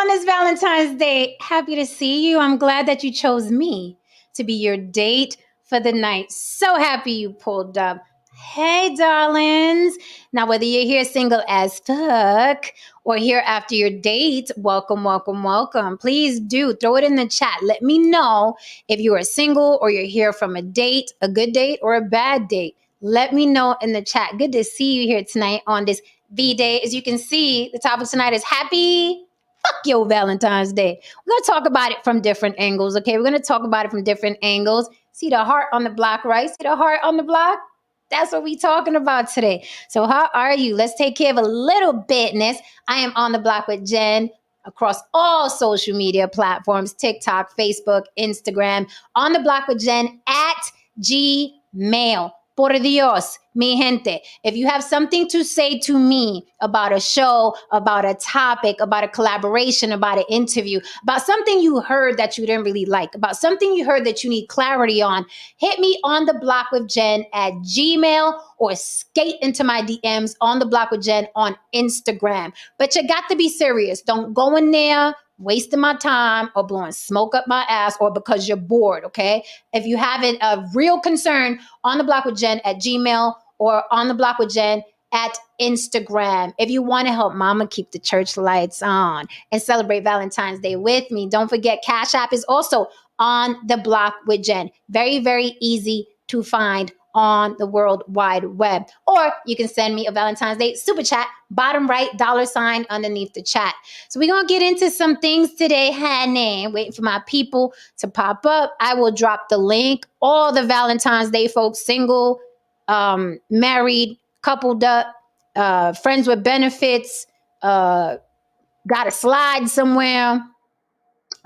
on this Valentine's Day. Happy to see you. I'm glad that you chose me to be your date for the night. So happy you pulled up. Hey, darlings. Now, whether you're here single as fuck or here after your date, welcome, welcome, welcome. Please do throw it in the chat. Let me know if you are single or you're here from a date, a good date or a bad date. Let me know in the chat. Good to see you here tonight on this V-Day. As you can see, the topic tonight is happy fuck your Valentine's Day. We're going to talk about it from different angles, okay? We're going to talk about it from different angles. See the heart on the block, right? See the heart on the block? That's what we're talking about today. So how are you? Let's take care of a little business. I am on the block with Jen across all social media platforms, TikTok, Facebook, Instagram. On the block with Jen at Gmail. Por Dios, mi gente. If you have something to say to me about a show, about a topic, about a collaboration, about an interview, about something you heard that you didn't really like, about something you heard that you need clarity on, hit me on the block with Jen at Gmail or skate into my DMs on the block with Jen on Instagram. But you got to be serious. Don't go in there wasting my time or blowing smoke up my ass or because you're bored, okay? If you have a real concern, on the block with Jen at Gmail or on the block with Jen at Instagram. If you want to help mama keep the church lights on and celebrate Valentine's Day with me, don't forget Cash App is also on the block with Jen. Very, very easy to find on the World Wide Web. Or you can send me a Valentine's Day super chat, bottom right, $ underneath the chat. So we're going to get into some things today, honey. Waiting for my people to pop up. I will drop the link. All the Valentine's Day folks, single, married, coupled up, friends with benefits, got a slide somewhere,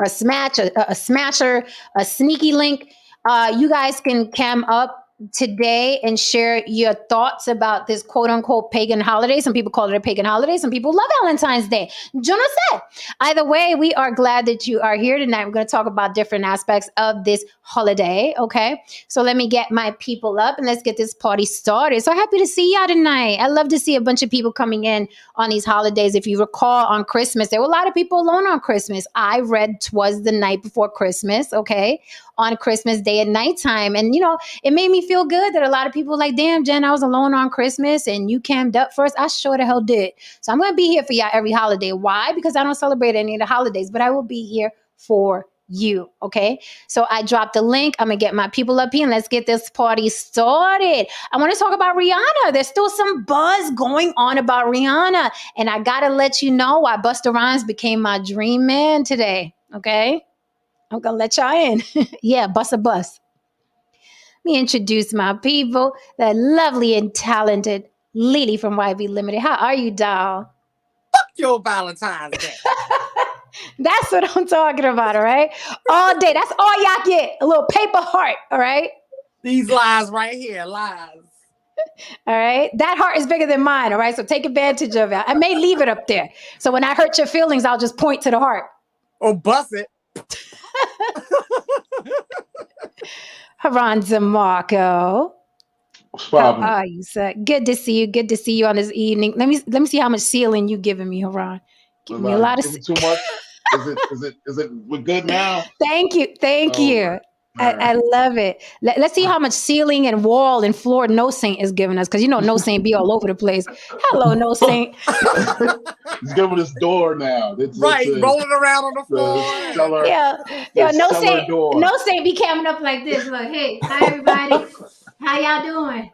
a smasher, a sneaky link. You guys can cam up today and share your thoughts about this quote unquote pagan holiday. Some people call it a pagan holiday. Some people love Valentine's Day. Yo no sé. Either way, we are glad that you are here tonight. We're going to talk about different aspects of this holiday. Okay. So let me get my people up and let's get this party started. So happy to see y'all tonight. I love to see a bunch of people coming in on these holidays. If you recall on Christmas, there were a lot of people alone on Christmas. I read 'Twas the Night Before Christmas. Okay. On Christmas Day at nighttime. And, you know, it made me feel good that a lot of people were like, damn, Jen, I was alone on Christmas and you cammed up first. I sure the hell did. So I'm going to be here for y'all every holiday. Why? Because I don't celebrate any of the holidays, but I will be here for you. Okay. So I dropped the link. I'm going to get my people up here and let's get this party started. I want to talk about Rihanna. There's still some buzz going on about Rihanna. And I got to let you know why Busta Rhymes became my dream man today. Okay. I'm going to let y'all in. Yeah, bust a bus. Let me introduce my people, that lovely and talented Lily from YB Limited. How are you, doll? Fuck your Valentine's Day. That's what I'm talking about, all right? All day. That's all y'all get. A little paper heart, all right? These lies right here, lies. All right? That heart is bigger than mine, all right? So take advantage of it. I may leave it up there. So when I hurt your feelings, I'll just point to the heart. Or bust it. Haran DeMarco. How are you, sir? Good to see you. Good to see you on this evening. Let me see how much ceiling you giving me, Haran. Give me a lot of too much. Is it we're good now? Thank you. I love it. Let's see how much ceiling and wall and floor No Saint is giving us, because you know No Saint be all over the place. Hello, No Saint. He's giving us door now. Rolling around on the floor. Cellar, No Saint be coming up like this. Look, hey, hi everybody. How y'all doing?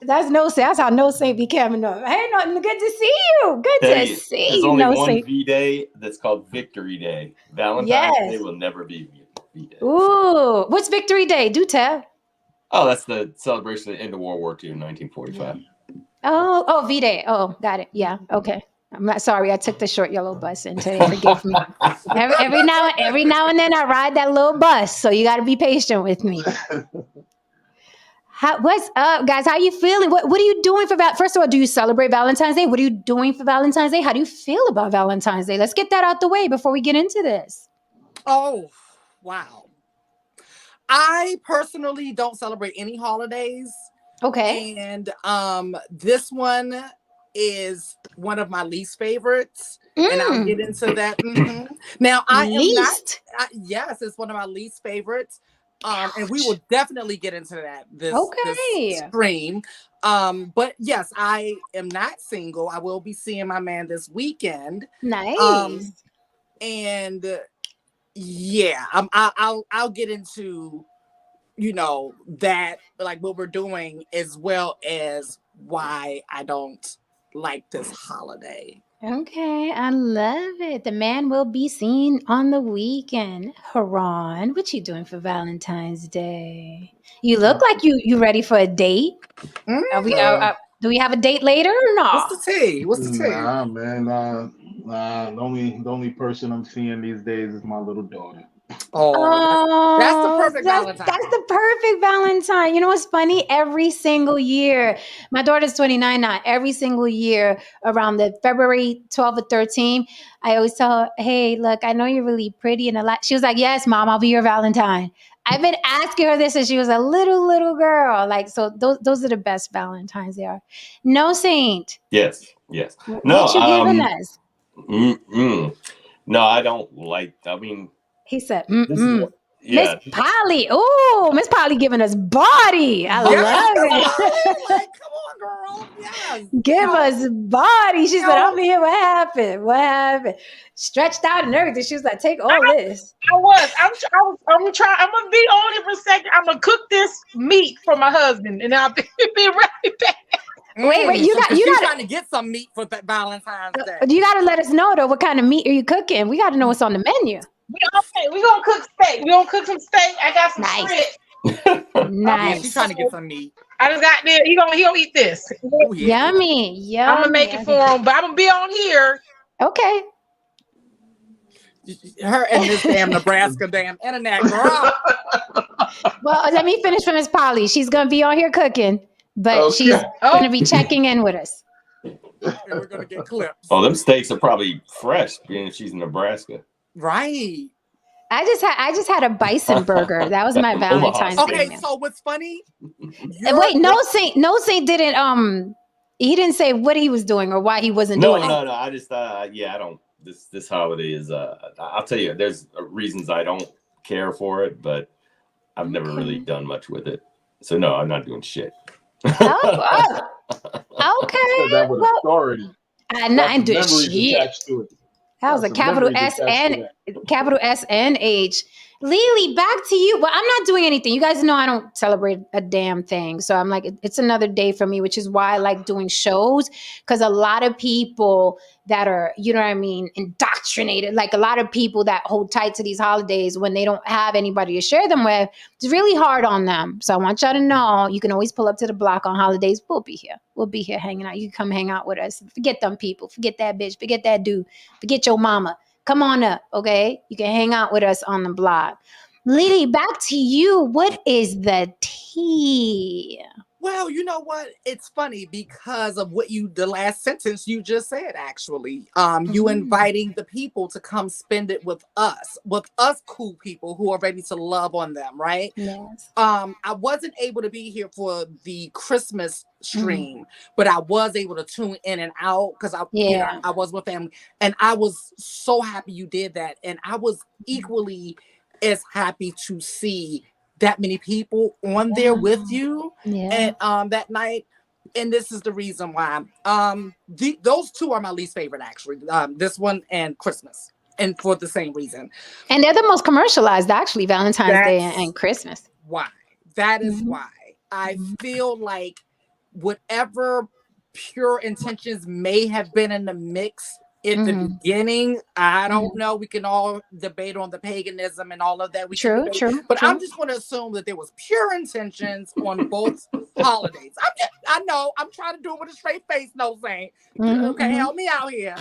That's No Saint. That's how No Saint be coming up. Hey, no, good to see you. Good to see there's you. only No one Saint. V-Day that's called Victory Day. Valentine's Day will never be V-Day. Ooh, what's Victory Day? Do tell. Oh, that's the celebration of the end of World War II in 1945. Oh, V-Day. Oh, got it. Yeah, okay. I'm not sorry. I took the short yellow bus in today. Forgive me. Every now and then I ride that little bus, so you got to be patient with me. What's up, guys? How you feeling? What are you doing for that? First of all, do you celebrate Valentine's Day? What are you doing for Valentine's Day? How do you feel about Valentine's Day? Let's get that out the way before we get into this. Oh, wow. I personally don't celebrate any holidays. Okay. And this one, is one of my least favorites. And I'll get into that. Now, I am not. Yes, it's one of my least favorites. And we will definitely get into that this stream. But yes, I am not single. I will be seeing my man this weekend. Nice. And yeah, I'll get into, you know, that, like what we're doing, as well as why I don't like this holiday. Okay, I love it. The man will be seen on the weekend. Haran, what you doing for Valentine's Day? You look like you ready for a date. Do we have a date later or not? What's the tea? Nah, man. The only person I'm seeing these days is my little daughter. That's the perfect Valentine. That's the perfect Valentine. You know what's funny? Every single year, my daughter's 29 now. Every single year around the February 12th or 13th, I always tell her, hey, look, I know you're really pretty and a lot. She was like, yes, Mom, I'll be your Valentine. I've been asking her this since she was a little girl. Like, so those are the best Valentines they are. No, Saint. Yes. No, what you giving us? No, I don't like. I mean, he said, Miss Polly. Oh, Miss Polly giving us body. I love it. Like, come on, girl. Yes. Give us body. She said, I'm here. What happened? Stretched out and everything. She was like, take all this. I'm trying. I'm gonna be on it for a second. I'm gonna cook this meat for my husband, and I'll be right back. Wait, you gotta trying to get some meat for that Valentine's Day. You gotta let us know though. What kind of meat are you cooking? We gotta know what's on the menu. We're gonna cook steak. We're gonna cook some steak. I got some strips. Nice. She's trying to get some meat. I just got there. He gonna eat this. Ooh, yeah. Yummy. I'm gonna make it for him, but I'm gonna be on here. Okay. Her and this damn Nebraska damn internet girl. Well, let me finish for Miss Polly. She's gonna be on here cooking, but she's gonna be checking in with us. And we're gonna get clips. Oh, them steaks are probably fresh, being she's in Nebraska. Right. I just had a bison burger. That was my Valentine's Day. Okay, so what's funny? Wait, no Saint didn't he didn't say what he was doing or why he wasn't doing it. No. I just I don't. This holiday is I'll tell you, there's reasons I don't care for it, but I've never really done much with it. So no, I'm not doing shit. Okay. That with authority. I'm not doing shit. That was a capital S and H. Lily, back to you. Well, I'm not doing anything. You guys know I don't celebrate a damn thing. So I'm like, it's another day for me, which is why I like doing shows. Because a lot of people that are, you know what I mean, indoctrinated, like a lot of people that hold tight to these holidays when they don't have anybody to share them with, it's really hard on them. So I want y'all to know, you can always pull up to the block on holidays. We'll be here. We'll be here hanging out. You can come hang out with us. Forget them people. Forget that bitch. Forget that dude. Forget your mama. Come on up, okay? You can hang out with us on the block. Lily, back to you. What is the tea? Well, you know what? It's funny because of the last sentence you just said, actually. You inviting the people to come spend it with us cool people who are ready to love on them, right? Yes. I wasn't able to be here for the Christmas stream, but I was able to tune in and out because I was with family, and I was so happy you did that. And I was equally as happy to see that many people on there with you and that night. And this is the reason why. Those two are my least favorite, actually. This one and Christmas, and for the same reason. And they're the most commercialized, actually, Valentine's Day and Christmas. Why? That is why. I feel like whatever pure intentions may have been in the mix in the beginning, I don't know. We can all debate on the paganism and all of that. True. But I'm just going to assume that there was pure intentions on both holidays. I know. I'm trying to do it with a straight face, no saying. Okay, help me out here.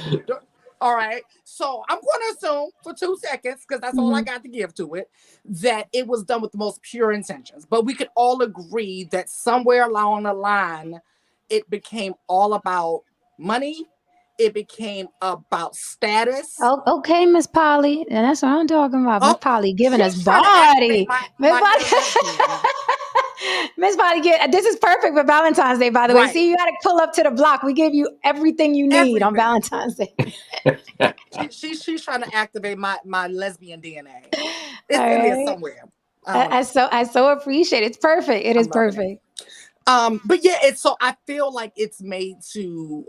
All right. So I'm going to assume for 2 seconds, because that's all I got to give to it, that it was done with the most pure intentions. But we could all agree that somewhere along the line, it became all about money. It became about status. Oh, okay, Miss Polly. And that's what I'm talking about. Miss Polly giving us body. Miss Polly, this is perfect for Valentine's Day, by the way. Right. See, you got to pull up to the block. We give you everything you need on Everything. Valentine's Day. She's trying to activate my lesbian DNA. All It's in there right. somewhere. I don't know. I so appreciate it. It's perfect. It I'm is loving it. perfect. But yeah, it's so I feel like it's made to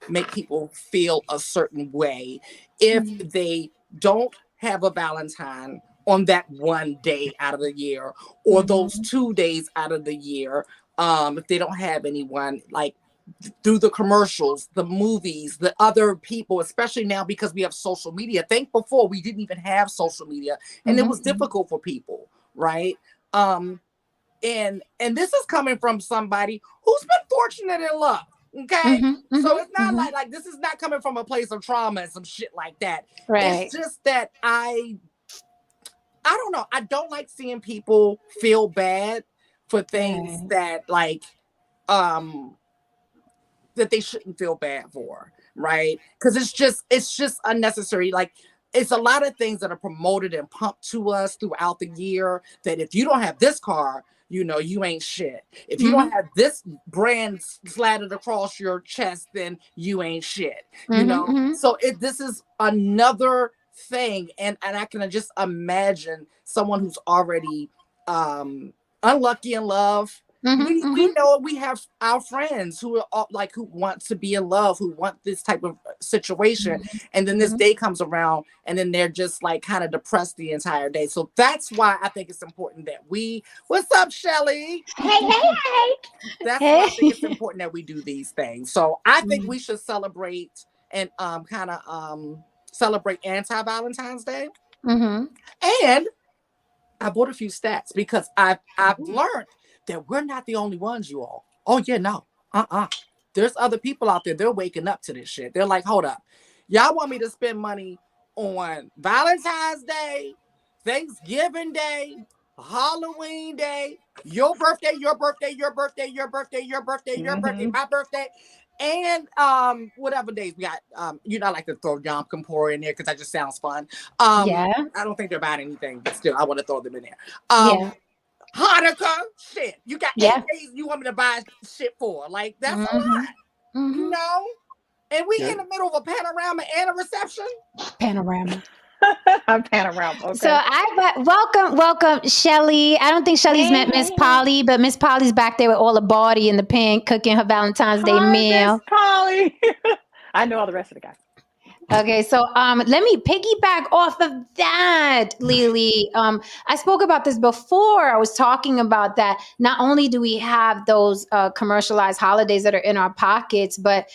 make people feel a certain way if they don't have a Valentine on that one day out of the year, or those 2 days out of the year. If they don't have anyone, like through the commercials, the movies, the other people, especially now because we have social media. Think before we didn't even have social media, and it was difficult for people, right? And this is coming from somebody who's been fortunate in love. Okay. So it's not like this is not coming from a place of trauma and some shit like that. Right. It's just that I don't know. I don't like seeing people feel bad for things that like that they shouldn't feel bad for, right? Because it's just unnecessary. Like, it's a lot of things that are promoted and pumped to us throughout the year that if you don't have this car, you know, you ain't shit. If you don't have this brand slatted across your chest, then you ain't shit. You know? So this is another thing. And I can just imagine someone who's already unlucky in love. We know we have our friends who are like, who want to be in love, who want this type of situation. And then this day comes around and then they're just like kind of depressed the entire day. So that's why I think it's important that what's up, Shelly? Hey. That's why I think it's important that we do these things. So I think we should celebrate and celebrate Anti-Valentine's Day. And I bought a few stats because I've learned that we're not the only ones, you all. Oh yeah, no. There's other people out there. They're waking up to this shit. They're like, hold up. Y'all want me to spend money on Valentine's Day, Thanksgiving Day, Halloween Day, your birthday, your birthday, your birthday, your birthday, your birthday, your birthday, my birthday, and whatever days we got. You know, I like to throw Yom Kippur in there because that just sounds fun. I don't think they're about anything, but still I want to throw them in there. Hanukkah, shit. You got 8 days you want me to buy shit for. Like, that's a lot. You know? And we in the middle of a panorama and a reception. Panorama. I'm panorama. Okay. So welcome, Shelly. I don't think Shelly's met Miss Polly, but Miss Polly's back there with all the body in the pink, cooking her Valentine's Day meal. Miss Polly. I know all the rest of the guys. Okay, so let me piggyback off of that, Lily. I spoke about this before. I was talking about that. Not only do we have those commercialized holidays that are in our pockets, but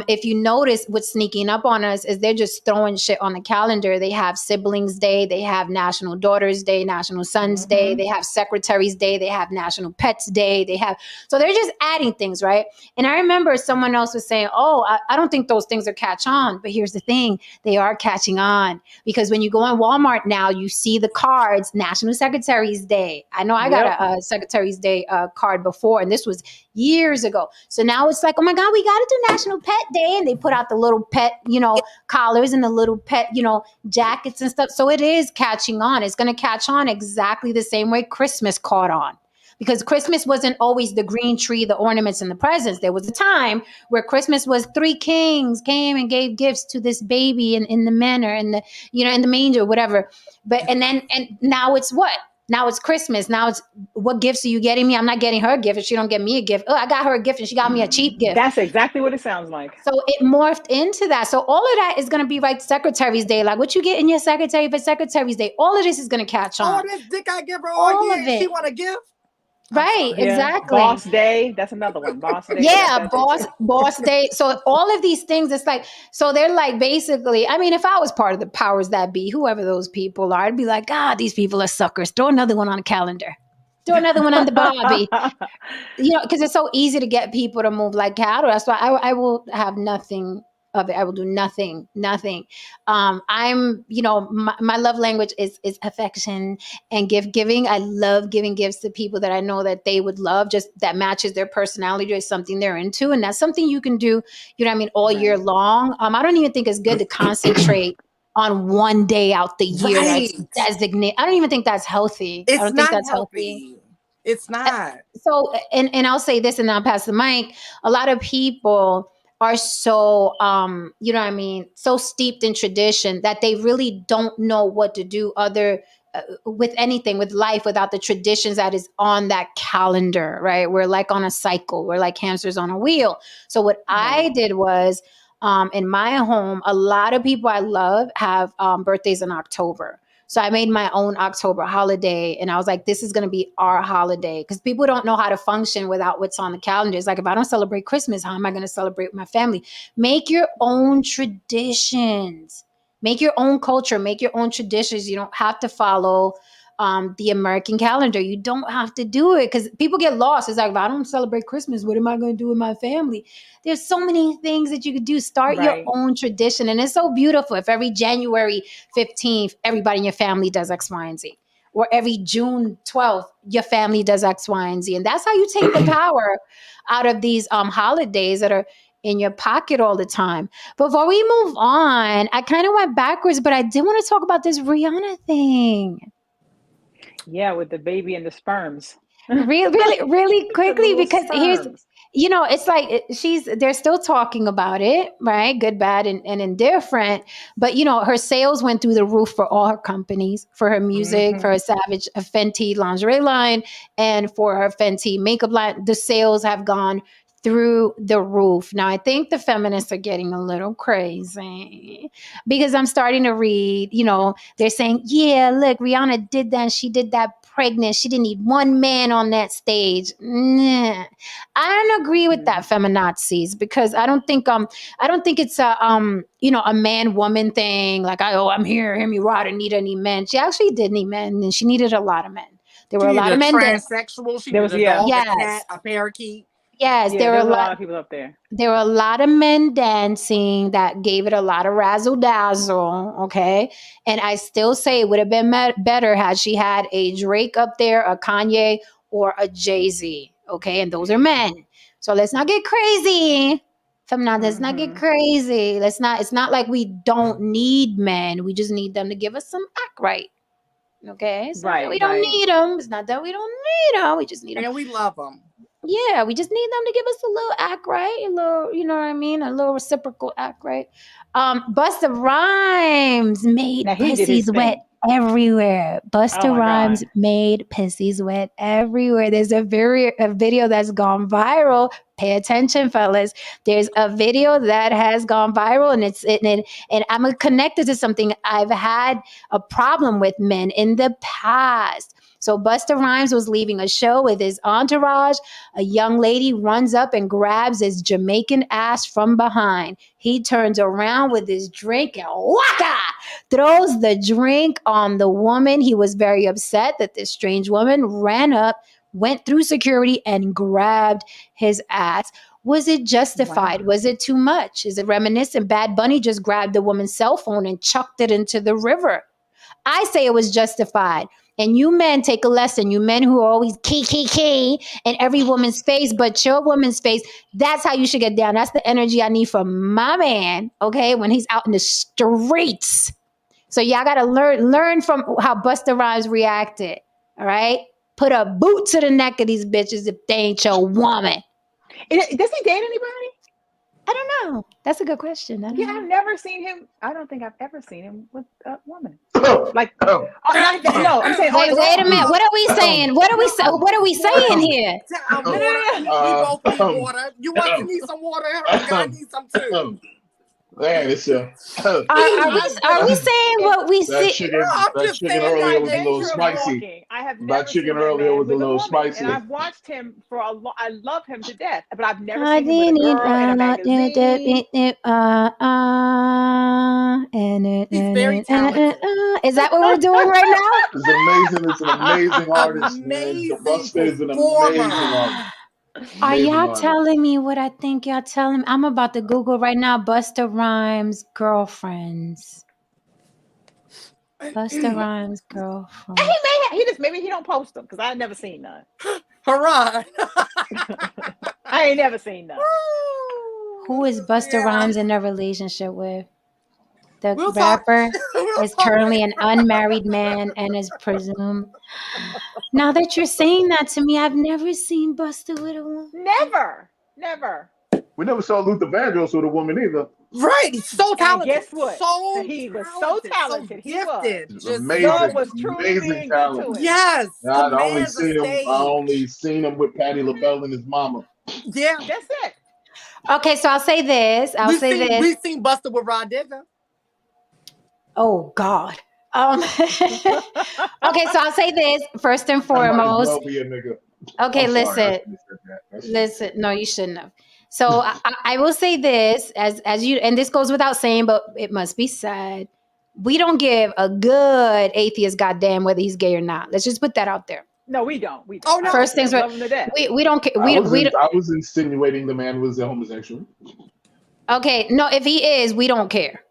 if you notice, what's sneaking up on us is they're just throwing shit on the calendar. They have Siblings Day, they have National Daughters Day, National Sons Day, they have Secretaries Day, they have National Pets Day, so they're just adding things, right? And I remember someone else was saying, oh, I don't think those things are catch on, but here's the thing, they are catching on, because when you go on Walmart now, you see the cards, National Secretaries Day. I know I got a Secretaries Day card before, and this was years ago. So now it's like, oh my God, we got to do National Pet Day. And they put out the little pet, collars and the little pet, jackets and stuff. So it is catching on. It's going to catch on exactly the same way Christmas caught on. Because Christmas wasn't always the green tree, the ornaments, and the presents. There was a time where Christmas was 3 kings came and gave gifts to this baby in the manor and the, in the manger, whatever. And now it's what? Now it's Christmas. Now it's, what gifts are you getting me? I'm not getting her a gift if she don't get me a gift. Oh, I got her a gift and she got me a cheap gift. That's exactly what it sounds like. So it morphed into that. So all of that is going to be like Secretary's Day. Like, what you get in your secretary for Secretary's Day. All of this is going to catch on. All this dick I give her all year. She want a gift? Right, exactly. Boss Day, that's another one. Boss Day. Yeah, boss Day. So all of these things, it's like, so they're like, basically, I mean, if I was part of the powers that be, whoever those people are, I'd be like, God, these people are suckers. Throw another one on the calendar. Throw another one on the Barbie. Because it's so easy to get people to move like cattle. That's why I will have nothing of it. I will do nothing. I'm, my love language is affection and giving. I love giving gifts to people that I know that they would love, just that matches their personality or something they're into. And that's something you can do, all year long. I don't even think it's good to concentrate on one day out the year that's designated. I don't even think that's healthy. I don't think that's healthy. It's not. So, and I'll say this and then I'll pass the mic. A lot of people are so, you know what I mean, so steeped in tradition that they really don't know what to do with anything, with life, without the traditions that is on that calendar, right? We're like on a cycle. We're like hamsters on a wheel. So what I did was, in my home, a lot of people I love have birthdays in October. So I made my own October holiday, and I was like, this is going to be our holiday, because people don't know how to function without what's on the calendar. It's like, if I don't celebrate Christmas, how am I going to celebrate with my family? Make your own traditions, make your own culture, make your own traditions. You don't have to follow the American calendar. You don't have to do it, because people get lost. It's like, if I don't celebrate Christmas, what am I going to do with my family? There's so many things that you could do. Start your own tradition. And it's so beautiful if every January 15th, everybody in your family does X, Y, and Z. Or every June 12th, your family does X, Y, and Z. And that's how you take the power out of these holidays that are in your pocket all the time. Before we move on, I kind of went backwards, but I did want to talk about this Rihanna thing. Yeah, with the baby and the sperms. Really quickly, because here's, sperms. It's like they're still talking about it, right? Good, bad, and indifferent. But her sales went through the roof for all her companies, for her music, for her Savage Fenty lingerie line, and for her Fenty makeup line. The sales have gone through the roof. Now, I think the feminists are getting a little crazy, because I'm starting to read, they're saying, yeah, look, Rihanna did that. She did that pregnant. She didn't need one man on that stage. Nah. I don't agree with that, feminazis, because I don't think it's a man woman thing. Like, I'm here, hear me roar, I didn't need any men. She actually did need men, and she needed a lot of men. There were a lot of men. Transsexual. She was a dog, a cat, a parakeet. Yes, there were a lot of people up there. There were a lot of men dancing that gave it a lot of razzle dazzle. Okay. And I still say it would have been better had she had a Drake up there, a Kanye, or a Jay-Z. Okay. And those are men. So let's not get crazy. Let's not get crazy. It's not like we don't need men. We just need them to give us some act right. Okay. It's not that we don't need them. It's not that we don't need them. We just need them. And we love them. Yeah, we just need them to give us a little act right, a little, you know what I mean, a little reciprocal act right. Busta Rhymes made pussies wet everywhere. Busta Rhymes made pussies wet everywhere. There's a video that's gone viral. Pay attention, fellas. There's a video that has gone viral, and I'm gonna connect it to something I've had a problem with men in the past. So Busta Rhymes was leaving a show with his entourage. A young lady runs up and grabs his Jamaican ass from behind. He turns around with his drink and waka! Throws the drink on the woman. He was very upset that this strange woman ran up, went through security, and grabbed his ass. Was it justified? Wow. Was it too much? Is it reminiscent? Bad Bunny just grabbed the woman's cell phone and chucked it into the river. I say it was justified. And you men take a lesson. You men who are always key in every woman's face, but your woman's face, that's how you should get down. That's the energy I need from my man, okay, when he's out in the streets. So y'all got to learn from how Busta Rhymes reacted, all right? Put a boot to the neck of these bitches if they ain't your woman. Does he date anybody? I don't know. That's a good question. I've never seen him. I don't think I've ever seen him with a woman. No, I'm saying. Wait a minute. What are we saying? What are we saying here? We both need water. You want to need some water? I need some too. Man, it's are we saying what we see? That chicken earlier was a little spicy. That chicken earlier was a little spicy. And I've watched him for a long. I love him to death, but I've never seen him with a girl in a magazine. He's very talented. Is that what we're doing right now? It's amazing. It's an amazing artist, man. Busta is an amazing artist. Are y'all telling me what I think y'all telling me? I'm about to Google right now. Busta Rhymes girlfriends. Busta Rhymes girlfriend. Maybe he don't post them because I ain't never seen none. Hurrah! I ain't never seen none. Who is Busta Rhymes in a relationship with? The rapper? We'll is currently an unmarried man and is presumed. Now that you're saying that to me, I've never seen Buster with a woman. Never. We never saw Luther Vandross with a woman either. Right. He's so talented. And guess what? So He was so talented. He gifted. was. Just Amazing. God was truly Amazing being talent. good to him. yes. I only Commands the seen him. stage. I only seen him with Patti LaBelle and his mama. Yeah. That's it. Okay, so I'll say this. We've seen Buster with Rod Digger. Oh God. Okay, so I'll say this first and That might as foremost. well be a nigga. Okay, I'm sorry, I listen. shouldn't have said that. Listen. No, you shouldn't have. So I will say this as you, and this goes without saying, but it must be said. We don't give a good atheist goddamn whether he's gay or not. Let's just put that out there. No, we don't. Oh, no. First things love him to death. we don't care. I was insinuating the man was a homosexual. Okay, no, if he is, we don't care.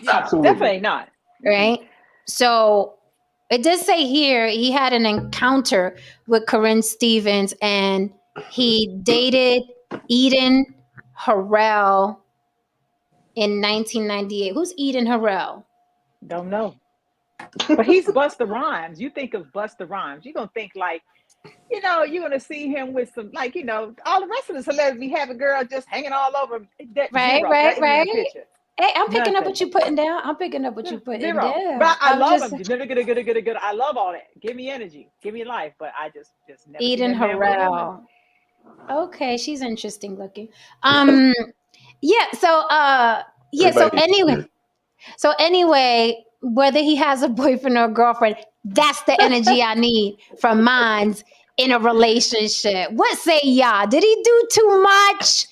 Absolutely. Definitely not. Right? So it does say here he had an encounter with Corinne Stevens and he dated Eden Harrell in 1998. Who's Eden Harrell? Don't know. But he's Busta Rhymes. You think of Busta Rhymes, you're going to think like, you're going to see him with some, like, all the rest of the celebrities have a girl just hanging all over him. Right. Picture. Hey, I'm picking Nothing. up what you're putting down. I'm picking up what you're putting Zero. down. But I love just, him. Good. I love all that. Give me energy. Give me life. But I just never Eden seen that man with a woman. Harrell. Okay, she's interesting looking. Yeah. So anyway, whether he has a boyfriend or a girlfriend, that's the energy I need from mines in a relationship. What say y'all? Did he do too much?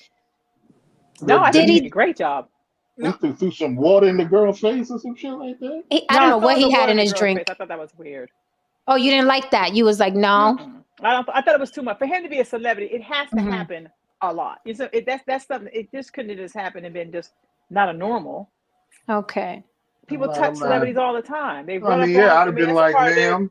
No, I think he did a great job. He threw some water in the girl's face or some shit like that. I don't know what he had in his drink. Face. I thought that was weird. Oh, you didn't like that? You was like, no. Mm-hmm. I thought it was too much for him to be a celebrity. It has to happen a lot. That's something. It just couldn't have just happened and been just not a normal. Okay. People touch celebrities all the time. They run I'd have been like, ma'am.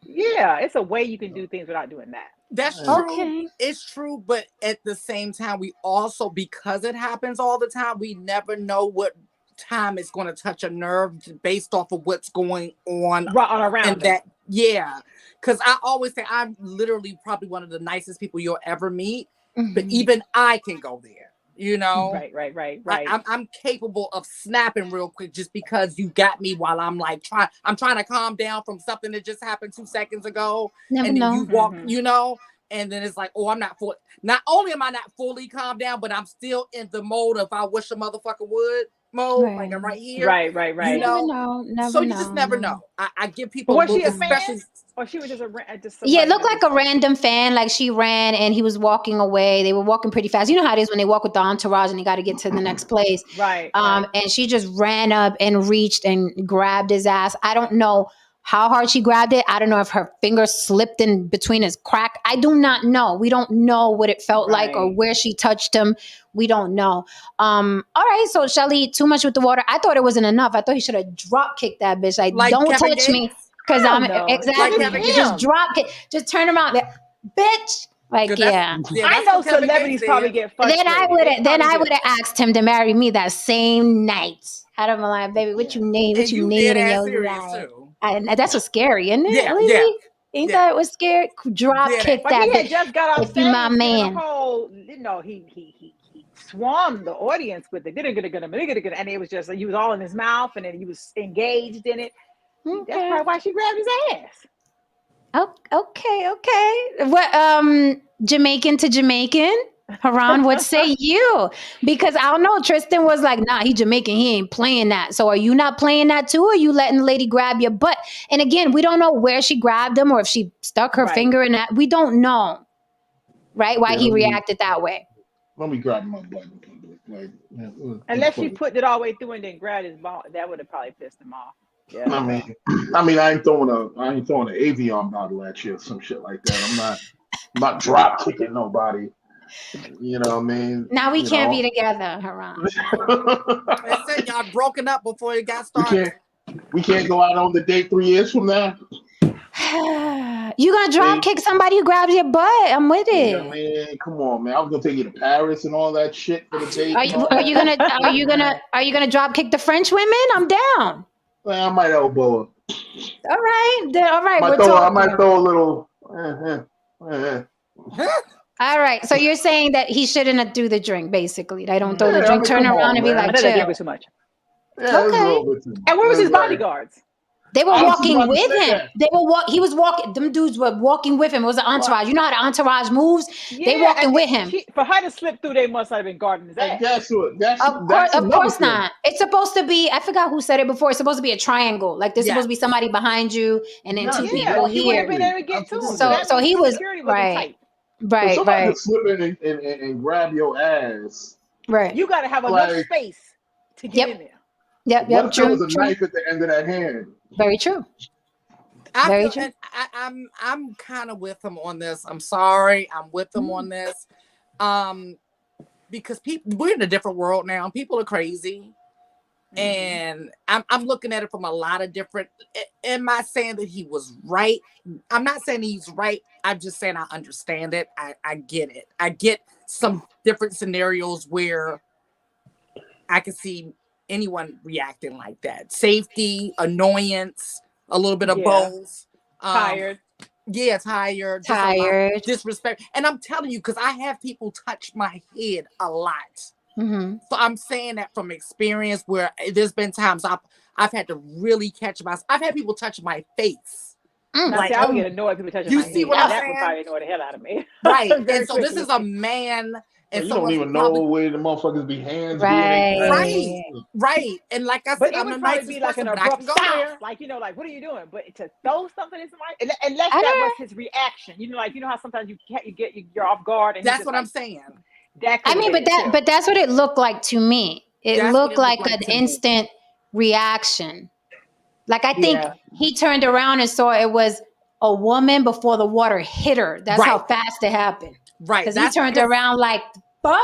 Yeah, it's a way you can do things without doing that. That's true. Okay. It's true, but at the same time, we also, because it happens all the time, we never know what time it's going to touch a nerve based off of what's going on around that. Yeah, because I always say I'm literally probably one of the nicest people you'll ever meet, but even I can go there. Right. I'm capable of snapping real quick just because you got me while I'm like I'm trying to calm down from something that just happened 2 seconds ago. Never and then know. you walk, and then it's like, oh, I'm not not only am I not fully calmed down, but I'm still in the mode of I wish a motherfucker would mode. Right. Like I'm right here. Right. You just never know. I give people was she a fan? Or she was just it looked like a random fan. Like she ran and he was walking away. They were walking pretty fast. You know how it is when they walk with the entourage and they got to get to the next place. Right. And she just ran up and reached and grabbed his ass. I don't know how hard she grabbed it. I don't know if her finger slipped in between his crack. I do not know. We don't know what it felt like or where she touched him. We don't know. All right. So Shelly, too much with the water. I thought it wasn't enough. I thought he should have drop kicked that bitch. Like don't Kevin touch Gates? me. Because I'm exactly just drop it, just turn him out, bitch. Like I know celebrities probably get frustrated. Then I would have asked him to marry me that same night. I'd have been like, baby, what you need? What you need in your life? And that's what's scary, isn't it? Yeah, really? Ain't that was scary? Drop kick that. He had just got off stage. My man. He swarmed the audience with it. And it was just he was all in his mouth, and then he was engaged in it. Okay. That's probably why she grabbed his ass. Oh, okay. What Jamaican to Jamaican? Haran, what say you? Because I don't know. Tristan was like, nah, he Jamaican. He ain't playing that. So are you not playing that too? Or are you letting the lady grab your butt? And again, we don't know where she grabbed him or if she stuck her finger in that. We don't know. Right? Why he reacted that way. Let me grab my butt. Unless she put it all the way through and then grabbed his ball, that would have probably pissed him off. Yeah. I mean, I ain't throwing an Avion bottle at you or some shit like that. I'm not drop kicking nobody. You know what I mean? Now we can't be together, Haran. I said y'all broken up before it got started. We can't go out on the date 3 years from now. You gonna drop kick somebody who grabs your butt? I'm with it. Yeah, man, come on, man. I was gonna take you to Paris and all that shit for the date. Are you gonna drop kick the French women? I'm down. I might elbow her. All right. All right. I might throw a little. All right. So you're saying that he shouldn't do the drink, basically. They don't throw the Yeah, I drink, mean, turn come around on, and be man. I like, thought that drink chill. was too much. Yeah, it's a Okay. little bit too much. And where was his Like, bodyguards? They were I was walking about to with say him. that. He was walking. Them dudes were walking with him. It was an entourage. You know how the entourage moves? They Yeah, walking with him. for her to slip through, they must have been guarding his And ass. guess what? Of That's another course thing. not. It's supposed to be. I forgot who said it before. It's supposed to be a triangle. Like there's supposed to be somebody behind you, and then two people He would have here. been able to get to him. Absolutely. So that So means he the was security wasn't right, tight. If right, somebody right, could slip in and grab your ass, right. You got to have enough like, space to get in there. Yep. what if there was True. a knife at the end of that hand? Very true. I Very feel, true. and I'm kind of with him on this. I'm sorry, I'm with him on this, because we're in a different world now. People are crazy, and I'm looking at it from a lot of different. Am I saying that he was right? I'm not saying he's right. I'm just saying I understand it. I get it. I get some different scenarios where I can see anyone reacting like that. Safety, annoyance, a little bit of both. Tired. Yeah, tired. Just a lot. Disrespect. And I'm telling you, because I have people touch my head a lot. Mm-hmm. So I'm saying that from experience where there's been times I've had to really catch myself. I've had people touch my face. Like, I would get annoyed people touching you my see head. what I'm That saying? would probably annoy the hell out of me. Right. Very And so this quickly. is a man. And You don't even know where the motherfuckers be hands being. Right. And like I said, But it I'm would the probably nicest be like person, an but I abrupt can go stop. there. Like, like, what are you doing? But to throw something in somebody, unless that was his reaction. Like, how sometimes you're off guard. And that's what I'm saying. I mean, but that's what it looked like to me. It looked like an instant reaction. Like I think he turned around and saw it was a woman before the water hit her. That's how fast it happened. Right. Because he turned around like, fuck.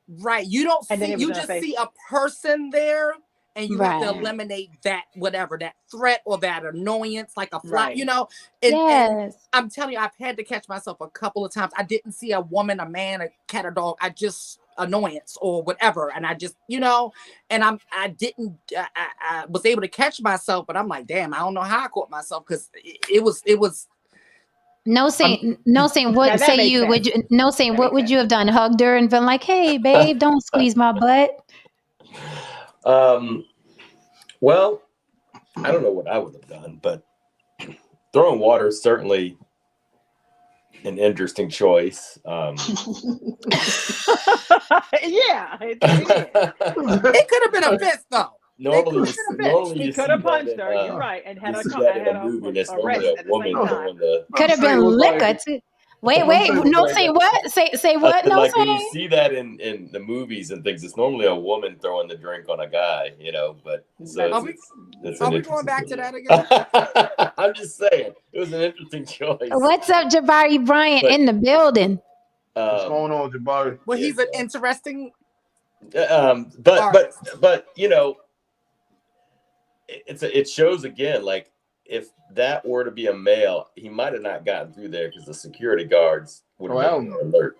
Right. You don't see, you just see a person there and you have to eliminate that, whatever, that threat or that annoyance, like a fly, And I'm telling you, I've had to catch myself a couple of times. I didn't see a woman, a man, a cat, or dog. I just annoyance or whatever. And I just, and I was able to catch myself, but I'm like, damn, I don't know how I caught myself because it was. No saying what say you sense. Would you no saying what would you have done? Hugged her and been like, hey babe, don't squeeze my butt. Well, I don't know what I would have done, but throwing water is certainly an interesting choice. Yeah. It could have been a fist though. Normally he could have punched her. You're right, and had a movie. That's normally a woman throwing the. Could have been liquor too. Wait, no, say what? Say what? No, like when you see that in the movies and things, it's normally a woman throwing the drink on a guy, But so are we going back to that again? I'm just saying, it was an interesting choice. What's up, Jabari Bryant in the building? What's going on, Jabari? Well, he's an interesting. But it shows again, like if that were to be a male, he might have not gotten through there because the security guards would have been alert.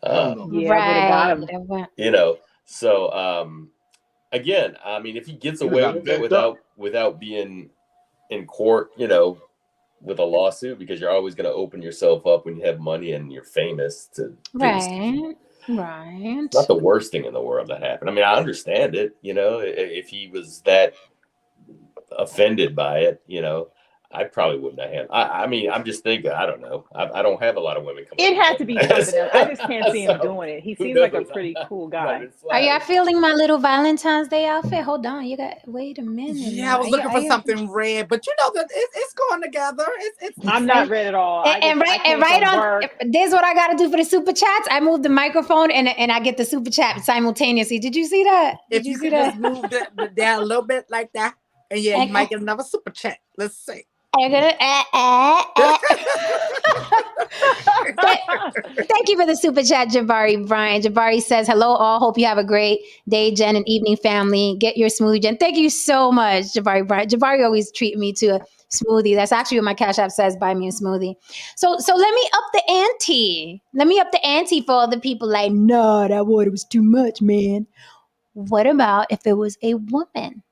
Right. So again, I mean, if he gets away with it without being in court, with a lawsuit, because you're always going to open yourself up when you have money and you're famous to Right. It's not the worst thing in the world that happened. I mean, I understand it, if he was that offended by it, I probably wouldn't have had. I mean, I'm just thinking. I don't know. I don't have a lot of women coming. It had to be something else. I just can't see him doing it. He seems like a pretty cool guy. Are y'all feeling my little Valentine's Day outfit? Hold on, wait a minute. Yeah, I was looking for something red, but that it's going together. I'm not red at all. And right on. This is what I got to do for the super chats. I moved the microphone and I get the super chat simultaneously. Did you see that? If you could just move it down a little bit like that, and you might get another super chat. Let's see. Thank you for the super chat, Jabari Bryant. Jabari says, hello all. Hope you have a great day, Jen, and evening, family. Get your smoothie, Jen. Thank you so much, Jabari Bryant. Jabari always treat me to a smoothie. That's actually what my Cash App says, buy me a smoothie. So let me up the ante. Let me up the ante for all the people like, no, that water was too much, man. What about if it was a woman?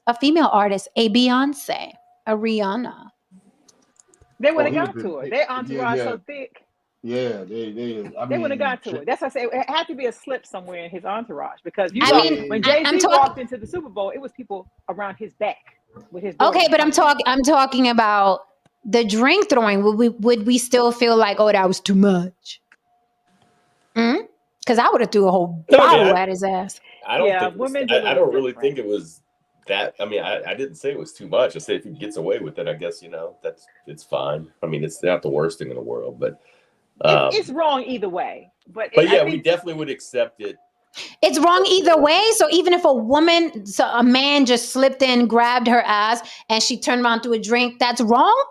a female artist, a Beyonce, a Rihanna. They would have he got would've to been- it. Their entourage yeah, so thick. yeah. I They would have mean, got to it. That's what I say. It had to be a slip somewhere in his entourage because you I know mean, when I'm Jay-Z talking. walked into the Super Bowl, it was people around his back with his daughter. Okay, but I'm talking about the drink throwing. Would we still feel like, oh, that was too much? Because I would have threw a whole bottle at his ass. I don't think women's I don't really think it was that. I mean, I didn't say it was too much. I said if he gets away with it, I guess it's fine. I mean, it's not the worst thing in the world, but it's wrong either way. But yeah, we definitely would accept it. It's wrong either way. So even if a man just slipped in, grabbed her ass, and she turned around to a drink, that's wrong?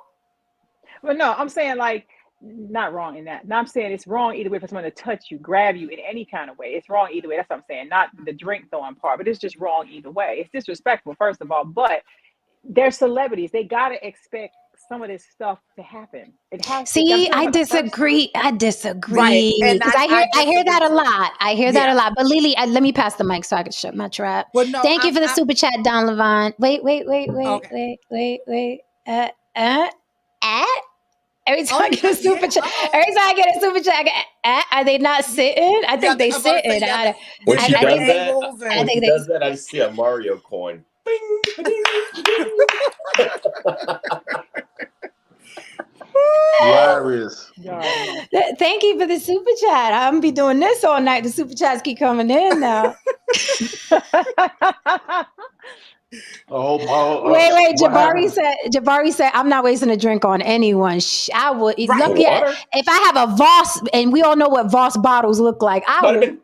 Well, no, I'm saying like not wrong in that. No, I'm saying it's wrong either way for someone to touch you, grab you in any kind of way. It's wrong either way. That's what I'm saying. Not the drink throwing part, but it's just wrong either way. It's disrespectful, first of all. But they're celebrities. They gotta expect some of this stuff to happen. It has to. See, I disagree. I disagree. Right. And Because I hear that a lot. I hear that a lot. But Lily, let me pass the mic so I can shut my trap. Well, no, Thank you for the super chat, Don Levine. Wait. Every time I get a super chat, are they not sitting? I think they sitting. When she does that, I just see a Mario coin. Hilarious. Thank you for the super chat. I'm gonna be doing this all night. The super chats keep coming in now. Wait. Jabari said, I'm not wasting a drink on anyone. I would. Lucky if I have a Voss, and we all know what Voss bottles look like. I would.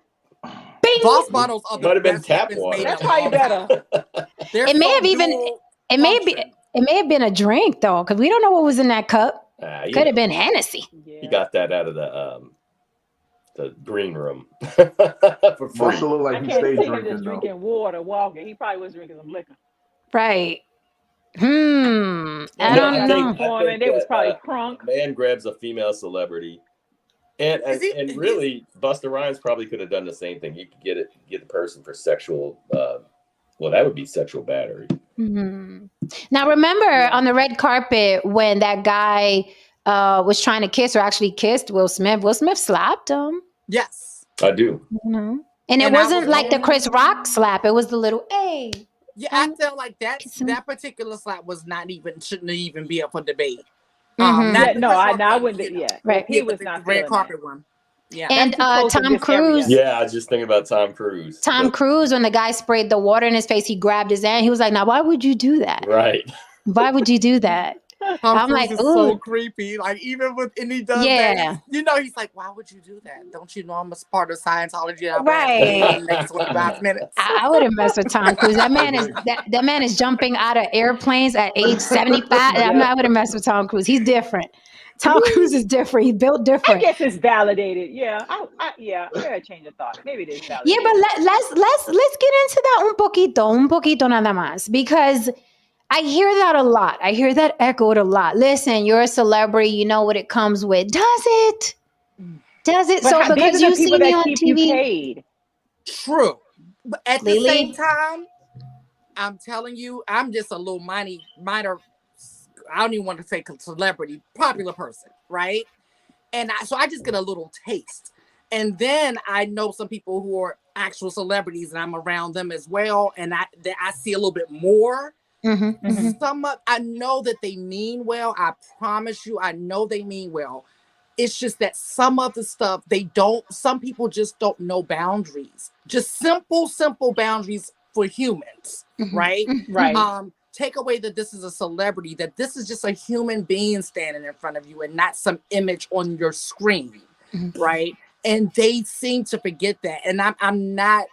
Voss bottles are might have been tap water. That's probably better. It may have been a drink though, because we don't know what was in that cup. Could have been Hennessy. He got that out of the green room for free. Must look like he stayed drinking water, walking. He probably was drinking some liquor. Right. I don't know. They was probably crunk. A man grabs a female celebrity, and really, Busta Rhymes probably could have done the same thing. He could get the person for sexual. Well, that would be sexual battery. Mm-hmm. Now, remember on the red carpet when that guy was trying to kiss or actually kissed Will Smith. Will Smith slapped him. Yes, I do. And it wasn't like the Chris Rock slap. It was the little hey. Yeah, I felt like that particular slap shouldn't even be up for debate. I wouldn't. Yeah, right. He was not the red carpet one. Yeah, and Tom Cruise. Yeah, I was just thinking about Tom Cruise. Tom Cruise, when the guy sprayed the water in his face, he grabbed his hand. He was like, "Now, why would you do that? Right? Why would you do that?" I'm like, ooh, so creepy. Like even and he does that. He's like, why would you do that? Don't you know I'm a part of Scientology? Right. Next 25 minutes. I wouldn't mess with Tom Cruise. That man is jumping out of airplanes at age 75. I wouldn't mess with Tom Cruise. He's different. Tom Cruise is different. He's built different. I guess it's validated. Yeah. I gotta change of thought. Maybe it is validated. Yeah, but let's get into that un poquito nada más, because I hear that a lot. I hear that echoed a lot. Listen, you're a celebrity. You know what it comes with. Does it? So because you see me on TV. True. But at the same time, I'm telling you, I'm just a little minor. I don't even want to say celebrity, popular person, right? And so I just get a little taste. And then I know some people who are actual celebrities, and I'm around them as well. And I see a little bit more. I know that they mean well. I promise you, I know they mean well. It's just that some of the stuff some people just don't know boundaries. Just simple boundaries for humans, right? Right. Take away that this is a celebrity, that this is just a human being standing in front of you and not some image on your screen, right? And they seem to forget that. And I'm not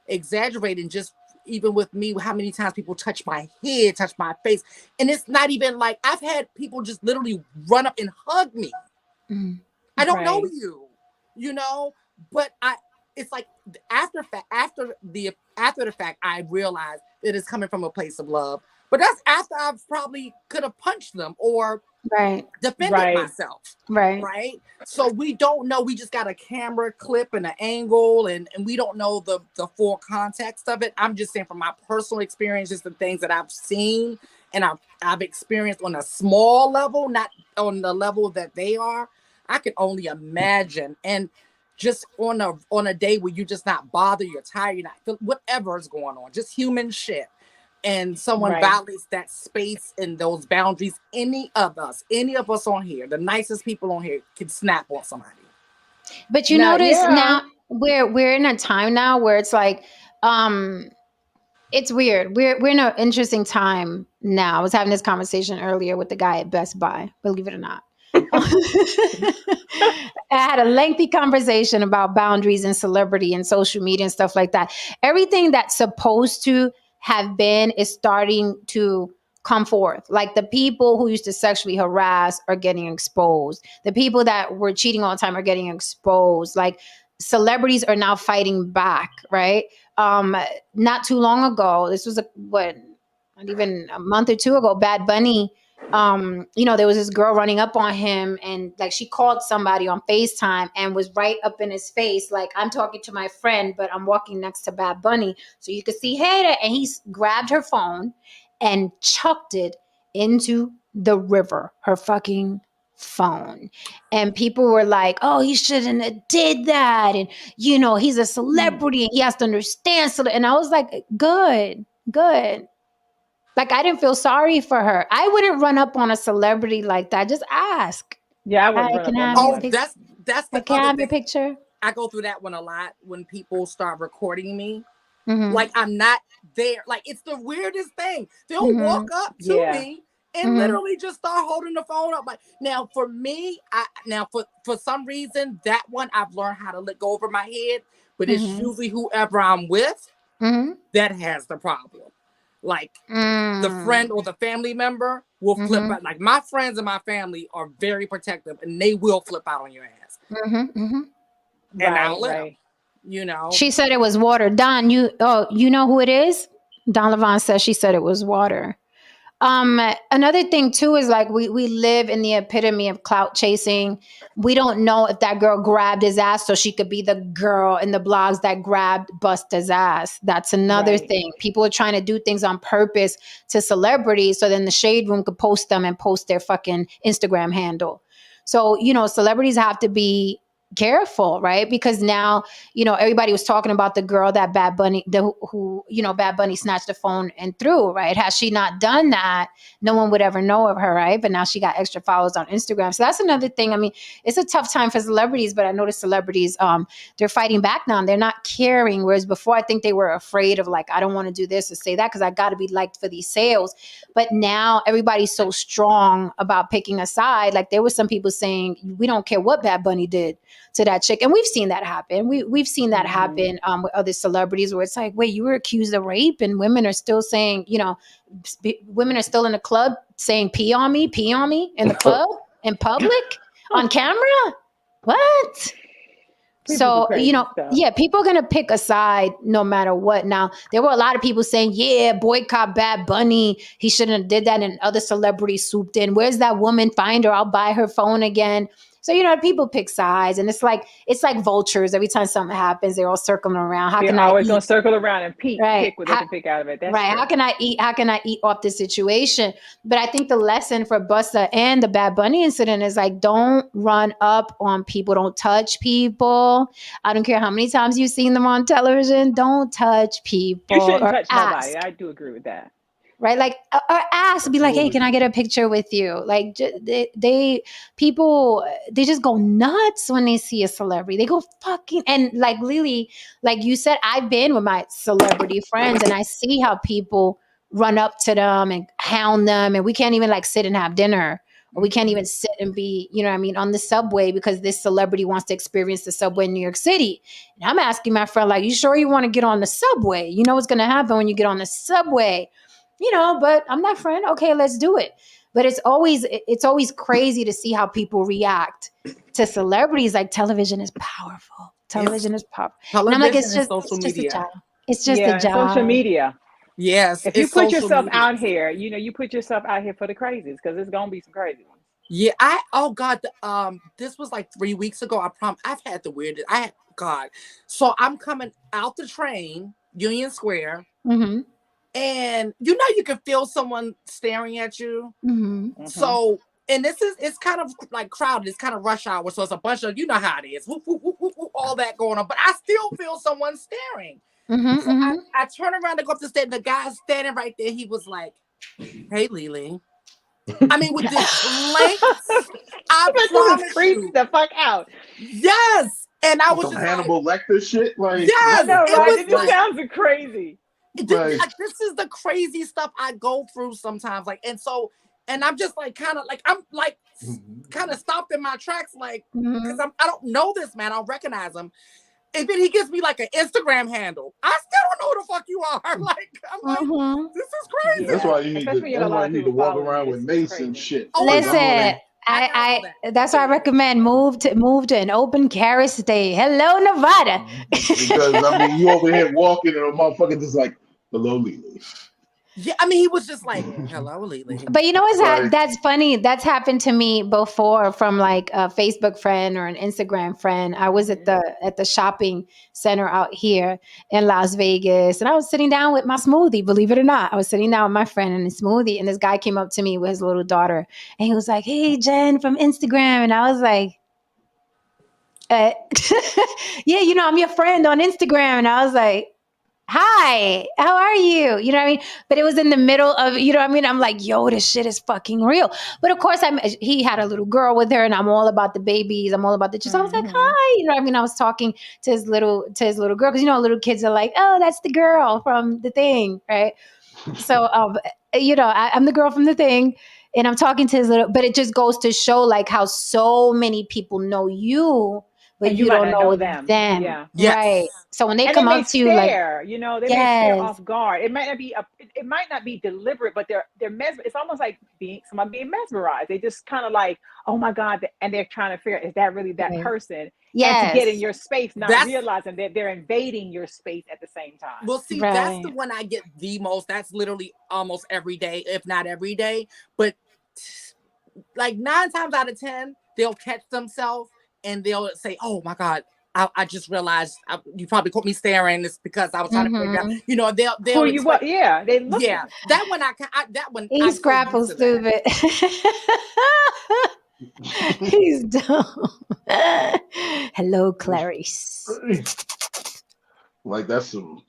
exaggerating, just even with me, how many times people touch my head, touch my face. And it's not even like, I've had people just literally run up and hug me. I don't know you, but it's like after the fact, I realized that it's coming from a place of love. But that's after I probably could have punched them or defended myself. Right. So we don't know. We just got a camera clip and an angle, and we don't know the full context of it. I'm just saying from my personal experience, just the things that I've seen and I've experienced on a small level, not on the level that they are. I can only imagine. And just on a day where you're just not bothered, you're tired, you're not whatever is going on, just human shit. And someone violates that space and those boundaries, any of us on here, the nicest people on here, can snap on somebody. But you notice now we're in a time now where it's like, it's weird. We're in an interesting time now. I was having this conversation earlier with the guy at Best Buy, believe it or not. I had a lengthy conversation about boundaries and celebrity and social media and stuff like that. Everything that's supposed to have been is starting to come forth. Like the people who used to sexually harass are getting exposed. The people that were cheating all the time are getting exposed. Like celebrities are now fighting back, right? Not too long ago, this was not even a month or two ago, Bad Bunny, there was this girl running up on him and like she called somebody on FaceTime and was right up in his face. Like, I'm talking to my friend, but I'm walking next to Bad Bunny. So you could see, hey, and he grabbed her phone and chucked it into the river, her fucking phone. And people were like, oh, he shouldn't have did that. And, he's a celebrity and he has to understand. And I was like, good. Like, I didn't feel sorry for her. I wouldn't run up on a celebrity like that. Just ask. Yeah, I wouldn't run up on them. That's the can I have your picture? I go through that one a lot when people start recording me. Mm-hmm. Like, I'm not there. Like, it's the weirdest thing. They'll walk up to me and literally just start holding the phone up. Like, now for me, for some reason, that one I've learned how to let go over my head. But it's usually whoever I'm with that has the problem. Like the friend or the family member will flip out. Like, my friends and my family are very protective and they will flip out on your ass. And I'll let them, She said it was water. Don, you know who it is? Don Levon says she said it was water. Another thing too is like we live in the epitome of clout chasing. We don't know if that girl grabbed his ass so she could be the girl in the blogs that grabbed Busta's ass. That's another thing. People are trying to do things on purpose to celebrities so then the shade room could post them and post their fucking Instagram handle. So, celebrities have to be careful, right? Because now, everybody was talking about the girl that Bad Bunny, who Bad Bunny snatched the phone and threw, right? Had she not done that, no one would ever know of her, right? But now she got extra followers on Instagram. So that's another thing. I mean, it's a tough time for celebrities, but I noticed celebrities, they're fighting back now and they're not caring. Whereas before, I think they were afraid of like, I don't want to do this or say that because I got to be liked for these sales. But now everybody's so strong about picking a side. Like there were some people saying, we don't care what Bad Bunny did to that chick. And we've seen that happen. We've seen that happen with other celebrities where it's like, wait, you were accused of rape and women are still saying, women are still in the club saying pee on me in the club, in public, on camera. What? So, people are going to pick a side no matter what. Now, there were a lot of people saying, boycott Bad Bunny. He shouldn't have did that. And other celebrities swooped in. Where's that woman? Find her. I'll buy her phone again. So, people pick sides and it's like vultures. Every time something happens, they're all circling around. They're always going to circle around and pick what they can pick out of it. That's right. True. How can I eat off this situation? But I think the lesson for Busta and the Bad Bunny incident is like, don't run up on people. Don't touch people. I don't care how many times you've seen them on television. Don't touch people. You shouldn't touch nobody. I do agree with that. Right? Like, or ask, be like, hey, can I get a picture with you? Like, people just go nuts when they see a celebrity. They go fucking, and like Lily, like you said, I've been with my celebrity friends and I see how people run up to them and hound them. And we can't even like sit and have dinner. Or we can't even sit and be, on the subway because this celebrity wants to experience the subway in New York City. And I'm asking my friend, like, you sure you want to get on the subway? You know what's going to happen when you get on the subway? But I'm that friend. Okay, let's do it. But it's always crazy to see how people react to celebrities. Like television is powerful. Television is powerful. And I'm like, it's just a job. It's just a job. Social media. Yes, If you it's put social yourself media. out here, you put yourself out here for the crazies, because there's gonna be some crazy ones. Yeah, oh God, this was like 3 weeks ago. I've had the weirdest. God. So I'm coming out the train, Union Square, Mm-hmm. and you can feel someone staring at you. Mm-hmm. So, and it's kind of like crowded. It's kind of rush hour, so it's a bunch of how it is, whoop, whoop, whoop, whoop, whoop, all that going on. But I still feel someone staring. Mm-hmm. So Mm-hmm. I turn around to go up the stairs. And the guy standing right there. He was like, "Hey, Lily." I mean, with this blank, I But you was promise creeped you. the fuck out. Yes. And I On was some just like, Hannibal Lecter shit. Like, what I yes, the know, it right? fuck? was It just Like, sounds crazy. like, this is the crazy stuff I go through sometimes. Like, and I'm just like, I'm like kind of stopped in my tracks, like, because I don't know this man. I don't recognize him. And then he gives me like an Instagram handle. I still don't know who the fuck you are. Like, I'm like, this is crazy. that's why you need to. Especially when you have That's a why lot you of need to people walk following around you. with It's mace and crazy. shit. Oh, I got all Listen, that. I got all that. that's why I recommend move to an open carry state. Hello, Nevada. Because I mean, you over here walking and a motherfucker just like, hello, Lily. Yeah, I mean, he was just like, hello, Lily. But you know what's Like, that's funny? That's happened to me before from like a Facebook friend or an Instagram friend. I was at the shopping center out here in Las Vegas, and I was sitting down with my smoothie. Believe it or not, I was sitting down with my friend and his smoothie, and this guy came up to me with his little daughter, and he was like, "Hey, Jen from Instagram," and I was like, "Yeah, I'm your friend on Instagram," and I was like, "Hi, how are you?" You know what I mean? But it was in the middle of, you know what I mean? I'm like, yo, this shit is fucking real. But of course, he had a little girl with her, and I'm all about the babies. I'm all about the. So I was like, hi. You know what I mean? I was talking to his little girl, because little kids are like, oh, that's the girl from the thing, right? So I'm the girl from the thing, and I'm talking to his little. But it just goes to show like how so many people know you, but And you you might don't not know know them. them, Yeah. right? Yes. So when they And they come may up to you, like, stare, they may stare yes, off guard. It might not be it might not be deliberate, but they're it's almost like someone being mesmerized. They just kind of like, oh my God, and they're trying to figure, is that really that right. person? And to get in Yes, your space, not That's realizing that they're invading your space at the same time. Well, see, that's the right. one I get the most. That's literally almost every day, if not every day. But like 9 times out of 10, they'll catch themselves and they'll say, "Oh my God, I just realized you probably caught me staring. It's because I was trying to figure out." Mm-hmm. Who They'll you explain. what? Yeah, they looking. Yeah, that one He's I'm so scrapple used to that. stupid. He's dumb. Hello, Clarice. like that's some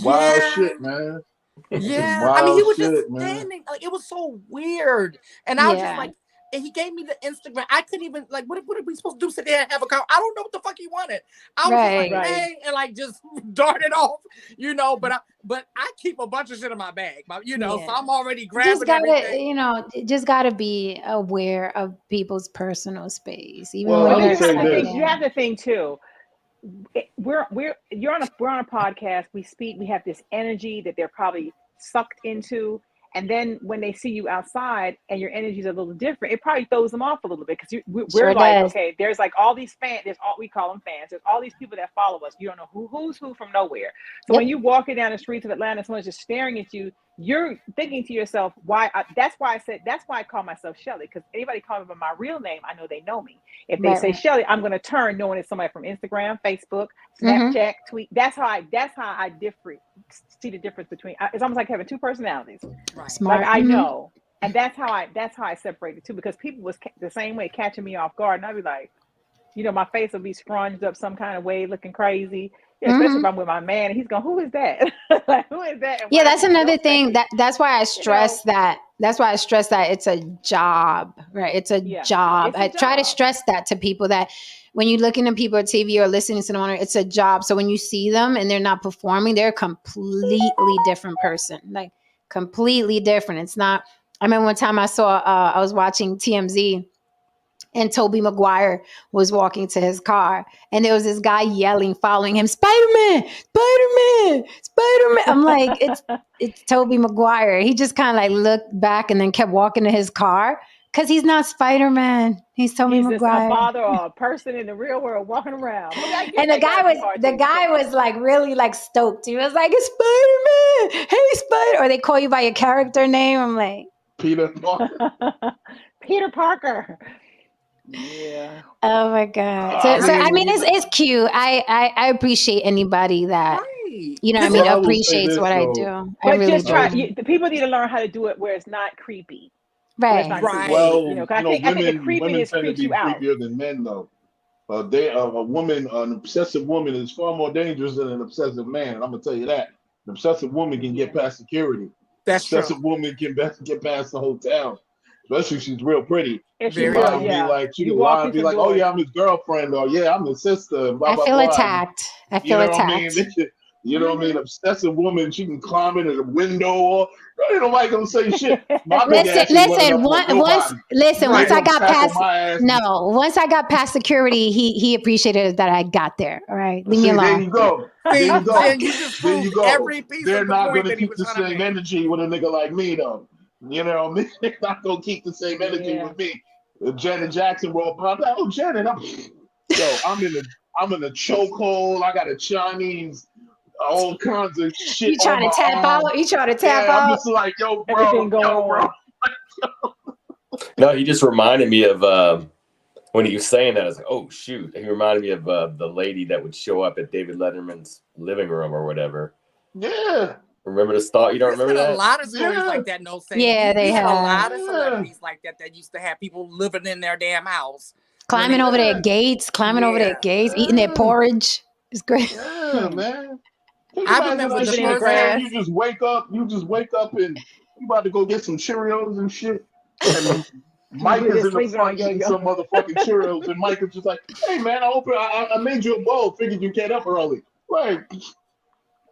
wild Yeah. shit, man. That's some Yeah, I mean, he wild was just shit, man. standing. Like, it was so weird, and I was just Yeah, like, and he gave me the Instagram. I couldn't even like, what are we supposed to do? Sit there and have a conversation? I don't know what the fuck he wanted. I was just like, right. Right. hey, and like just darted off, But I keep a bunch of shit in my bag, so Yeah. I'm already Just grabbing everything. gotta, just gotta be aware of people's personal space, even Well, when But I then you're would you have say to think. this. sitting You have to think too. We're on a podcast. We speak. We have this energy that they're probably sucked into, and then when they see you outside and your energy is a little different, it probably throws them off a little bit, because we're Sure like, does. okay, there's like all these fans. There's all, we call them fans. There's all these people that follow us. You don't know who's who from nowhere. So Yep. when you walking down the streets of Atlanta, someone's just staring at you. You're thinking to yourself, why? That's why I call myself Shelly, because anybody call me by my real name, I know they know me. If they Right, say right. Shelly, I'm going to turn knowing it's somebody from Instagram, Facebook, Mm-hmm. Snapchat, tweet. That's how I see the difference between. It's almost like having two personalities. Right. Like Smart. I Mm-hmm. know, and that's how I separate the two, because people was the same way catching me off guard, and I'd be like, my face will be scrunched up some kind of way, looking crazy. Especially Mm-hmm. if I'm with my man and he's going, who is that? Like, who is that? And Yeah, why is that's he another so thing. sexy? That's why I stress that. That's why I stress that it's a job, right? It's a Yeah, job. it's a I try to job. stress that to people, that when you're looking at people at TV or listening to them, it's a job. So when you see them and they're not performing, they're a completely different person, like completely different. It's not. I remember one time I was watching TMZ, and Tobey Maguire was walking to his car, and there was this guy yelling, following him, Spider-Man, Spider-Man, Spider-Man. I'm like, it's Tobey Maguire. He just kind of like looked back and then kept walking to his car, Because he's not Spider-Man. He's Tobey He's just a Maguire. father or a person in the real world walking around. But I get And the guy was like really like stoked. He was like, "It's Spider-Man. Hey, Spider!" Or they call you by your character name. I'm like, Peter. Peter Parker. Yeah. oh my God. So I mean, it's cute. I appreciate anybody that you know. I mean, appreciates what I do. But I really just try. do. The people need to learn how to do it where it's not creepy. Right. Well, You know, I think the creepiness tend to creeps be you out. creepier than men, though. An obsessive woman is far more dangerous than an obsessive man. I'm gonna tell you that. An obsessive woman can get past security. That's true. Obsessive woman can get past the hotel, especially if she's real pretty. If She can lie and be like, "Oh yeah, I'm his girlfriend," or "Yeah, I'm his sister." Blah, I blah, feel blah. attacked. I feel attacked. What I mean? You know what I mean? Obsessive woman, she can climb into the window or ain't nobody gonna say shit. Listen. Once I got past, once I got past security, he appreciated that I got there. All right, leave me alone. There you go. There you go. Every piece They're of the not point gonna keep the same energy with a nigga like me, though. You know what I mean? They're not gonna keep the same energy with me. Janet Jackson will pop out. Oh, Janet, I'm in a chokehold. I got a Chinese, all kinds of shit. You trying to tap out? You trying to tap out? I'm just like, yo, bro. No, he just reminded me of when he was saying that. I was like, oh shoot. He reminded me of the lady that would show up at David Letterman's living room or whatever. Yeah. Remember the star? You don't remember that? A lot of stories like that. No saying. Yeah, they had a lot of celebrities like that used to have people living in their damn house, climbing over their gates, eating their porridge. It's great. Yeah, man. I remember the first grass. You just wake up and you about to go get some Cheerios and shit. And Mike is in the front eating some motherfucking Cheerios, and Mike is just like, "Hey man, I made you a bowl. Figured you get up early." Right.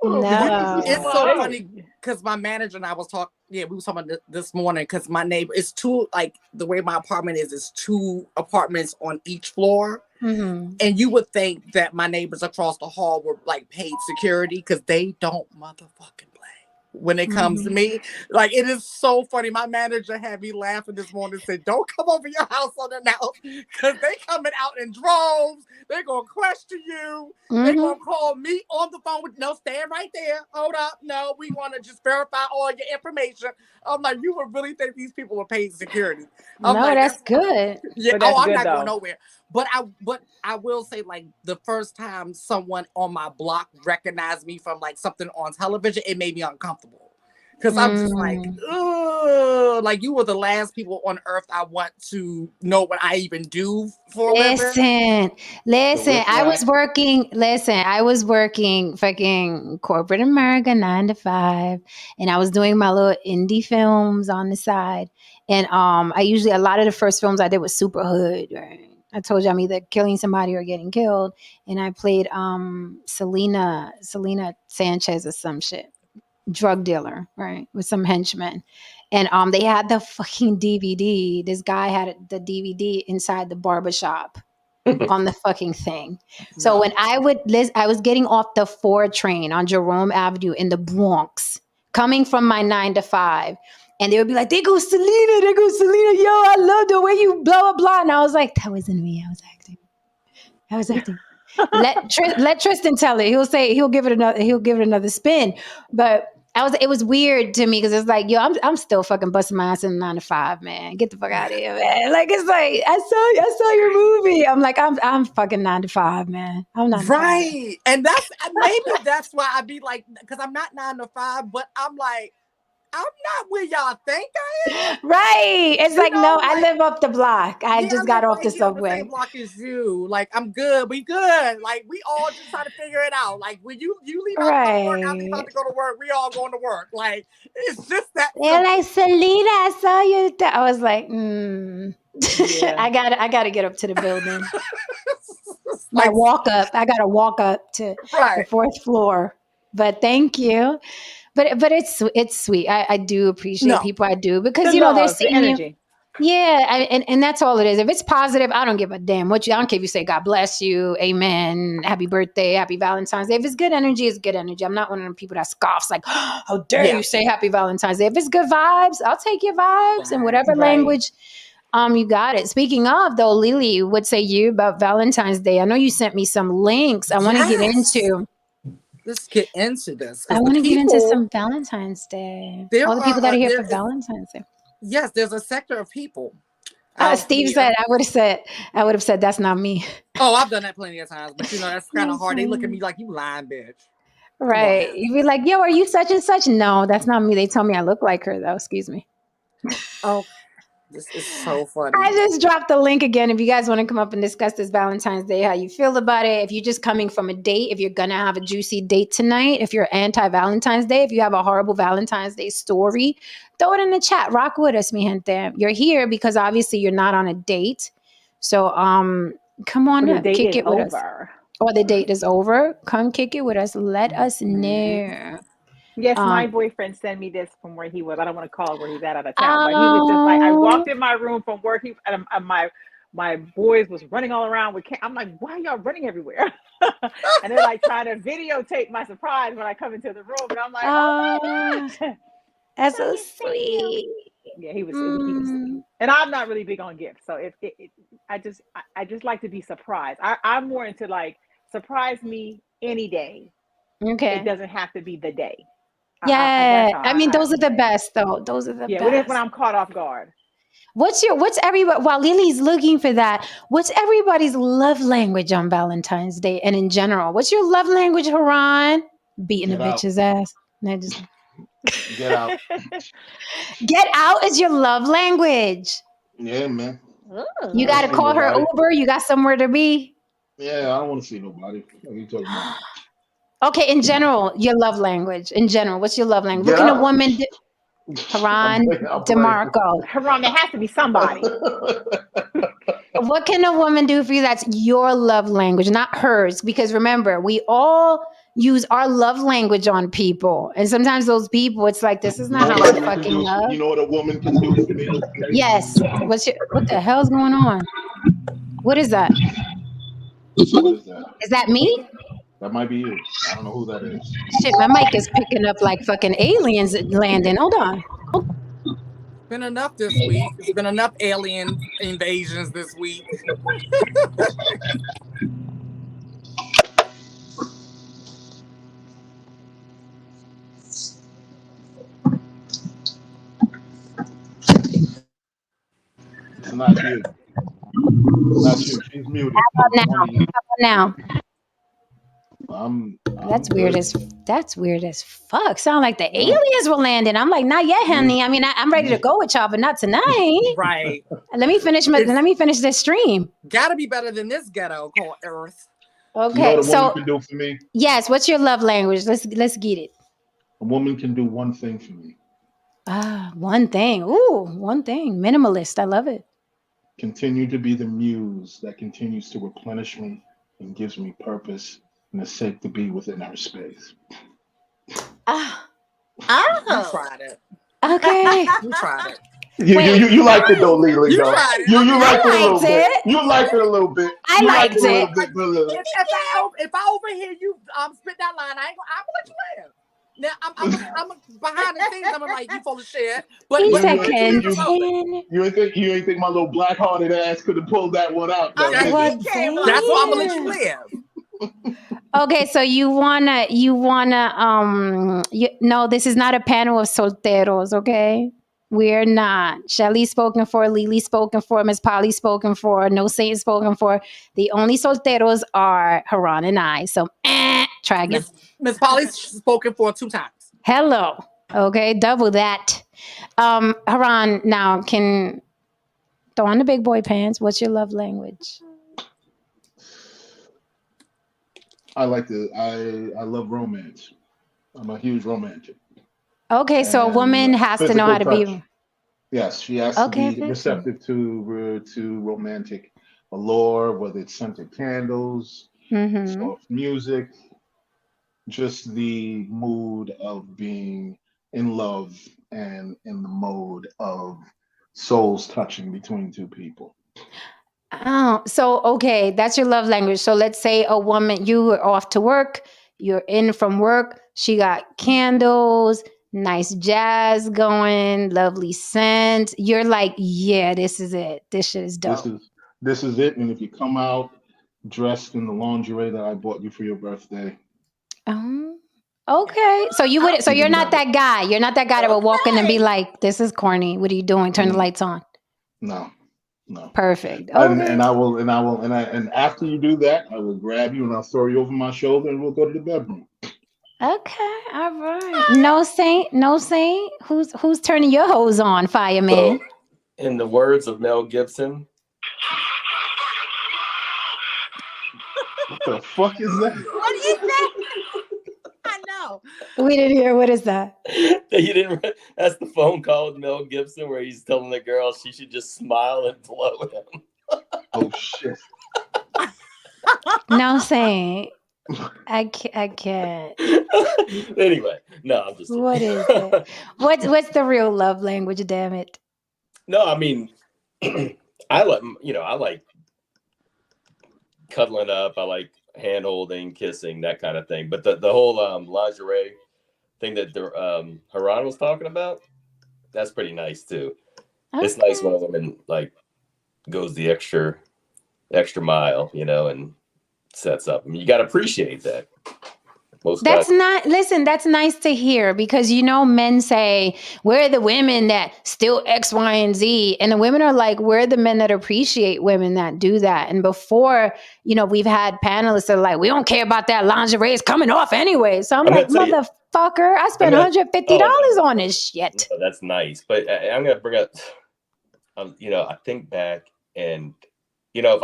No. It's so funny because my manager and I was talking. Yeah, we were talking about this morning because my neighbor. It's two, like the way my apartment is 2 apartments on each floor. Mm-hmm. And you would think that my neighbors across the hall were like paid security because they don't motherfucking play when it comes to me. Like, it is so funny. My manager had me laughing this morning and said, "Don't come over your house unannounced because they coming out in droves. They're going to question you. They're going to call me on the phone with, no, stand right there. Hold up. No, we want to just verify all your information." I'm like, you would really think these people are paid security. I'm like, that's good. Yeah. I'm not going nowhere. But I will say, like, the first time someone on my block recognized me from like something on television, it made me uncomfortable. Because I'm just like, ugh, like, you were the last people on earth I want to know what I even do for a living. Listen, I was working fucking corporate America 9 to 5, and I was doing my little indie films on the side. And a lot of the first films I did was super hood, right? I told you I'm either killing somebody or getting killed. And I played Selena Sanchez or some shit. Drug dealer, right? With some henchmen. And they had the fucking DVD. This guy had the DVD inside the barbershop on the fucking thing. So when I was getting off the 4 train on Jerome Avenue in the Bronx, coming from my 9 to 5. And they would be like, there goes Selena. Yo, I love the way you blah, blah, blah. And I was like, that wasn't me. I was acting. Let Tristan tell it. He'll give it another spin. But it was weird to me because it's like, yo, I'm still fucking busting my ass in 9 to 5, man. Get the fuck out of here, man. Like, it's like, I saw your movie. I'm like, I'm fucking 9 to 5, man. I'm 9 to 5. Right. And that's why I be like, because I'm not 9 to 5, but I'm like, I'm not where y'all think I am. Right. It's like, no, I live up the block. I just got off the subway. The same block as you. Like, I'm good. We good. Like, we all just try to figure it out. Like, when you leave out to go to work, I leave out to go to work. We all going to work. Like, it's just that. They're like, Selena, I saw you. I was like, I gotta get up to the building. I gotta walk up to the 4th floor. But thank you. But it's sweet. I do appreciate people. I do, because they're seeing energy. Yeah, and that's all it is. If it's positive, I don't give a damn I don't care if you say God bless you, amen, happy birthday, happy Valentine's Day. If it's good energy, it's good energy. I'm not one of them people that scoffs like, oh, how dare you say happy Valentine's Day. If it's good vibes, I'll take your vibes in whatever language. You got it. Speaking of though, Lily, what say you about Valentine's Day? I know you sent me some links. I want to get into. Let's get into this I because the want to get into people some Valentine's Day. there All the people that are are here there for is Valentine's Day. yes, there's a sector of people out Steve here. said, I would have said that's not me. Oh, I've done that plenty of times, but that's kind of That's hard. They look at funny. me like, you lying bitch. Come on Right. now. You'd be like, yo, are you such and such? No, that's not me. They told me I look like her though. Excuse me. Oh, this is so funny. I just dropped the link again. If you guys want to come up and discuss this Valentine's Day, how you feel about it. If you're just coming from a date, if you're going to have a juicy date tonight, if you're anti-Valentine's Day, if you have a horrible Valentine's Day story, throw it in the chat. Rock with us, mi gente. You're here because obviously you're not on a date. So come on The up, date kick is it with us. over. Or the date is over. Come kick it with us. Let us know. Yes, my boyfriend sent me this from where he was. I don't want to call where he's at out of town, but he was just like, I walked in my room from work. My boys was running all around with. I'm like, why are y'all running everywhere? And they're like trying to videotape my surprise when I come into the room, and I'm like, oh my god, that's so sweet. Yeah, he was, and I'm not really big on gifts, so I just like to be surprised. I'm more into like surprise me any day. Okay, it doesn't have to be the day. Yeah, I mean those are the best though. Those are the best. Yeah, when I'm caught off guard. What's everybody, while Lily's looking for that, what's everybody's love language on Valentine's Day and in general? What's your love language, Haran? Beating a bitch's ass. No, just get out. Get out is your love language. Yeah, man. You got to call her Uber. You got somewhere to be. Yeah, I don't want to see nobody. What are you talking about? Okay, in general, your love language. In general, what's your love language? What can a woman do? Haran, DeMarco. Haran, there has to be somebody. What can a woman do for you that's your love language, not hers? Because remember, we all use our love language on people. And sometimes those people, it's like, this is not how I fucking love. You know what a woman can do for me? Yes. What the hell's going on? What is that? What is that? Is that me? That might be you. I don't know who that is. Shit, my mic is picking up like fucking aliens landing. Hold on. It's been enough this week. It's been enough alien invasions this week. It's not you. Not you. She's muted. How about now? That's weird as fuck. Sound like the aliens were landing. I'm like, not yet, honey. I mean, I'm ready to go with y'all, but not tonight. Right. Let me finish this stream. Gotta be better than this ghetto called Earth. Okay, you know what a woman can do for me? Yes. What's your love language? Let's get it. A woman can do one thing for me. One thing. Ooh, one thing. Minimalist. I love it. Continue to be the muse that continues to replenish me and gives me purpose and is safe to be within her space. You tried it. Okay. You tried it. You liked it though, Lily. You tried it. You liked it a little bit. You liked it a little bit. I liked it. If I overhear you spit that line, I'm gonna let you live. Now I'm behind the scenes. I'm like, you full of shit. But you ain't think my little black-hearted ass could have pulled that one out. Though. That's why I'm gonna let you live. Okay, so you wanna no, this is not a panel of solteros, okay? We're not. Shelly spoken for, Lily spoken for, Miss Polly spoken for, No Saint spoken for. The only solteros are Haran and I. So try again. Miss Polly's spoken for 2 times. Hello. Okay, double that. Haran, now can throw on the big boy pants. What's your love language? I love romance. I'm a huge romantic. Okay, so a woman has to know how to be. Yes, she has to be receptive to romantic allure, whether it's scented candles, soft music, just the mood of being in love and in the mode of souls touching between two people. Oh, so okay, that's your love language. So let's say a woman, you are off to work, you're in from work, she got candles, Nice jazz going, lovely scent. You're like, yeah, this is it. This shit is dope. This is it. And if you come out dressed in the lingerie that I bought you for your birthday. Okay. So you would. So you're not better. that guy. You're not that guy that will walk in and be like, "This is corny. What are you doing? Turn the lights on." No. Perfect. Okay. And after you do that, I will grab you and I'll throw you over my shoulder and we'll go to the bedroom. Okay. All right. No saint. No saint. Who's turning your hose on, fireman? So, in the words of Mel Gibson. What the fuck is that? What is that? I know. We didn't hear. What is that? You didn't. That's the phone call with Mel Gibson where he's telling the girl she should just smile and blow him. Oh shit. No saint. I can't. Anyway, no, I'm just kidding. What is it? What's the real love language? Damn it. No, I mean, I like cuddling up. I like hand holding, kissing, that kind of thing. But the whole lingerie thing that Haran was talking about, that's pretty nice too. Okay. It's nice when a woman like goes the extra mile, and sets up. I mean, you got to appreciate that. That's nice to hear because, men say, we're the women that still X, Y, and Z. And the women are like, we're the men that appreciate women that do that. And before, we've had panelists that are like, we don't care about that lingerie. It's coming off anyway. So I'm like, motherfucker, I spent $150 on this shit. No, that's nice. But I'm going to bring up, I think back and, if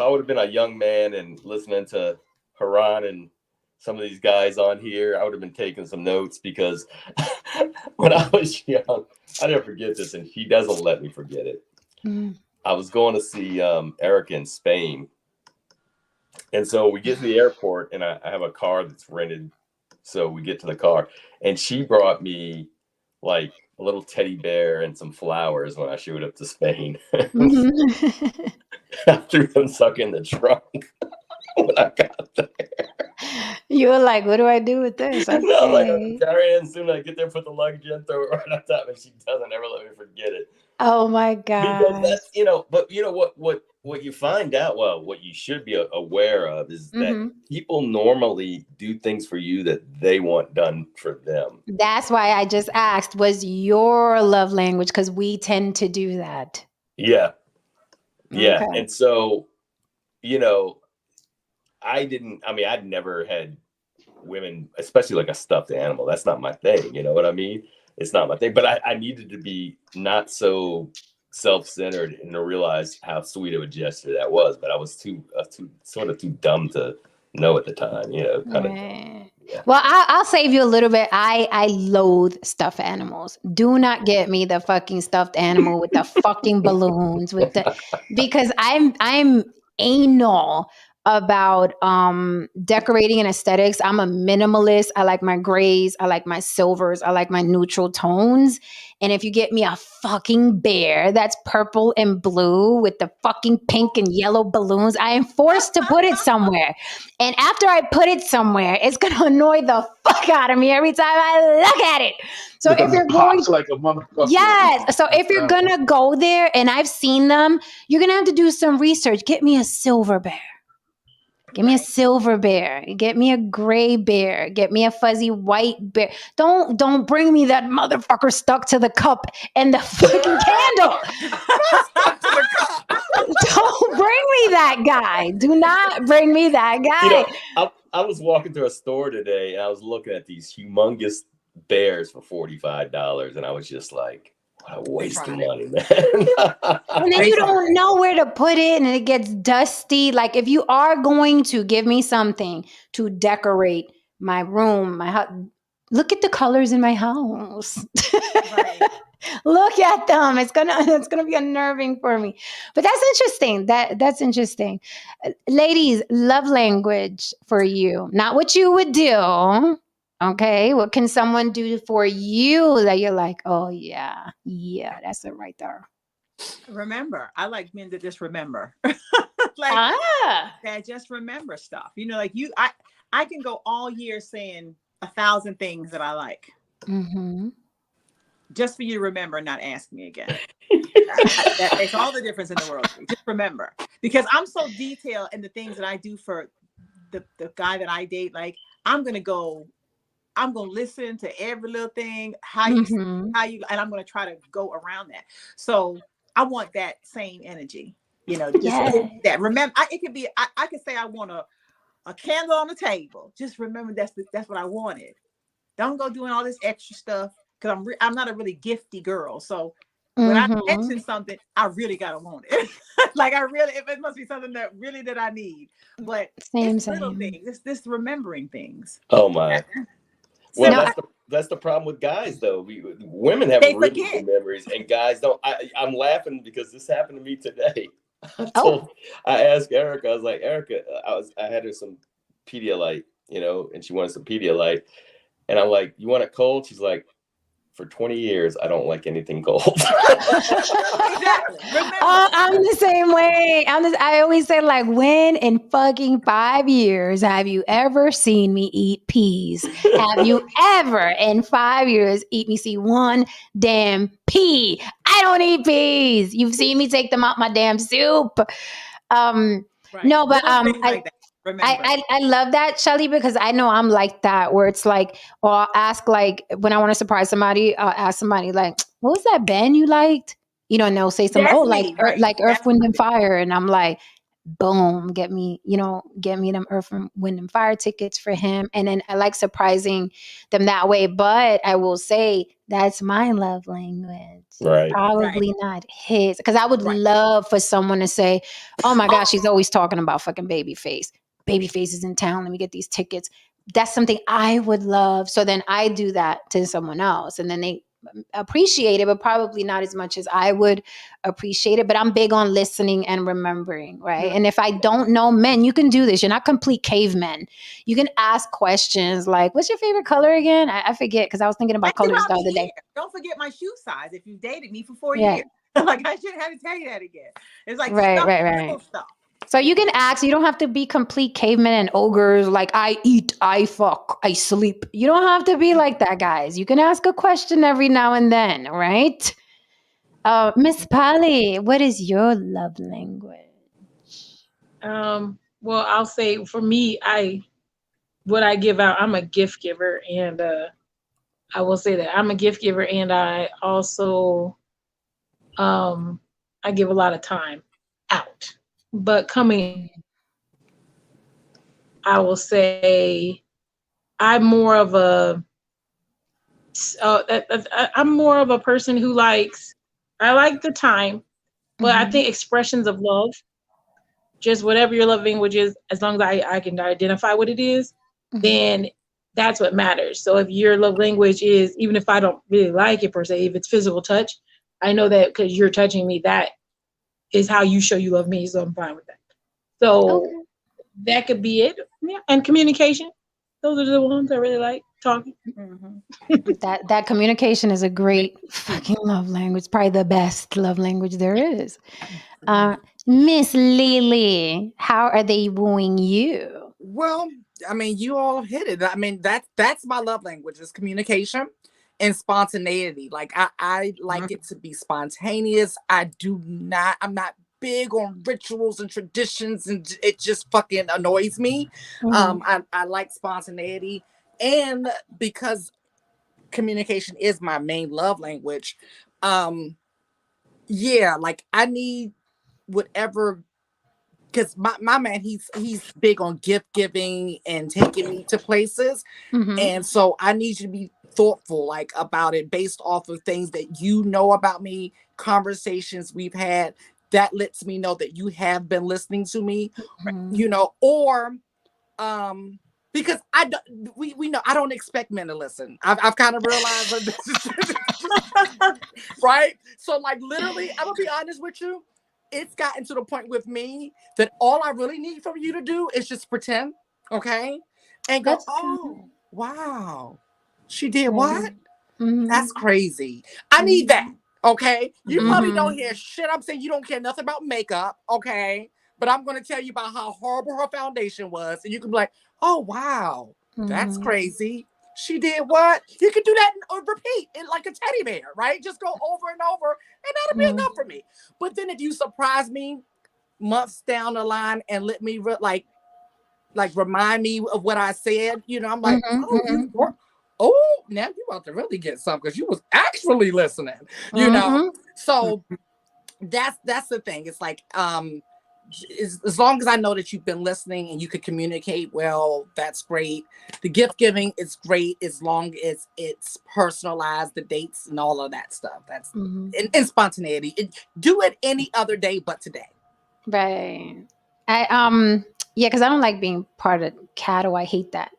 I would have been a young man and listening to Haran and some of these guys on here, I would have been taking some notes because when I was young, I never forget this, and she doesn't let me forget it. I was going to see Erica in Spain. And so we get to the airport, and I have a car that's rented. So we get to the car, and she brought me like a little teddy bear and some flowers when I showed up to Spain. I threw them sucker in the trunk when I got there. You were like, what do I do with this? Okay. No, like, and soon I get there, put the luggage in, throw it right on top, and she doesn't ever let me forget it. Oh my God. Because that's, but what you find out, what you should be aware of is that people normally do things for you that they want done for them. That's why I just asked, was your love language? Because we tend to do that. Yeah. Yeah. Okay. And so, I'd never had women, especially like a stuffed animal. That's not my thing. You know what I mean? It's not my thing, but I needed to be not so self-centered and to realize how sweet of a gesture that was. But I was too dumb to know at the time, kind of. Yeah. Well, I'll save you a little bit. I loathe stuffed animals. Do not get me the fucking stuffed animal with the fucking balloons because I'm anal about decorating and aesthetics. I'm a minimalist. I like my grays. I like my silvers. I like my neutral tones. And if you get me a fucking bear that's purple and blue with the fucking pink and yellow balloons, I am forced to put it somewhere. And after I put it somewhere, it's going to annoy the fuck out of me every time I look at it. So because if you're going like a motherfucker. Yes. So if you're going to go there, and I've seen them, you're going to have to do some research. Get me a silver bear. Give me a silver bear. Get me a gray bear. Get me a fuzzy white bear. Don't bring me that motherfucker stuck to the cup and the fucking candle. Don't bring me that guy. Do not bring me that guy. I was walking through a store today and I was looking at these humongous bears for $45, and I was just like, what a waste of money, man. And then you don't know where to put it and it gets dusty. Like if you are going to give me something to decorate my room, my house, look at the colors in my house. Right. Look at them. It's gonna be unnerving for me. But that's interesting. That's interesting. Ladies, love language for you. Not what you would do. Okay, what can someone do for you that you're like, oh yeah, that's it right there. Remember, I like men that just remember, that just remember stuff. Like I can go all year saying 1,000 things that I like. Mm-hmm. Just for you to remember and not ask me again. That makes all the difference in the world. Just remember, because I'm so detailed in the things that I do for the guy that I date. Like I'm gonna listen to every little thing, how you, and I'm gonna try to go around that. So I want that same energy, just that. Remember, it could be. I could say I want a candle on the table. Just remember that's what I wanted. Don't go doing all this extra stuff because I'm not a really gifty girl. So when I mention something, I really gotta want it. Like it must be something that I need. But it's little things. It's this remembering things. Oh my. Well, that's the problem with guys, though. Women have really good memories, and guys don't. I'm laughing because this happened to me today. I asked Erica. I was like, Erica, I had her some Pedialyte, and she wanted some Pedialyte, and I'm like, you want it cold? She's like, for 20 years, I don't like anything cold. Exactly. I'm the same way. I always say, like, when in fucking 5 years have you ever seen me eat peas? Have you ever in 5 years see one damn pea? I don't eat peas. You've seen me take them out my damn soup. No, but I love that, Shelly, because I know I'm like that, where it's like, or I'll ask, like, when I want to surprise somebody, I'll ask somebody, like, what was that band you liked? And they'll say something, like Earth, Wind, and Fire. And I'm like, boom, get me them Earth, Wind, and Fire tickets for him. And then I like surprising them that way. But I will say that's my love language. Right. Probably not his. Because I would love for someone to say, oh my gosh, she's always talking about fucking Babyface. Babyface is in town. Let me get these tickets. That's something I would love. So then I do that to someone else. And then they appreciate it, but probably not as much as I would appreciate it. But I'm big on listening and remembering, right? And if I don't know, men, you can do this. You're not complete cavemen. You can ask questions like, what's your favorite color again? I forget, because I was thinking about colors the other day. Don't forget my shoe size if you dated me for 4 years. Like, I shouldn't have to tell you that again. It's like stuff. So you can ask. You don't have to be complete cavemen and ogres like, I eat, I fuck, I sleep. You don't have to be like that, guys. You can ask a question every now and then, right? Miss Polly, what is your love language? Well, I'll say for me, what I give out, I'm a gift giver, and I will say that I'm a gift giver, and I also I give a lot of time out. But coming, I will say I'm more of a person who I like the time, but I think expressions of love, just whatever your love language is, as long as I can identify what it is, then that's what matters. So if your love language is, even if I don't really like it per se, if it's physical touch, I know that because you're touching me, that is how you show you love me. So I'm fine with that. So that could be it. Yeah. And communication. Those are the ones I really like, talking. That communication is a great fucking love language. Probably the best love language there is. Miss Lily, how are they wooing you? Well, I mean, you all hit it. I mean, that's my love language, is communication and spontaneity. Like I like it to be spontaneous. I'm not big on rituals and traditions, and it just fucking annoys me. I like spontaneity, and because communication is my main love language, like I need whatever, because my man, he's big on gift giving and taking me to places, and so I need you to be thoughtful, like, about it, based off of things that you know about me, conversations we've had, that lets me know that you have been listening to me, or because we know I don't expect men to listen. I've kind of realized that this is right. So, like, literally, I'm gonna be honest with you. It's gotten to the point with me that all I really need from you to do is just pretend, okay? And go, oh, wow. She did what? That's crazy. I need that, okay? You probably don't hear shit I'm saying. You don't care nothing about makeup, okay? But I'm going to tell you about how horrible her foundation was. And you can be like, oh, wow, that's crazy. She did what? You can do that or repeat it like a teddy bear, right? Just go over and over, and that'll be enough for me. But then if you surprise me months down the line and let me like remind me of what I said, you know, I'm like, oh, now you about to really get something because you was actually listening, you know. So that's the thing. It's like as long as I know that you've been listening and you could communicate well, that's great. The gift giving is great as long as it's personalized, the dates and all of that stuff. That's and spontaneity. Do it any other day but today. Right. Because I don't like being part of cattle. I hate that.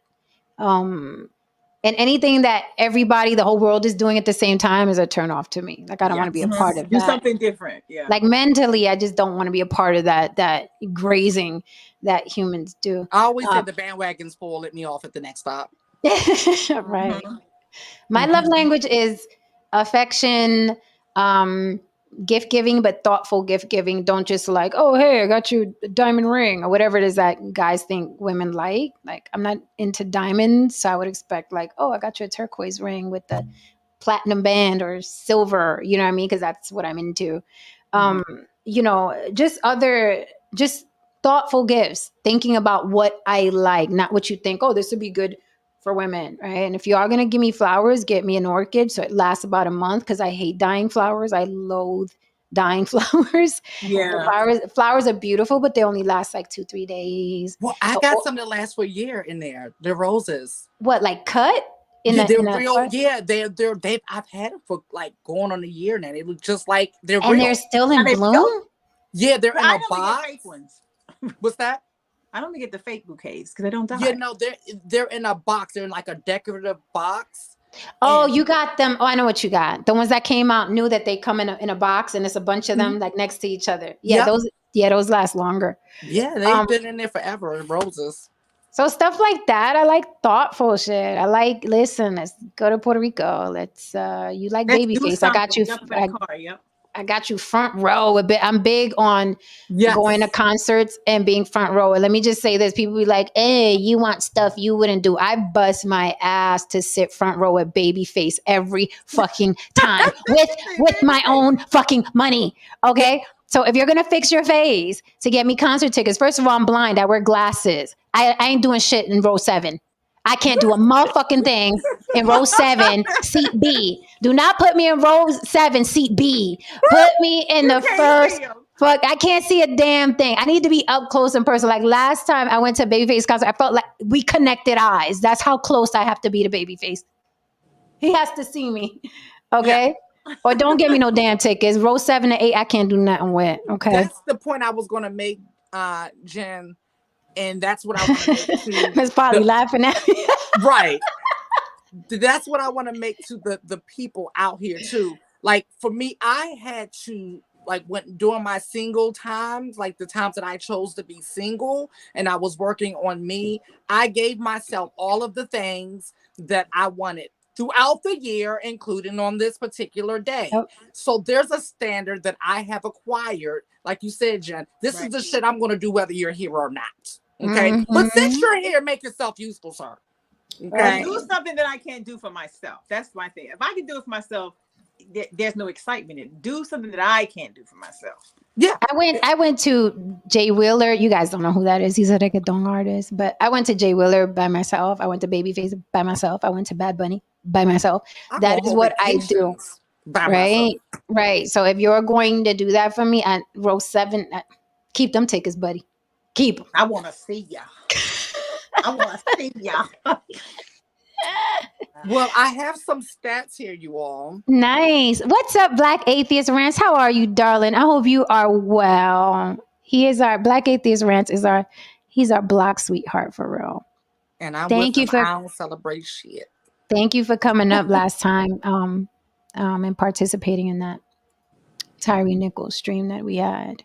And anything that everybody, the whole world is doing at the same time is a turn off to me. Like I don't want to be a part of that. Do something different. Yeah. Like mentally, I just don't want to be a part of that grazing that humans do. I always said the bandwagon's full, let me off at the next stop. Right. My love language is affection, gift giving, but thoughtful gift giving. Don't just like, oh, hey, I got you a diamond ring or whatever it is that guys think women like. Like, I'm not into diamonds, so I would expect like, oh, I got you a turquoise ring with the platinum band or silver, you know what I mean? Because that's what I'm into. You know, just thoughtful gifts, thinking about what I like, not what you think, oh, this would be good for women, right? And if you are going to give me flowers, get me an orchid so it lasts about a month because I hate dying flowers. I loathe dying flowers. Yeah. Flowers are beautiful, but they only last like 2-3 days. Well, I got some that last for a year in there. The roses. What, like cut? They're real. Yeah, they've I've had it for like going on a year now. They look just like they're real. And they're still in bloom? Yeah, they're in a box. Fake ones. What's that? I don't get the fake bouquets because they don't die. Yeah, no, they're in a box. They're in like a decorative box. Oh, you got them. Oh, I know what you got. The ones that came out new that they come in a box and it's a bunch of them like next to each other. Yeah, those last longer. Yeah, they've been in there forever. Roses. So stuff like that. I like thoughtful shit. I like, listen, let's go to Puerto Rico. You like Babyface. I got you. I got you front row a bit. I'm big on going to concerts and being front row. And let me just say this. People be like, hey, you want stuff you wouldn't do. I bust my ass to sit front row at Babyface every fucking time with my own fucking money. Okay? So if you're going to fix your face to get me concert tickets, first of all, I'm blind. I wear glasses. I ain't doing shit in row 7. I can't do a motherfucking thing in row 7, seat B. Do not put me in row 7, seat B. Put me in the first. Fuck, I can't see a damn thing. I need to be up close in person. Like last time I went to Babyface concert, I felt like we connected eyes. That's how close I have to be to Babyface. He has to see me. Okay? Yeah. Or don't give me no damn tickets. Row 7 to 8, I can't do nothing with. Okay. That's the point I was going to make, Jen. And that's what I want to make to Miss Polly laughing at me. Right. That's what I want to make to the people out here too. Like for me, I had to during my single times, like the times that I chose to be single and I was working on me, I gave myself all of the things that I wanted throughout the year, including on this particular day. Yep. So there's a standard that I have acquired. Like you said, Jen, this is the shit I'm going to do whether you're here or not. Okay. But since you're here, make yourself useful, sir. Okay. Do something that I can't do for myself. That's my thing. If I can do it for myself, there's no excitement in it. Do something that I can't do for myself. Yeah. I went to Jay Wheeler. You guys don't know who that is. He's a reggaeton artist. But I went to Jay Wheeler by myself. I went to Babyface by myself. I went to Bad Bunny by myself. That is what I do. Right? Right. So if you're going to do that for me at row 7, keep them tickets, buddy. Keep them. I want to see ya. I want to see ya. Well, I have some stats here, you all. Nice. What's up, Black Atheist Rants? How are you, darling? I hope you are well. He is our Black Atheist Rants he's our block sweetheart for real. And I don't celebrate shit. Thank you for coming up last time and participating in that Tyree Nichols stream that we had.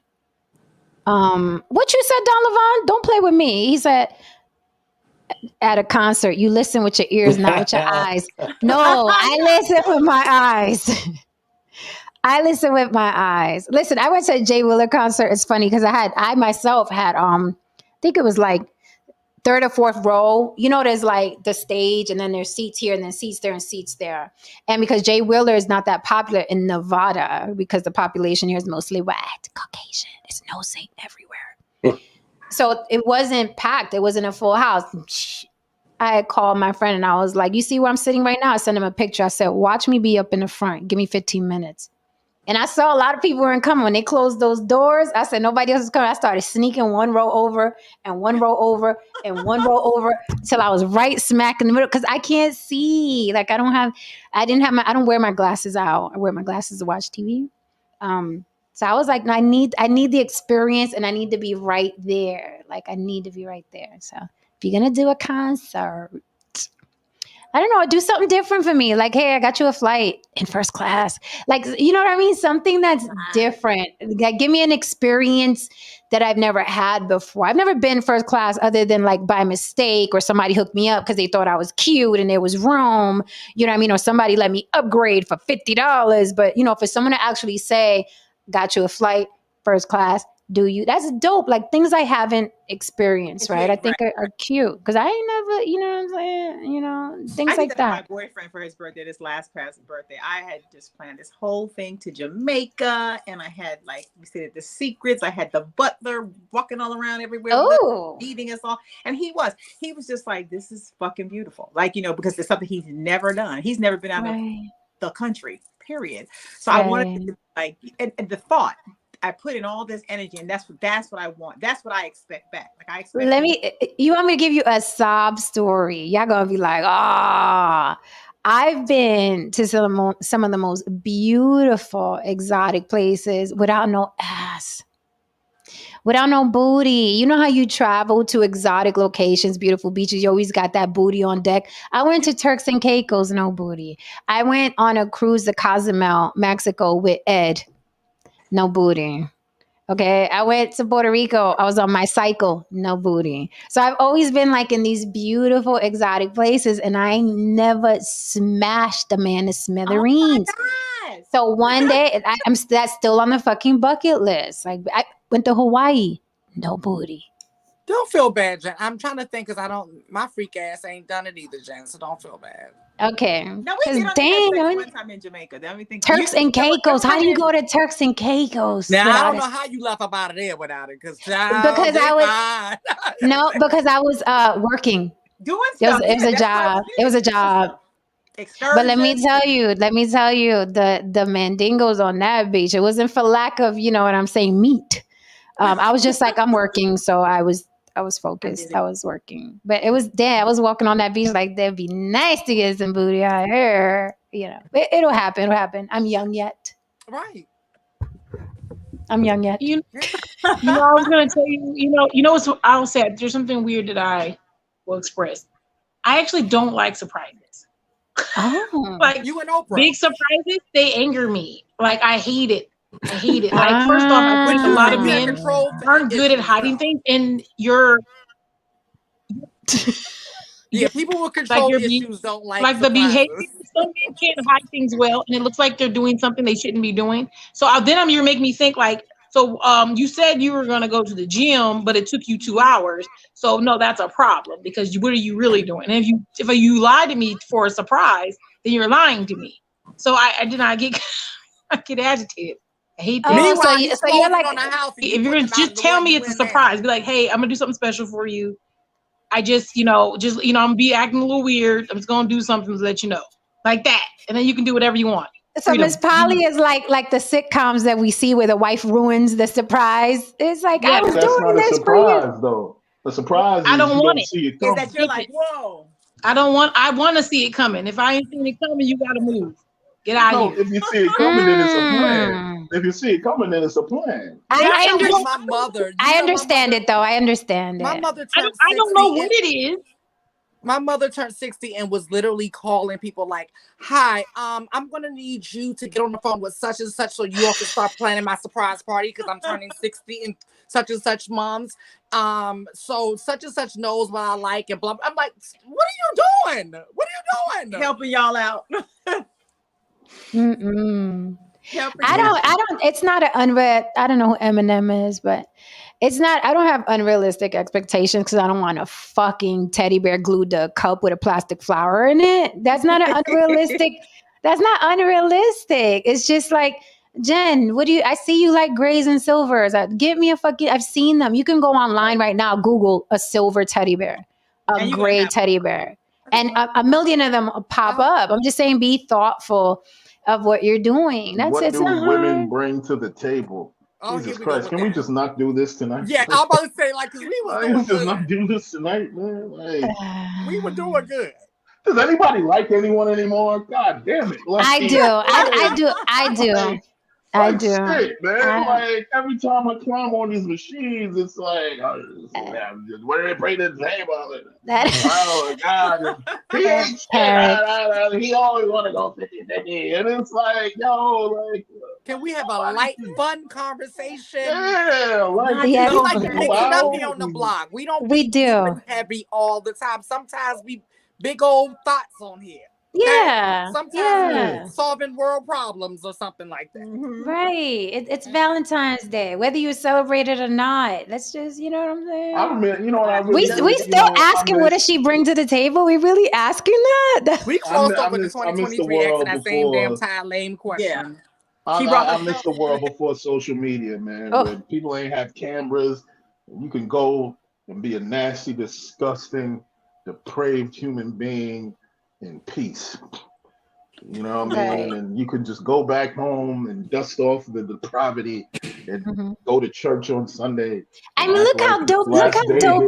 What you said, Don Levon? Don't play with me. He said at a concert, you listen with your ears, not with your eyes. No, I listen with my eyes. I listen with my eyes. Listen, I went to a Jay Wheeler concert. It's funny because I myself had I think it was like third or fourth row. You know, there's like the stage, and then there's seats here, and then seats there, and seats there. And because Jay Wheeler is not that popular in Nevada, because the population here is mostly white, Caucasian, it's no saint everywhere. So it wasn't packed. It wasn't a full house. I had called my friend and I was like, you see where I'm sitting right now? I sent him a picture. I said, watch me be up in the front. Give me 15 minutes. And I saw a lot of people weren't coming. When they closed those doors, I said, nobody else is coming. I started sneaking one row over and one row over and one row over till I was right smack in the middle. Cause I can't see. Like I don't wear my glasses out. I wear my glasses to watch TV. So I was like, no, I need the experience and I need to be right there. Like I need to be right there. So if you're going to do a concert, I don't know, do something different for me. Like, hey, I got you a flight in first class. Like, you know what I mean? Something that's different. Like, give me an experience that I've never had before. I've never been first class other than like by mistake, or somebody hooked me up because they thought I was cute and there was room, you know what I mean? Or somebody let me upgrade for $50. But, you know, for someone to actually say, got you a flight first class, do you? That's dope. Like things I haven't experienced, right? I think are cute because I ain't never, you know what I'm saying? You know, things like that. My boyfriend for his birthday, this last past birthday, I had just planned this whole thing to Jamaica, and I had like we said the secrets. I had the butler walking all around everywhere, eating us all, and he was just like, this is fucking beautiful, like, you know, because it's something he's never done. He's never been out of the country, period. So I wanted to like, and the thought. I put in all this energy, and that's what I want. That's what I expect back. Like I expect. You want me to give you a sob story? Y'all gonna be like, I've been to some of the most beautiful exotic places without no ass, without no booty. You know how you travel to exotic locations, beautiful beaches, you always got that booty on deck. I went to Turks and Caicos, no booty. I went on a cruise to Cozumel, Mexico with Ed. No booty. Okay. I went to Puerto Rico. I was on my cycle. No booty. So I've always been like in these beautiful exotic places, and I never smashed a man to smithereens. Oh so one day, that's still on the fucking bucket list. Like I went to Hawaii. No booty. Don't feel bad, Jen. I'm trying to think because my freak ass ain't done it either, Jen. So don't feel bad. Okay. No, we did one time in Jamaica. Turks and Caicos. How do you go to Turks and Caicos? Now I don't know how you left up out of there without it, because I was working. Doing stuff. It was a job. It was a job. But let me tell you, the mandingos on that beach, it wasn't for lack of, you know what I'm saying, meat. I was just like, I'm working, so I was focused. I was working. But it was I was walking on that beach like, that'd be nice to get some booty out here. You know, it'll happen. I'm young yet. Right. I'm young yet. You know, I was going to tell you, you know, I'll say there's something weird that I will express. I actually don't like surprises. Oh. Like you and Oprah. Big surprises, they anger me. Like I hate it. Like first off, I think a lot of men aren't good at hiding things, and people with control issues don't like the behavior. Some men can't hide things well, and it looks like they're doing something they shouldn't be doing. So then you're making me think like, so you said you were going to go to the gym, but it took you 2 hours. So no, that's a problem, because what are you really doing? And if you lie to me for a surprise, then you're lying to me. So I get I get agitated. I hate that. So you're like, on the house, if you're gonna just tell me it's a surprise, be like, hey, I'm gonna do something special for you. I I'm gonna be acting a little weird. I'm just gonna do something to let you know, like that, and then you can do whatever you want. So Miss Polly is like the sitcoms that we see where the wife ruins the surprise. It's like, I was doing this for you. Though. The surprise is I don't want it. See it coming. Is that you're like, whoa. I want to see it coming. If I ain't seen it coming, you gotta move. Get out of here. If you see it coming, then it's a plan. If you see it coming, then it's a plan. I understand. My mother. I understand it though. I understand it. My mother turned 60. I don't know what it is. My mother turned 60 and was literally calling people like, hi, I'm going to need you to get on the phone with such and such so you all can start planning my surprise party because I'm turning 60 in such and such months. So such and such knows what I like and blah, blah. I'm like, what are you doing? What are you doing? Helping y'all out. I don't, it's not an unread, I don't know who Eminem is, but It's not, I don't have unrealistic expectations because I don't want a fucking teddy bear glued to a cup with a plastic flower in it. That's not an unrealistic. That's not unrealistic. It's just like, Jen, I see you like grays and silvers. Get me a fucking, I've seen them. You can go online right now, Google a silver teddy bear, a gray teddy bear, and a million of them pop up. I'm just saying, be thoughtful of what you're doing. That's what it. do women bring to the table? Jesus Christ, can we just not do this tonight? Yeah, I'm about to say, like, because we was doing just not do this tonight, man. Like, we were doing good. Does anybody like anyone anymore? God damn it. Like, I do. I do. I do. Shit, man. Like, every time I climb on these machines, it's like, where do they bring the table? Oh, God. He ain't shit. He always want to go 50-50. And it's like, yo, like, can we have a light, fun conversation? Yeah, like, yes. We like to mix it up here on the block. We do heavy all the time. Sometimes we big old thoughts on here. Yeah. Sometimes we're solving world problems or something like that. Right. It's Valentine's Day, whether you celebrate it or not. Let's just, you know what I'm saying? I mean, you know what I we still asking what does she bring to the table? We really asking that? We closed up with the 2023 asking that same damn time lame question. I missed the world before social media, man. Where people ain't have cameras. You can go and be a nasty, disgusting, depraved human being in peace. You know what I mean? And you can just go back home and dust off the depravity and go to church on Sunday. I mean, look how dope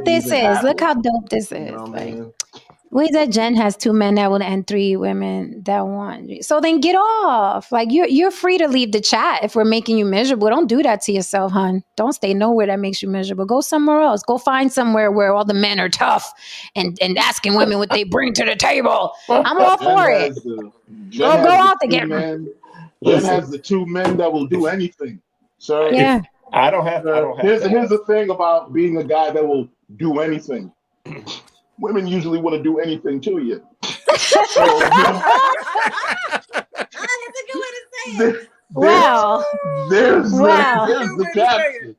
this is. Look how dope this is. You know what I mean? Wait, that Jen has 2 men that will and 3 women that want. So then get off. Like you're free to leave the chat if we're making you miserable. Don't do that to yourself, hon. Don't stay nowhere that makes you miserable. Go somewhere else. Go find somewhere where all the men are tough and asking women what they bring to the table. I'm all for it. Go out to get men. Jen has the 2 men that will do anything. So yeah. I don't have. Here's the thing about being a guy that will do anything. Women usually want to do anything to you. That's a good way to say it. There's the caption.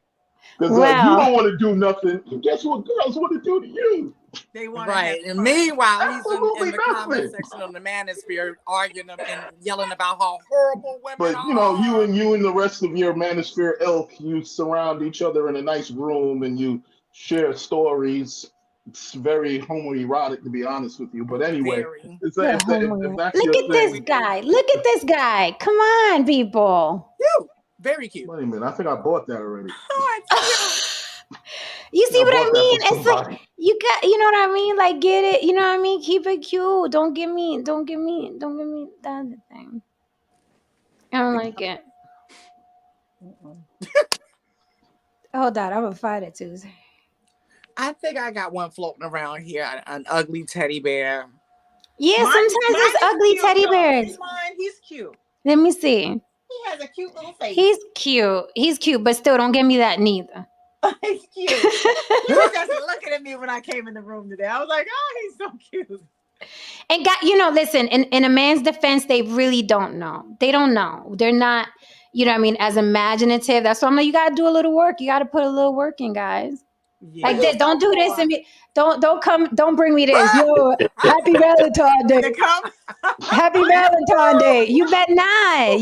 Because you don't want to do nothing. Guess what girls want to do to you? They want and meanwhile, he's in the comment section on the manosphere arguing and yelling about how horrible women are. But, you know, you and the rest of your manosphere ilk, you surround each other in a nice room and you share stories. It's very homoerotic, to be honest with you. But anyway, if that's look at this guy. Look at this guy. Come on, people. Cute. Very cute. Wait a minute. I think I bought that already. You see what I mean? It's like you know what I mean? Like, get it. You know what I mean? Keep it cute. Don't give me the other thing. I don't like it. Hold on. I'm going to fight it Tuesday. I think I got one floating around here, an ugly teddy bear. Yeah, sometimes there's ugly teddy bears. He's cute. Let me see. He has a cute little face. He's cute, but still don't give me that neither. He's cute. He was just looking at me when I came in the room today. I was like, oh, he's so cute. And listen, in a man's defense, they really don't know. They don't know. They're not, you know what I mean, as imaginative. That's why I'm like, you got to do a little work. You got to put a little work in, guys. Yeah. Like this, don't do this and don't bring me this. Yo, happy Valentine's Day. Happy Valentine's Day. You bet not.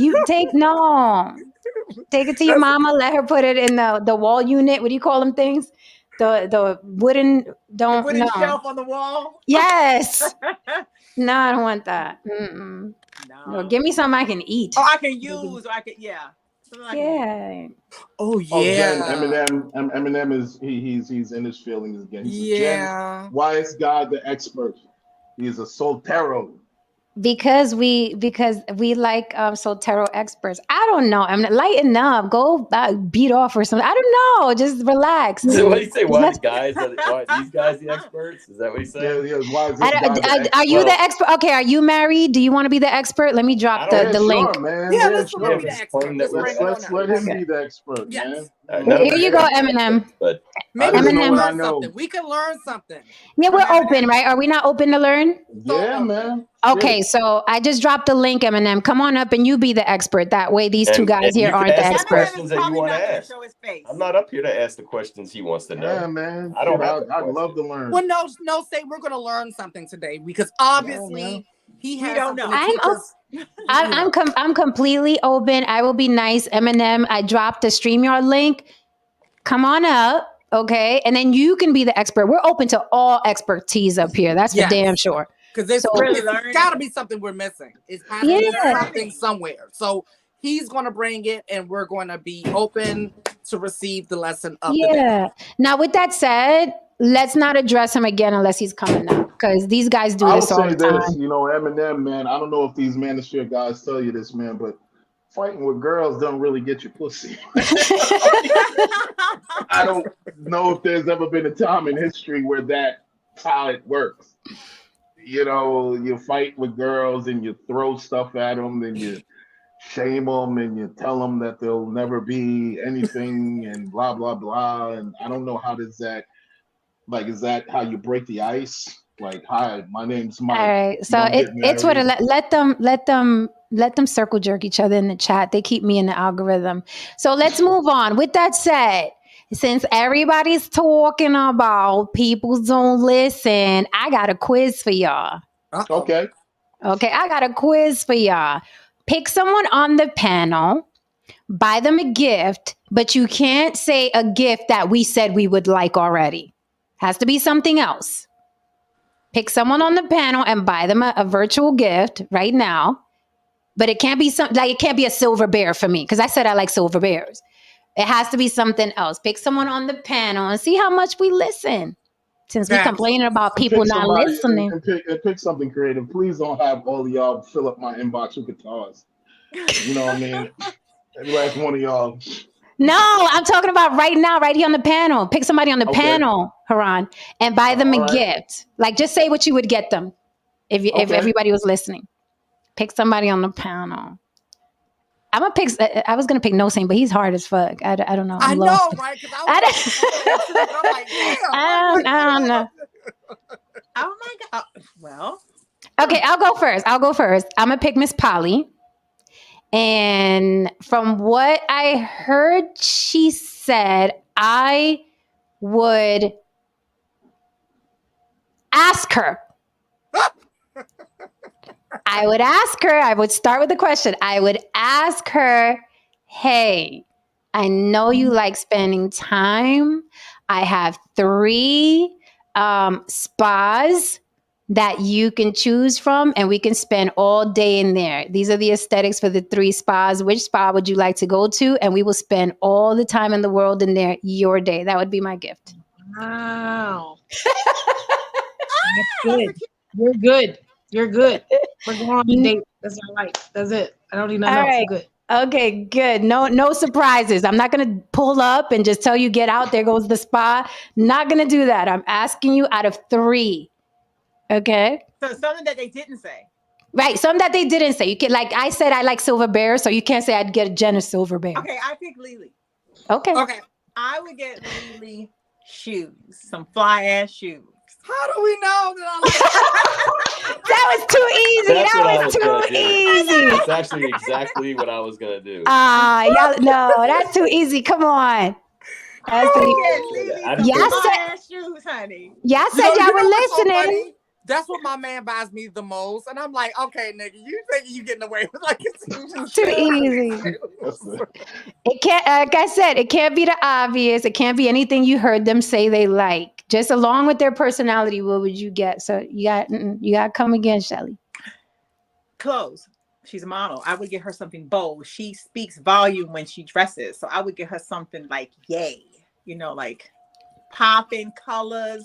Take it to your mama, let her put it in the wall unit. What do you call them things? The wooden shelf on the wall. Yes. No, I don't want that. No, give me something I can eat. Oh, I can use. Yeah. Yeah. Oh yeah. Eminem is he's in his feelings again. He's wise guy, the expert. He's a soltero. Because we like soltero experts. I don't know. I mean, lighten up. Go beat off or something. I don't know. Just relax. So what do you say? Why these guys the experts? Is that what you say? Yeah, are you the expert? Okay, are you married? Do you want to be the expert? Let me drop the link. Man. Let's be the expert. Let's let him be the expert, man. Here you go, Eminem. But maybe I we just know can what I learn know. something. We can learn something. Yeah, from we're Eminem. open, right? Are we not open to learn? Yeah, open. man. Okay, Shit. so I just dropped the link, Eminem. Come on up and you be the expert. That way these two guys and here you can aren't the ask the experts. questions Eminem is that you probably want to not going to ask. show his face. I'm not up here to ask the questions he wants to know. Yeah, man. I don't Shit, have the I'd love to questions. learn. Well, no, say we're going to learn something today because obviously he has don't something know. to teach us. I'm completely open. I will be nice, Eminem. I dropped the StreamYard link. Come on up, okay? And then you can be the expert. We're open to all expertise up here. That's for Yes. damn sure. Because it's got to be something we're missing. It has to be something somewhere. So he's going to bring it, and we're going to be open to receive the lesson of the day. Now, with that said, let's not address him again unless he's coming up, because these guys do I'll this all say the time. this, Eminem, man. I don't know if these manosphere guys tell you this, man, but fighting with girls don't really get you pussy. I don't know if there's ever been a time in history where that's how it works. You fight with girls and you throw stuff at them and you shame them and you tell them that they'll never be anything and blah, blah, blah. And I don't know how does that, like, is that how you break the ice? Like, hi, my name's Mike. All right, so it's what let them circle jerk each other in the chat. They keep me in the algorithm. So let's move on. With that said, since everybody's talking about people don't listen, I got a quiz for y'all. Okay, I got a quiz for y'all. Pick someone on the panel, buy them a gift, but you can't say a gift that we said we would like already. Has to be something else. Pick someone on the panel and buy them a virtual gift right now. But it can't be it can't be a silver bear for me, because I said I like silver bears. It has to be something else. Pick someone on the panel and see how much we listen. Since we complaining about people not listening. And pick something creative. Please don't have all of y'all fill up my inbox with guitars. You know what I mean? Every last one of y'all. No, I'm talking about right now, right here on the panel. Pick somebody on the panel, Haran, and buy them a gift. Like, just say what you would get them if everybody was listening. Pick somebody on the panel. I'm gonna pick. I was gonna pick No Saint, but he's hard as fuck. I don't know. I know, right? Because I don't know. Oh my God. Well. Okay, I'll go first. I'm gonna pick Miss Polly. And from what I heard, she said I would ask her. I would start with the question. I would ask her, hey, I know you like spending time. I have 3 spas that you can choose from, and we can spend all day in there. These are the aesthetics for the 3 spas. Which spa would you like to go to? And we will spend all the time in the world in there, your day. That would be my gift. Wow. That's good. You're good. You're good. We're going on a date. That's all right. That's it. I don't need nothing else. Right. Good. Okay, good. No surprises. I'm not going to pull up and just tell you, get out. There goes the spa. Not going to do that. I'm asking you out of 3. Okay. So something that they didn't say. Right. Something that they didn't say. You can, like I said, I like silver bear, so you can't say I'd get a Jenna silver bear. Okay, I picked Lily. Okay. I would get Lily shoes, some fly ass shoes. How do we know that I like That was too easy. That was too easy. That's actually exactly what I was gonna do. Y'all, no, that's too easy. Come on. That's too easy. Shoes, honey. Y'all said y'all were listening. That's what my man buys me the most, and I'm like, okay, nigga, you think you getting away with like it's too easy. It can't, like I said, it can't be the obvious. It can't be anything you heard them say they like. Just along with their personality, what would you get? So you got to come again, Shelly. Clothes. She's a model. I would get her something bold. She speaks volume when she dresses, so I would get her something like yay, like popping colors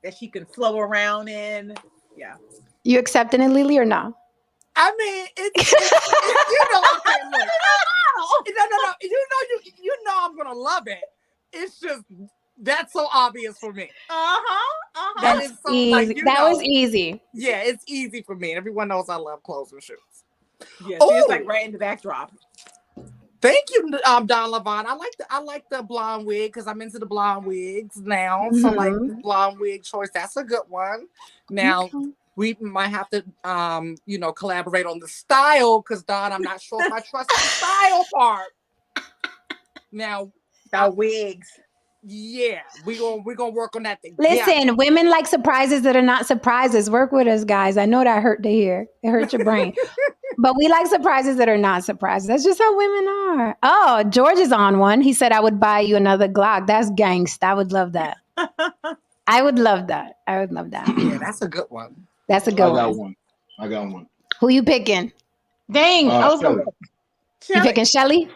that she can flow around in. Yeah. You accepting it, Lily, or no? I mean, it's okay, look. No. You know I'm gonna love it. It's just that's so obvious for me. That is so easy. like was easy. Yeah, it's easy for me. Everyone knows I love clothes and shoes. Yeah, she's like right in the backdrop. Thank you, Don Levon. I like the blonde wig because I'm into the blonde wigs now. So like the blonde wig choice, that's a good one. Now we might have to collaborate on the style because Don, I'm not sure if I trust the style part. Now our wigs. Yeah, we're gonna work on that together. Listen, women like surprises that are not surprises. Work with us, guys. I know that hurt to hear. It hurt your brain. But we like surprises that are not surprises. That's just how women are. Oh, George is on one. He said, I would buy you another Glock. That's gangsta. I would love that. I would love that. Yeah, that's a good one. That's a good one. I got one. Who you picking? Dang. I was going You picking Shelly?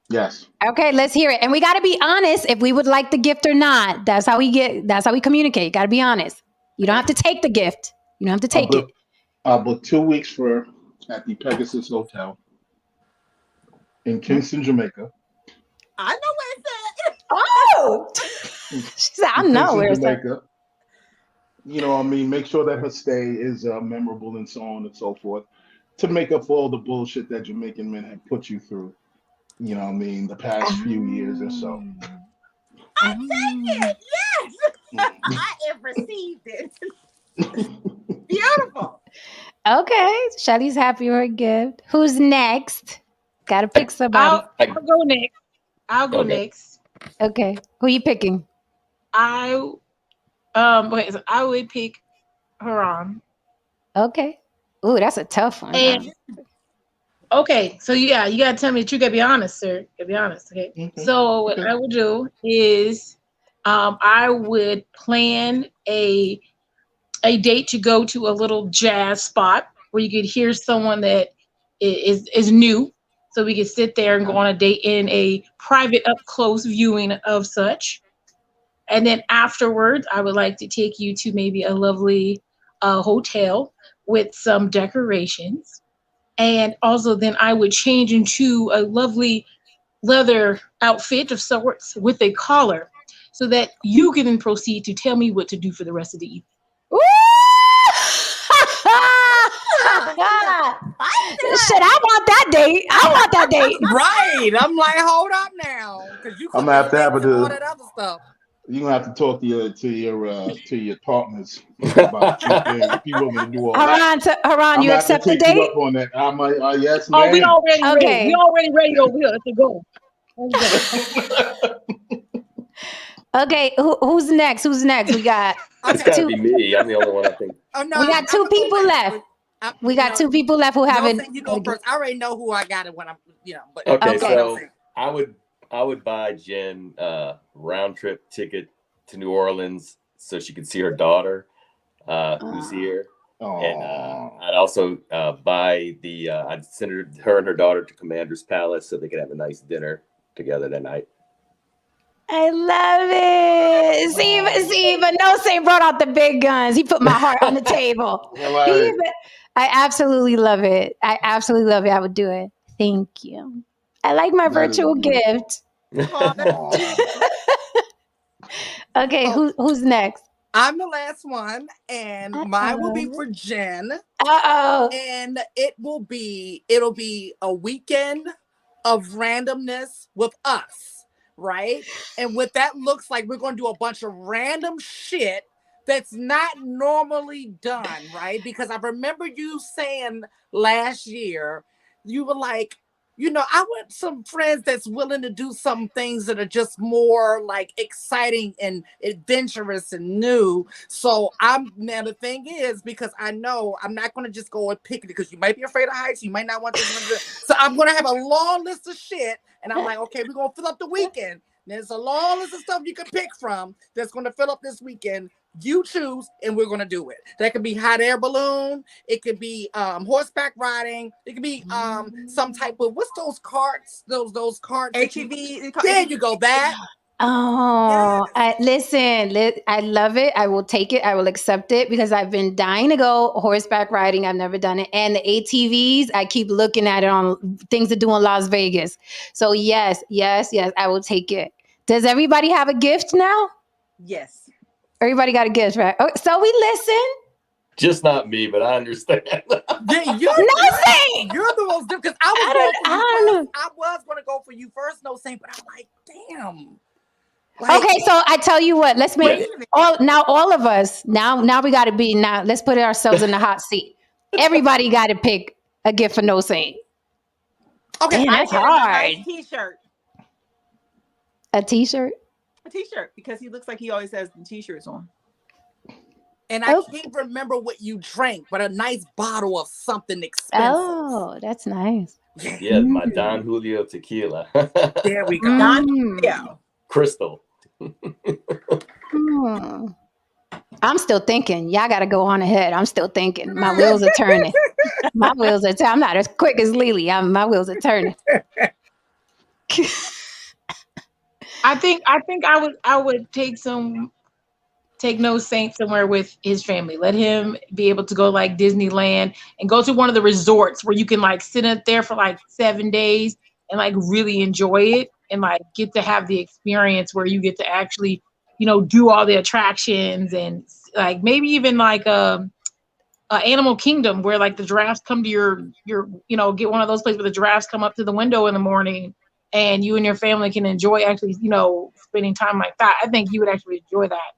Yes. Okay, let's hear it. And we got to be honest if we would like the gift or not. That's how we communicate. Got to be honest. You don't have to take the gift. You don't have to take it. I'll book 2 weeks for at the Pegasus Hotel in Kingston, Jamaica. I know where it's at. Oh, she said, I know where it's at. You know, I mean, make sure that her stay is memorable and so on and so forth to make up for all the bullshit that Jamaican men have put you through. You know what I mean? The past few years or so. I take it. Yes. I have received it. Beautiful. Okay. Shelly's happy with her gift. Who's next? Got to pick somebody. I'll go next. I'll go next. Okay. Who you picking? I would pick Haran. Okay. Ooh, that's a tough one. And okay, so yeah, you gotta tell me that you gotta be honest, sir. You gotta be honest, okay? Mm-hmm. So what I would do is I would plan a date to go to a little jazz spot where you could hear someone that is new. So we could sit there and go on a date in a private up close viewing of such. And then afterwards, I would like to take you to maybe a lovely hotel with some decorations. And also then I would change into a lovely leather outfit of sorts with a collar so that you can then proceed to tell me what to do for the rest of the evening. Shit, I want that date. Right. I'm like, hold up now. Because you I'm gonna have to have all that other stuff. You're gonna have to talk to your partners about if you want me to do all that. Haran, you accept the date? You up on that. Yes, ma'am. Oh, we already ready. We already ready over here. Let's go. Okay, who's next? We got It's gotta be me. I'm the only one I think. Oh, no, we got two people left. We got two people left who haven't. You go first. I already know who I got it when I'm, But okay, so I would buy Jen a round trip ticket to New Orleans so she could see her daughter, who's here. And I'd also buy I'd send her and her daughter to Commander's Palace so they could have a nice dinner together that night. I love it. See, but No brought out the big guns. He put my heart on the table. I absolutely love it. I would do it. Thank you. I like my virtual gift. Okay, who's next? I'm the last one, and mine will be for Jen. And it'll be a weekend of randomness with us, right? And what that looks like, we're going to do a bunch of random shit that's not normally done, right? Because I remember you saying last year, you were like, I want some friends that's willing to do some things that are just more like exciting and adventurous and new. So now the thing is, because I know I'm not going to just go and pick it because you might be afraid of heights. You might not want this. So I'm going to have a long list of shit. And I'm like, okay, we're going to fill up the weekend. There's a long list of stuff you can pick from that's going to fill up this weekend. You choose, and we're going to do it. That could be hot air balloon. It could be horseback riding. It could be some type of, what's those carts? Those carts. HEV. There you go. That. Oh, yes. I love it. I will take it. I will accept it because I've been dying to go horseback riding. I've never done it. And the ATVs, I keep looking at it on things to do in Las Vegas. So yes, I will take it. Does everybody have a gift now? Yes. Everybody got a gift, right? Okay, so we listen. Just not me, but I understand. Yeah, No Saint. you're the most different. Because I was going to go for you first, No Saint, but I'm like, damn. Like, Okay, so I tell you what, let's make all of us now we got to be let's put ourselves in the hot seat. Everybody got to pick a gift for No Saint. Okay, damn, that's hard. A nice t-shirt. A t-shirt? A t-shirt, because he looks like he always has the t-shirts on. And I can't remember what you drank, but a nice bottle of something expensive. Oh, that's nice. Yeah, my Don Julio tequila. There we go. Don Julio. Crystal. I'm still thinking. Y'all got to go on ahead. I'm still thinking. My wheels are turning. I'm not as quick as Lily. My wheels are turning. I think I would take No Saint somewhere with his family. Let him be able to go like Disneyland and go to one of the resorts where you can like sit up there for like 7 days and like really enjoy it and like get to have the experience where you get to actually, do all the attractions and like maybe even like Animal Kingdom where like the giraffes come to your get one of those places where the giraffes come up to the window in the morning and you and your family can enjoy actually, spending time like that. I think you would actually enjoy that.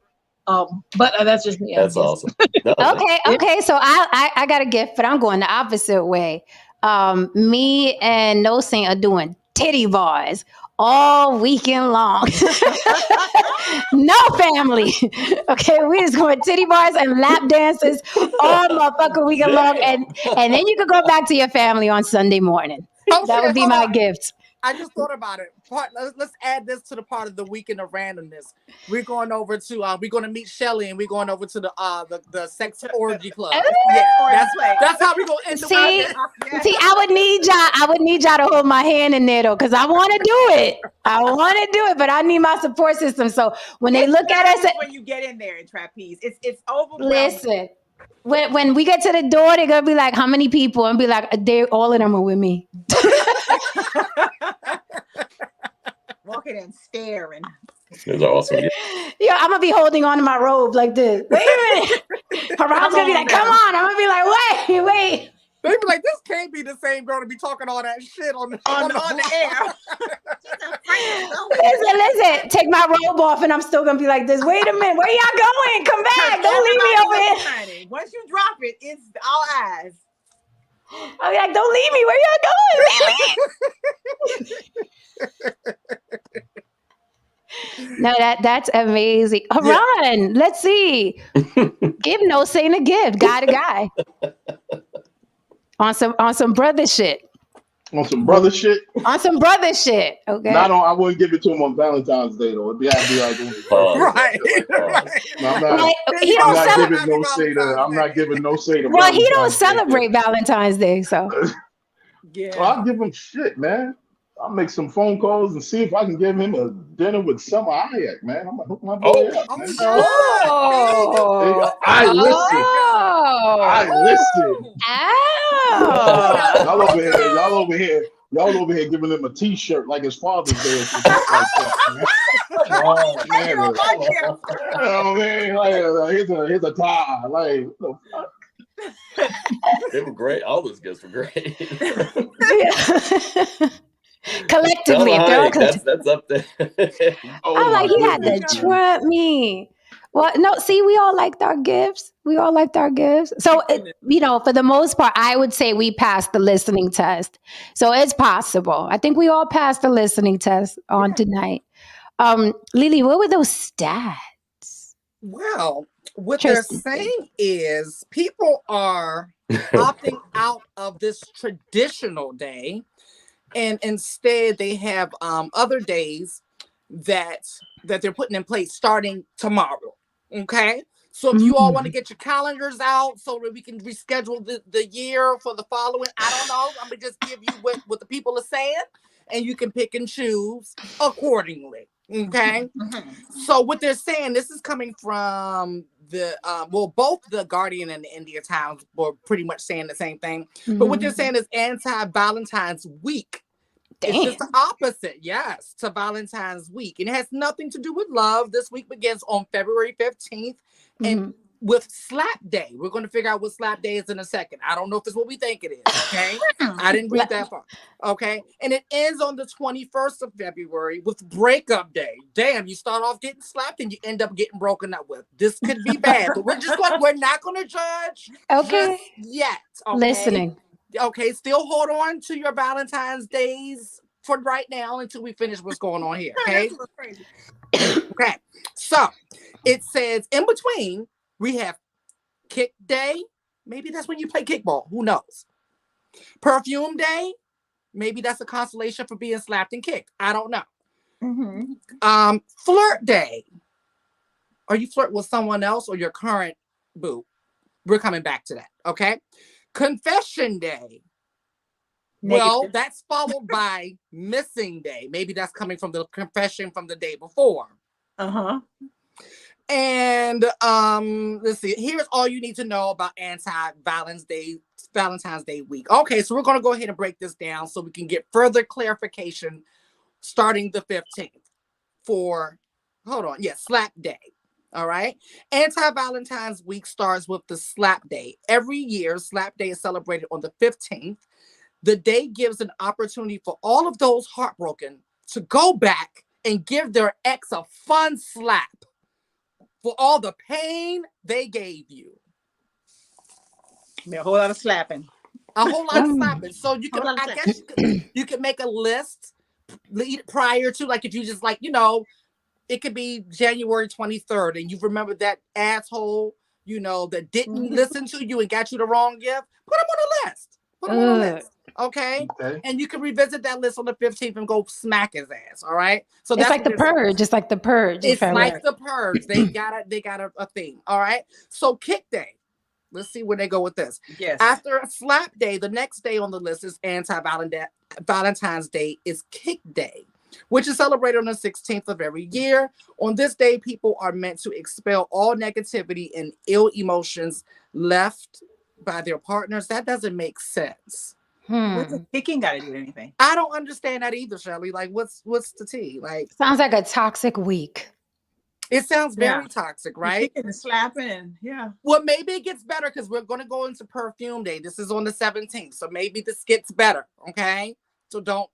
But that's just me. That's awesome. No, Okay. So I got a gift, but I'm going the opposite way. Me and No Saint are doing titty bars all weekend long. No family. Okay, we just going titty bars and lap dances all motherfucking weekend long, and then you can go back to your family on Sunday morning. That would be my gift. I just thought about it. Let's add this to the part of the weekend of randomness. We're going over to we're going to meet Shelly and we're going over to the sex orgy club. Yeah, that's how we gonna end the weekend. See, I would need y'all to hold my hand in there though, because I want to do it. But I need my support system. So when they look at us, when you get in there in trapeze, it's overwhelming. Listen. When we get to the door, they're gonna be like, "How many people?" And be like, all of them are with me." Walking and staring. It's awesome. Yeah, I'm gonna be holding on to my robe like this. Wait a minute. Haram's gonna be like, "Come on!" I'm gonna be like, "Wait." They be like, "This can't be the same girl to be talking all that shit on the air." Listen. Take my robe off, and I'm still gonna be like this. Wait a minute. Where y'all going? Come back. Don't leave me over here. Once you drop it, it's all eyes. I'm like, don't leave me. Where y'all going? No, that's amazing. Haran, let's see. Give No Saint a gift. Guy to guy. On some brother shit. On some brother shit. Okay. I wouldn't give it to him on Valentine's Day though. It'd be like, right. No, I'm not giving No Saint. Well, he don't celebrate Valentine's Day, so. Yeah. Well, I'll give him shit, man. I'll make some phone calls and see if I can give him a dinner with Summer Hayek, man. I'm gonna hook my boy up. Man. I listen. Y'all over here giving him a T-shirt like his Father's Day or something like that, man. Oh man, here's a tie. Like, what the fuck? They were great. All those gifts were great. Collectively, that's up there. I'm like, he had to trap me. Well, no, see, we all liked our gifts. So, for the most part, I would say we passed the listening test. So it's possible. I think we all passed the listening test on tonight. Lily, what were those stats? Well, what they're saying is people are opting out of this traditional day, and instead they have other days that they're putting in place starting tomorrow. Okay, so if you all want to get your calendars out so that we can reschedule the year for the following, I don't know. I'm gonna just give you what the people are saying, and you can pick and choose accordingly. Okay. So what they're saying, this is coming from both the Guardian and the India Times were pretty much saying the same thing. But what they're saying is Anti-Valentine's Week. Damn. It's just the opposite, yes, to Valentine's Week. And it has nothing to do with love. This week begins on February 15th and with slap day. We're going to figure out what slap day is in a second. I don't know if it's what we think it is. Okay. I didn't read that far. Okay. And it ends on the 21st of February with breakup day. Damn, you start off getting slapped and you end up getting broken up with. This could be bad, but we're not going to judge just yet. Okay? Listening. Okay. Still hold on to your Valentine's days for right now until we finish what's going on here. Okay. Okay. So it says in between, we have kick day. Maybe that's when you play kickball. Who knows? Perfume day. Maybe that's a consolation for being slapped and kicked. I don't know. Mm-hmm. Flirt day. Are you flirting with someone else or your current boo? We're coming back to that. Okay. Confession day. Negative. Well, that's followed by missing day. Maybe that's coming from the confession from the day before. Uh-huh. And let's see. Here's all you need to know about Valentine's Day week. Okay, so we're going to go ahead and break this down so we can get further clarification starting the 15th for, slap day. All right. Anti-Valentine's week starts with the slap day. Every year, slap day is celebrated on the 15th. The day gives an opportunity for all of those heartbroken to go back and give their ex a fun slap for all the pain they gave you. A whole lot of slapping. A whole lot of slapping. So you can, I guess you can make a list prior to, like, if you just like, it could be January 23rd and you remember that asshole, that didn't listen to you and got you the wrong gift. Put him on the list. Put him on the list. Okay. And you can revisit that list on the 15th and go smack his ass. All right. So it's like the purge. It's like the purge. It's like the purge. They got a theme. All right. So kick day. Let's see where they go with this. Yes. After slap day, the next day on the list is Valentine's Day is kick day, which is celebrated on the 16th of every year. On this day, people are meant to expel all negativity and ill emotions left by their partners. That doesn't make sense. What's the kicking got to do with anything? I don't understand that either, Shelley. Like, what's the tea? Like, sounds like a toxic week. It sounds very toxic, right? Kicking and slapping, and Well, maybe it gets better because we're going to go into perfume day. This is on the 17th, so maybe this gets better. Okay, so don't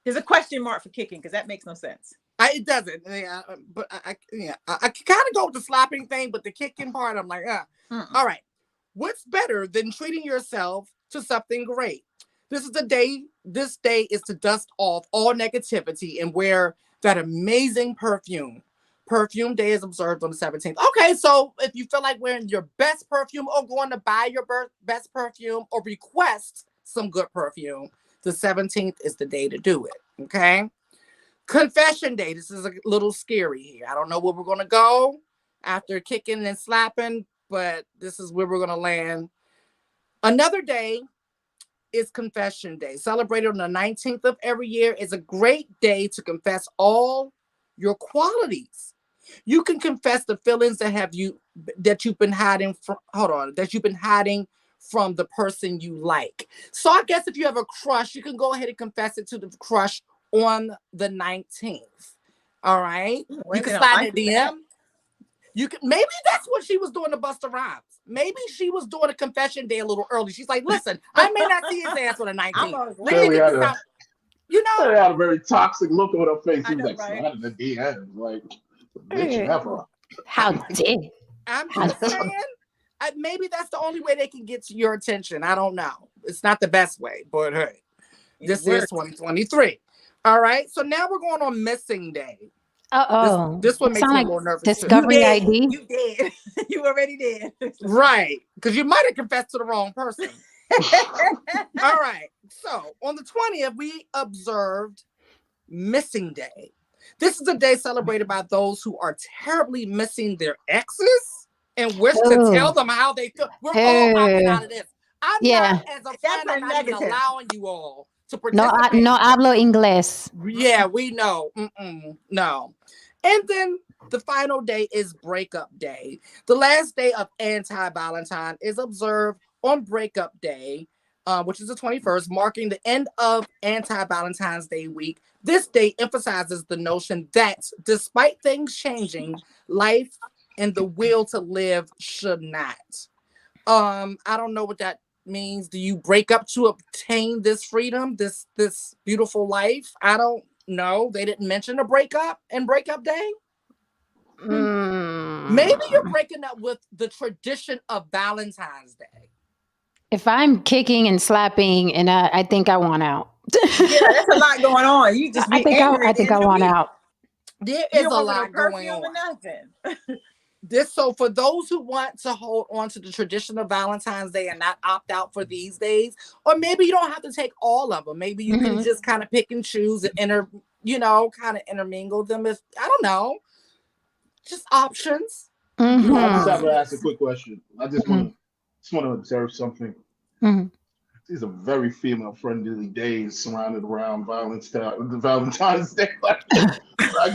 There's a question mark for kicking because that makes no sense. It doesn't. Yeah, but I kind of go with the slapping thing, but the kicking part, I'm like, All right. What's better than treating yourself to something great? This day is to dust off all negativity and wear that amazing perfume. Perfume day is observed on the 17th. Okay, so if you feel like wearing your best perfume or going to buy your best perfume or request some good perfume, the 17th is the day to do it. Okay. Confession day. This is a little scary here. I don't know where we're going to go after kicking and slapping, but this is where we're going to land. Another day is confession day. Celebrated on the 19th of every year is a great day to confess all your qualities. You can confess the feelings that you've been hiding from. That you've been hiding from the person you like. So I guess if you have a crush, you can go ahead and confess it to the crush on the 19th. All right. You can slide a DM. Maybe that's what she was doing to Busta Rhymes. Maybe she was doing a confession day a little early. She's like, listen, I may not see his ass on the 19th. They had a very toxic look on her face. She was like, sliding the DM. Like, bitch, never. How dare? I'm just saying, maybe that's the only way they can get to your attention. I don't know. It's not the best way, but hey, this is 2023. All right. So now we're going on missing day. This one makes me a little nervous. Discovery ID. You did. You already did. Right. Because you might have confessed to the wrong person. All right. So on the 20th, we observed missing day. This is a day celebrated by those who are terribly missing their exes and wish to tell them how they feel. We're all opting out of this. I'm not, as a friend, I'm not even allowing you all to participate. No hablo inglés. Yeah, we know. No. And then the final day is breakup day. The last day of Anti-Valentine is observed on breakup day, which is the 21st, marking the end of Anti-Valentine's Day week. This day emphasizes the notion that despite things changing, life and the will to live should not. I don't know what that means. Do you break up to obtain this freedom, this beautiful life? I don't know. They didn't mention a breakup and breakup day. Maybe you're breaking up with the tradition of Valentine's Day. If I'm kicking and slapping, and I think I want out. Yeah, that's a lot going on. You just be angry I think I want out. There You is a don't want no lot going perfume on. or nothing. So for those who want to hold on to the tradition of Valentine's Day and not opt out for these days, or maybe you don't have to take all of them. Maybe you can just kind of pick and choose and kind of intermingle them. If I don't know, just options. I just have to ask a quick question. I just want to observe something. These are very female-friendly days surrounded around Valentine's Day. Like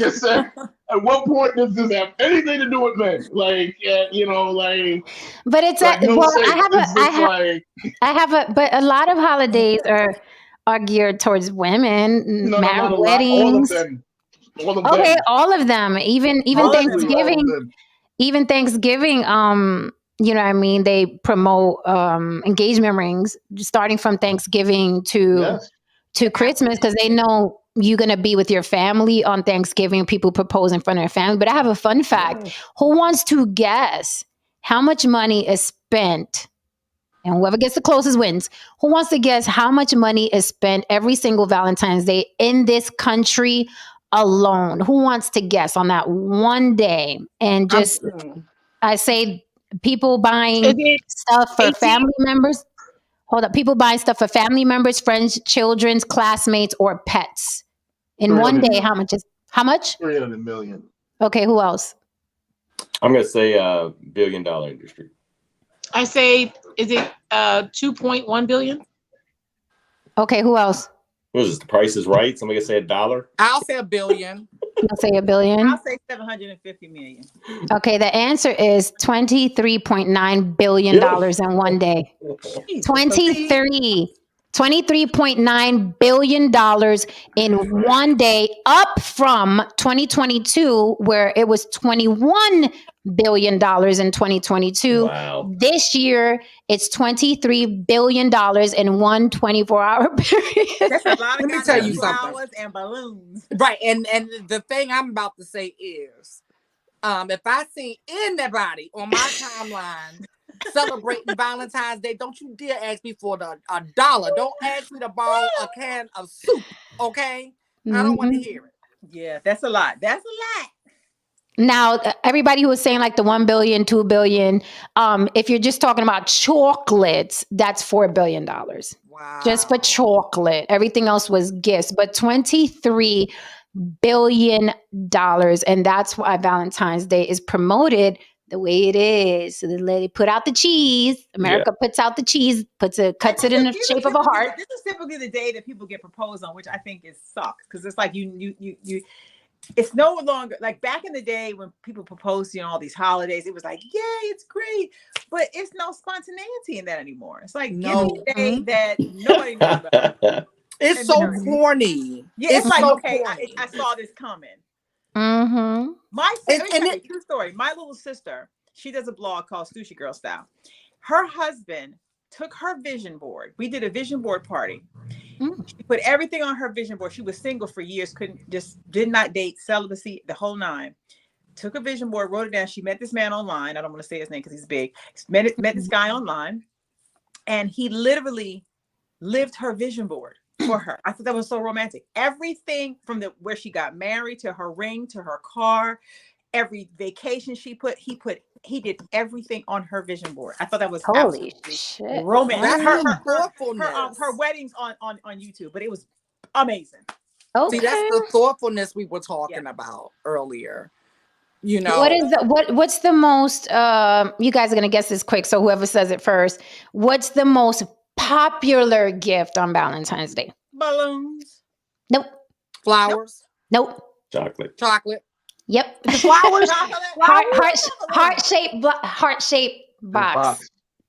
I said, at what point does this have anything to do with men? Like, But it's like, but a lot of holidays are geared towards women, not a lot. weddings. All of them. Okay, all of them. Even Thanksgiving. Even Thanksgiving, you know what I mean? They promote engagement rings starting from Thanksgiving to Christmas, because they know you're going to be with your family on Thanksgiving. People propose in front of their family. But I have a fun fact. Who wants to guess how much money is spent? And whoever gets the closest wins. Who wants to guess how much money is spent every single Valentine's Day in this country alone? Who wants to guess on that one day? And just, I say, people buying stuff for family members. Hold up. People buying stuff for family members, friends, children's, classmates, or pets. In one day, how much? 300 million. Okay, who else? I'm going to say $1 billion industry. I say, is it 2.1 billion? Okay, who else? What is this? The Price is Right? Somebody gonna say $1? I'll say $1 billion. I'll say $1 billion. I'll say 750 million. Okay, the answer is $23.9 billion in one day. 23.9 billion dollars in one day, up from 2022, where it was $21 billion in 2022. Wow. This year, it's $23 billion in one 24-hour period. That's a lot of Let me tell you flowers and balloons. Right, and the thing I'm about to say is, if I see anybody on my timeline celebrating Valentine's Day, don't you dare ask me for a dollar. Don't ask me to borrow a can of soup, okay? I don't want to hear it. Yeah, that's a lot. That's a lot. Now, everybody who was saying like the 1 billion, 2 billion, if you're just talking about chocolates, that's $4 billion. Wow. Just for chocolate. Everything else was gifts, but $23 billion. And that's why Valentine's Day is promoted the way it is. So they put out the cheese. America puts out the cheese, cuts it in the shape of a heart. This is typically the day that people get proposed on, which I think is sucks, because it's like you it's no longer like back in the day when people proposed, all these holidays. It was like, yay, it's great, but it's no spontaneity in that anymore. It's like give me a day that nobody knows about. It's so corny. Yeah, it's like, okay, I saw this coming. Mm-hmm. True story. My little sister, she does a blog called Sushi Girl Style. Her husband took her vision board. We did a vision board party. She put everything on her vision board. She was single for years, did not date, celibacy, the whole nine. Took a vision board, wrote it down. She met this man online. I don't want to say his name because he's big. Met this guy online, and he literally lived her vision board for her. I thought that was so romantic. Everything from where she got married to her ring to her car, every vacation he did everything on her vision board. I thought that was holy shit romantic. That's her weddings on YouTube, but it was amazing. Okay. See, that's the thoughtfulness we were talking about earlier. What's the most you guys are gonna guess this quick, so whoever says it first, what's the most popular gift on Valentine's Day? Balloons. Nope. Flowers. Nope. Chocolate. Yep. The flowers. Heart-shaped box.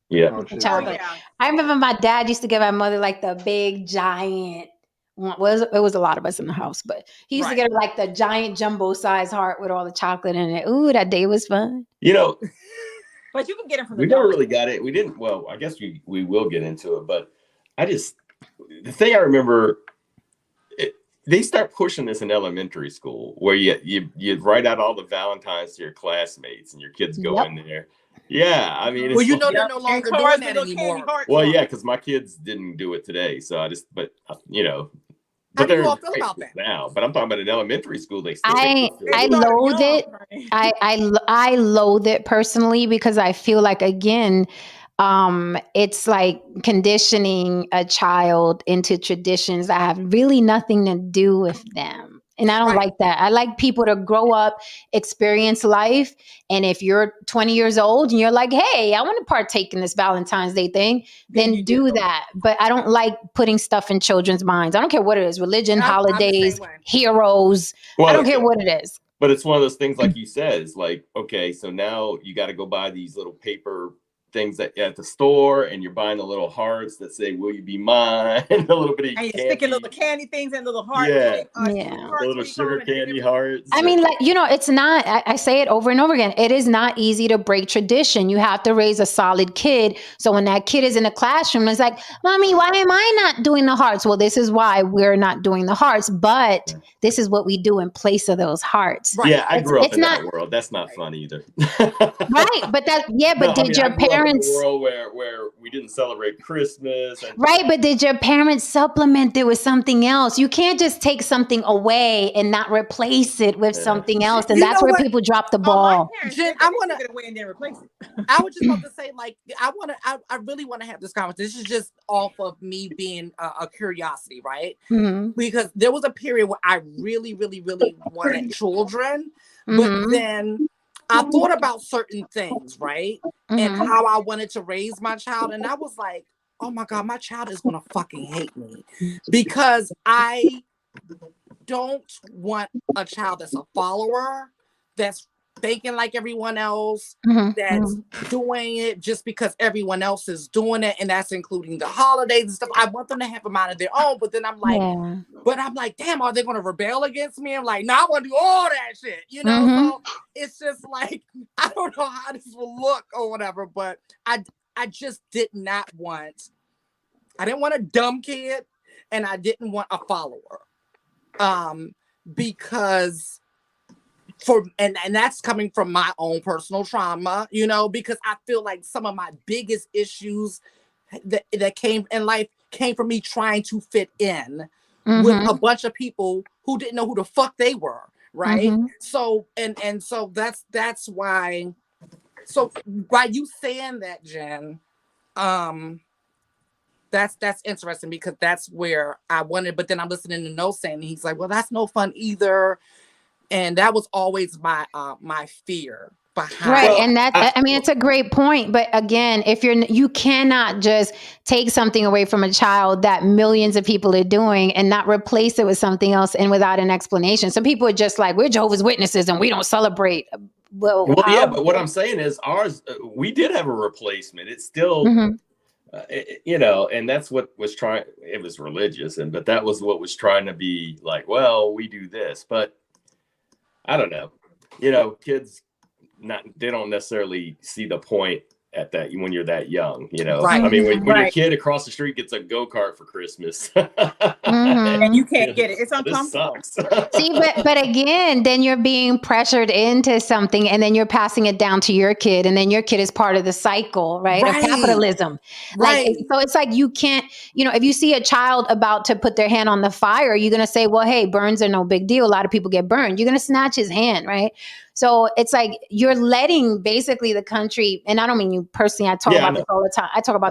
Yeah. Chocolate. I remember my dad used to give my mother like the big giant it was a lot of us in the house, but he used to get like the giant jumbo size heart with all the chocolate in it. Ooh, that day was fun. You know, but you can get it from the we never really got it. We didn't. Well, I guess we will get into it, but the thing I remember, they start pushing this in elementary school where you write out all the Valentines to your classmates and your kids go in there. Yeah, I mean, well, they're no longer doing that anymore. Well, yeah, because my kids didn't do it today, so I just, but you know. How do you all feel about that now? But I'm talking about in elementary school. They still I loathe it. I loathe it personally because I feel like, again, it's like conditioning a child into traditions that have really nothing to do with them. And I don't like that. I like people to grow up, experience life. And if you're 20 years old and you're like, hey, I want to partake in this Valentine's Day thing, then do that. But I don't like putting stuff in children's minds. I don't care what it is, religion, holidays, heroes. Well, I don't care what it is. But it's one of those things, like you said, it's like, okay, so now you got to go buy these little paper things at the store, and you're buying the little hearts that say, will you be mine? A little bit of and you're sticking little candy things and little hearts. Little sugar candy hearts. I mean, like, it's not, I say it over and over again, it is not easy to break tradition. You have to raise a solid kid. So when that kid is in the classroom, it's like, Mommy, why am I not doing the hearts? Well, this is why we're not doing the hearts, but this is what we do in place of those hearts. Right. Yeah, I grew up in that world. That's not fun either. Right. But did your parents, a world where we didn't celebrate Christmas. But did your parents supplement it with something else? You can't just take something away and not replace it with something else. And that's where people drop the ball. Jen, I want to get away and then replace it. I was just about to say, like, I really want to have this conversation. This is just off of me being a curiosity, right? Mm-hmm. Because there was a period where I really, really, really wanted children, but then I thought about certain things, right? And how I wanted to raise my child. And I was like, oh my God, my child is going to fucking hate me because I don't want a child that's a follower, that's thinking like everyone else, that's doing it just because everyone else is doing it. And that's including the holidays and stuff. I want them to have a mind of their own. But then I'm like, damn, are they going to rebel against me? I'm like, no, I want to do all that shit, So it's just like, I don't know how this will look or whatever, but I just did not want, I didn't want a dumb kid and I didn't want a follower. Because and that's coming from my own personal trauma, because I feel like some of my biggest issues that came in life came from me trying to fit in with a bunch of people who didn't know who the fuck they were, right? So and so that's why. So by you saying that, Jen, that's interesting because that's where I wanted. But then I'm listening to No saying, and he's like, well, that's no fun either. And that was always my my fear behind. Right. And it's a great point. But again, you cannot just take something away from a child that millions of people are doing and not replace it with something else and without an explanation. Some people are just like, we're Jehovah's Witnesses and we don't celebrate. Well, yeah, but what I'm saying is ours, we did have a replacement. It's still, and that's what was it was religious. But that was what was trying to be like, well, we do this, but I don't know, kids, they don't necessarily see the point at that when you're that young, Right. I mean, when your kid across the street gets a go-kart for Christmas and you can't get it, it's uncomfortable. See, but again, then you're being pressured into something and then you're passing it down to your kid and then your kid is part of the cycle, right? Of capitalism. Right. So it's like you can't, if you see a child about to put their hand on the fire, you're going to say, well, hey, burns are no big deal. A lot of people get burned. You're going to snatch his hand, right? So it's like you're letting basically the country, and I don't mean you personally, I talk about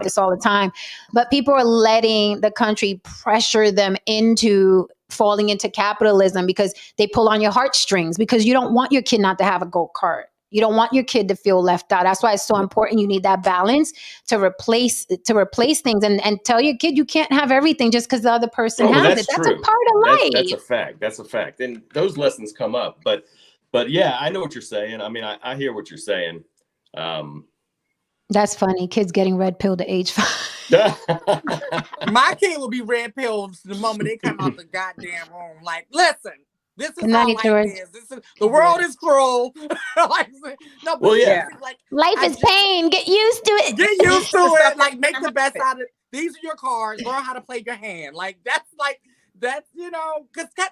this all the time, but people are letting the country pressure them into falling into capitalism because they pull on your heartstrings because you don't want your kid not to have a go-kart. You don't want your kid to feel left out. That's why it's so important. You need that balance to replace things and tell your kid you can't have everything just because the other person has it. That's a part of life. That's a fact. And those lessons come up, But yeah, I know what you're saying. I mean, I hear what you're saying. That's funny. Kids getting red pilled at age 5. My kid will be red pilled the moment they come out the goddamn room. Like, listen, this is Good how night, life George. is. The world is cruel. Like, no, but Well, yeah. like, Life is pain. Get used to it. Get used to it. Like, make the best out of it. These are your cards. Learn how to play your hand. Like, that's because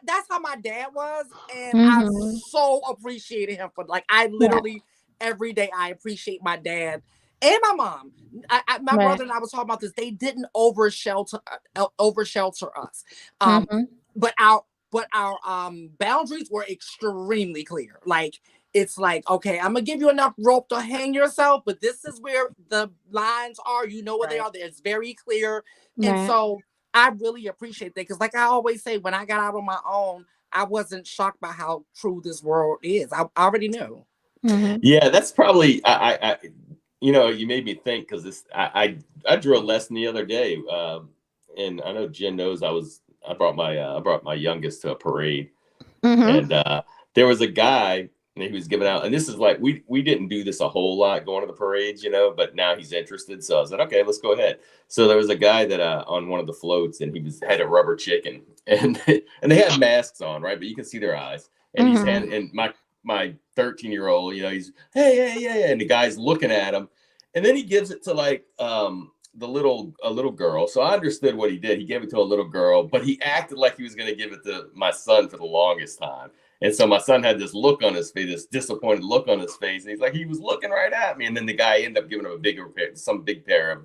that's how my dad was. And I so appreciated him for, like, I literally, every day, I appreciate my dad and my mom. My brother and I was talking about this. They didn't over shelter us. But our boundaries were extremely clear. Like, it's like, okay, I'm gonna give you enough rope to hang yourself, but this is where the lines are. You know where they are. It's very clear. And so I really appreciate that, because like I always say, when I got out on my own, I wasn't shocked by how true this world is. I already knew. Yeah, that's probably I you made me think, because this I drew a lesson the other day, and I know Jen knows I brought my youngest to a parade, and there was a guy. And he was giving out, and this is like, we didn't do this a whole lot going to the parades, but now he's interested. So I said, okay, let's go ahead. So there was a guy that on one of the floats, and he had a rubber chicken, and they had masks on, right? But you can see their eyes. And he's and my 13-year-old, he's hey, and the guy's looking at him, and then he gives it to like a little girl. So I understood what he did. He gave it to a little girl, but he acted like he was going to give it to my son for the longest time. And so my son had this look on his face, this disappointed look on his face. And he's like, he was looking right at me. And then the guy ended up giving him some big pair of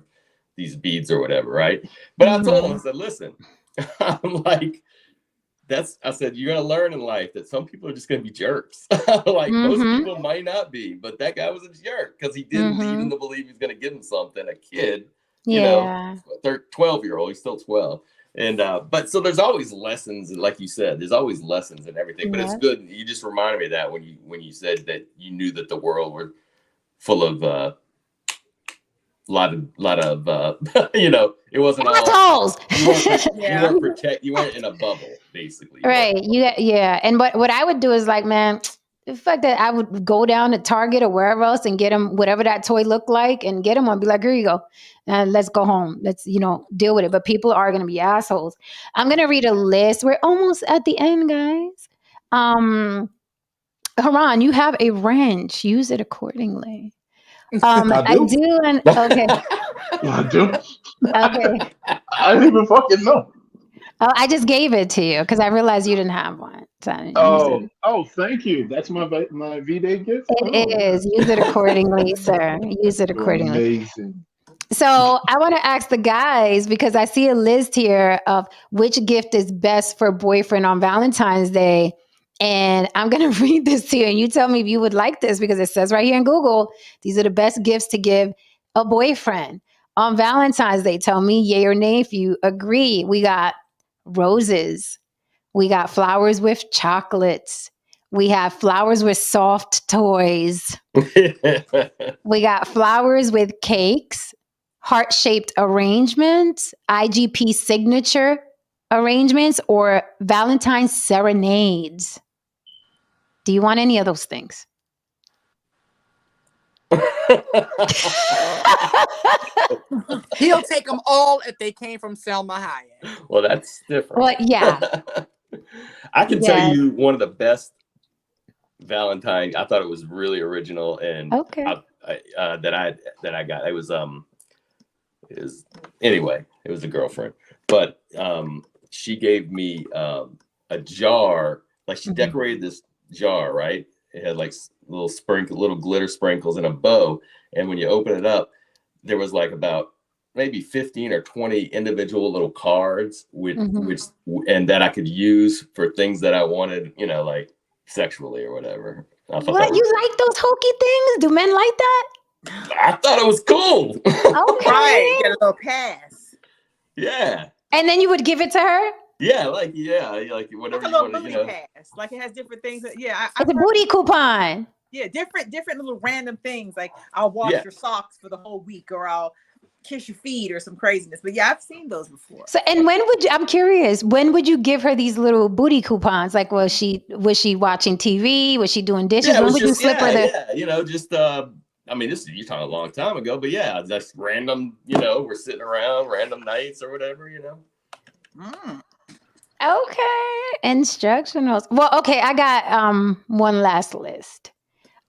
these beads or whatever, right? But I told him, I said, listen, I'm like, I said, you're going to learn in life that some people are just going to be jerks. Like most people might not be, but that guy was a jerk because he didn't lead him to believe he was going to give him something, a kid, 12-year-old, he's still 12. And but so there's always lessons, and like you said, there's always lessons and everything. But it's good. You just reminded me of that when you said that you knew that the world were full of lot of it wasn't all you weren't in a bubble, basically. Right. And what I would do is like, man, the fact that I would go down to Target or wherever else and get him whatever that toy looked like and get him one, be like, here you go. And let's go home. Let's, deal with it. But people are going to be assholes. I'm going to read a list. We're almost at the end, guys. Haran, you have a wrench. Use it accordingly. I do. Okay. I do. Okay. I didn't even fucking know. Oh, I just gave it to you because I realized you didn't have one. So thank you. That's my V-Day gift? It is. Use it accordingly, sir. Use it accordingly. Amazing. So I want to ask the guys, because I see a list here of which gift is best for boyfriend on Valentine's Day. And I'm going to read this to you, and you tell me if you would like this, because it says right here in Google, these are the best gifts to give a boyfriend on Valentine's Day. Tell me yay or nay if you agree. We got roses. We got flowers with chocolates. We have flowers with soft toys. We got flowers with cakes, heart-shaped arrangements, IGP signature arrangements, or Valentine's serenades. Do you want any of those things? He'll take them all if they came from Selma Hayek. Well, that's different. Well, yeah. I can tell you one of the best Valentine. I thought it was really original, and that I got. It was it was a girlfriend, but she gave me a jar. Like, she decorated this jar, right? It had like little glitter sprinkles and a bow. And when you open it up, there was like about maybe 15 or 20 individual little cards and that I could use for things that I wanted, like sexually or whatever. What? You like those hokey things? Do men like that? I thought it was cool. Okay. Right. Get a little pass. Yeah. And then you would give it to her? Yeah, like whatever. Like a little booty pass. Like, it has different things. It's a booty coupon. Yeah, different little random things. Like, I'll wash your socks for the whole week, or I'll kiss your feet, or some craziness. But yeah, I've seen those before. So, and I'm curious, when would you give her these little booty coupons? Like, was she watching TV? Was she doing dishes? When would you slip her the? Yeah, just I mean, you're talking a long time ago, but yeah, just random, we're sitting around random nights or whatever, Okay. Instructionals. Well, okay, I got one last list.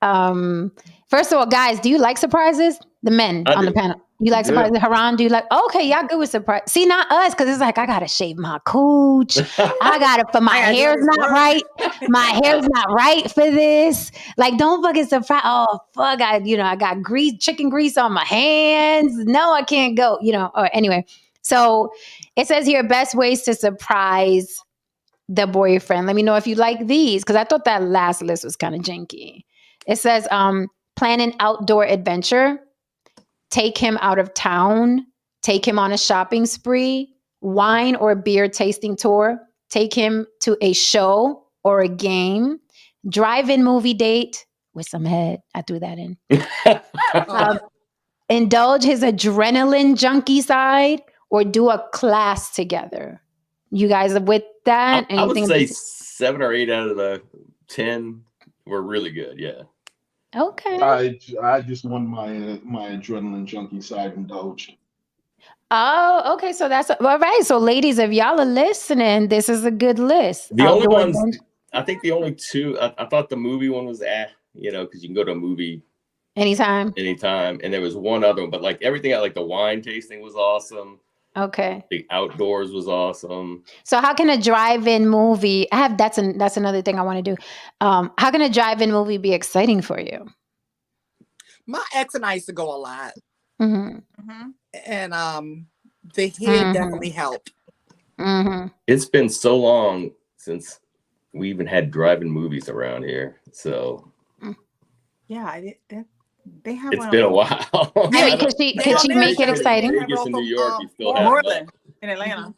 First of all, guys, do you like surprises? The men I on the do. panel. You like surprises? Haran, do you like? Okay, y'all good with surprise. See, not us, because it's like I gotta shave my cooch. I gotta for my hair's not right. My hair's not right for this. Like, don't fucking surprise. Oh fuck, I got chicken grease on my hands. No, I can't go. Or anyway. So it says here, best ways to surprise the boyfriend. Let me know if you like these, because I thought that last list was kind of janky. It says, plan an outdoor adventure, take him out of town, take him on a shopping spree, wine or beer tasting tour, take him to a show or a game, drive-in movie date with some head. I threw that in. Indulge his adrenaline junkie side, or do a class together. You guys are with that? I would say 7 or 8 out of the 10 were really good. Yeah. Okay. I just want my adrenaline junkie side indulged. Oh, okay. So that's all right. So, ladies, if y'all are listening, this is a good list. The only ones, I think the only two, I thought the movie one was because you can go to a movie anytime. And there was one other one, but like everything, like the wine tasting was awesome. Okay. The outdoors was awesome. So how can a drive-in movie? That's another thing I want to do. How can a drive-in movie be exciting for you? My ex and I used to go a lot, and the head definitely helped. It's been so long since we even had drive-in movies around here, so yeah, they have. It's been a while. I mean, could she make it exciting? Vegas in New York, you still have Moreland in Atlanta.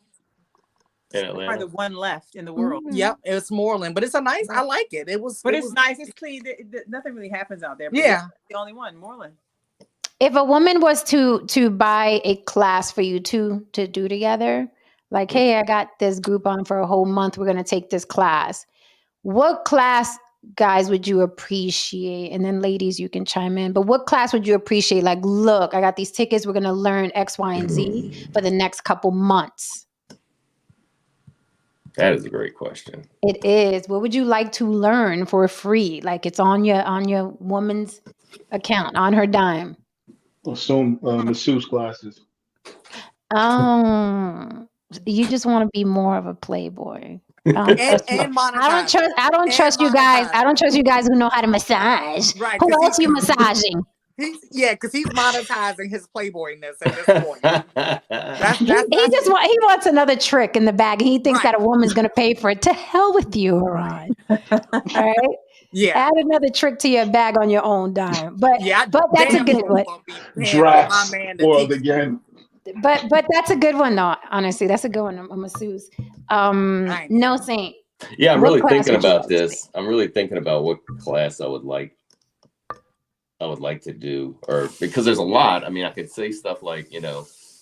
In Atlanta, probably the one left in the world. Yep, it's Moreland, but it's a nice. I like it. It's nice. It's clean. Nothing really happens out there. But yeah, the only one, Moreland. If a woman was to buy a class for you to do together, like, hey, I got this group on for a whole month. We're gonna take this class. What class, guys, would you appreciate? And then ladies, you can chime in. But what class would you appreciate? Like, look, I got these tickets. We're gonna learn X, Y, and Z for the next couple months. That is a great question. It is. What would you like to learn for free? Like, it's on your woman's account, on her dime. Some masseuse classes. You just want to be more of a playboy. and I don't trust you guys. I don't trust you guys who know how to massage. Right? Who else you massaging? Because he's monetizing his playboyness at this point. He wants another trick in the bag, and he thinks that a woman's going to pay for it. To hell with you, Haran. All right. Yeah. Add another trick to your bag on your own dime. But that's a good one. Drafts world again. But that's a good one, though. Honestly, that's a good one. I'm a masseuse. No Saint. Yeah, I'm really thinking about this. I'm really thinking about what class I would like to do, or because there's a lot. I mean, I could say stuff like,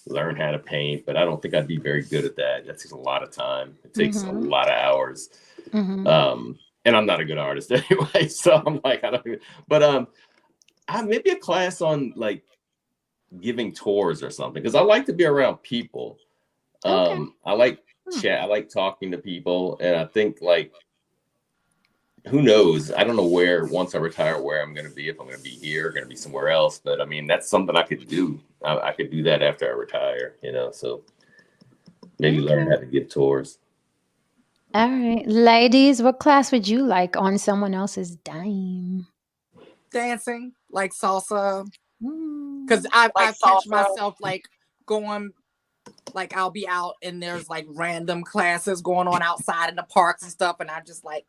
learn how to paint, but I don't think I'd be very good at that. That takes a lot of time. It takes a lot of hours. And I'm not a good artist anyway, so I'm like, I don't even, but maybe a class on like giving tours or something, because I like to be around people. I like chat. I like talking to people, and I think like, who knows? I don't know once I retire, where I'm going to be, if I'm going to be here, going to be somewhere else. But I mean, that's something I could do. I could do that after I retire, so maybe learn how to give tours. All right. Ladies, what class would you like on someone else's dime? Dancing, like salsa. Because I've catch myself like going, like I'll be out and there's like random classes going on outside in the parks and stuff, and I just like,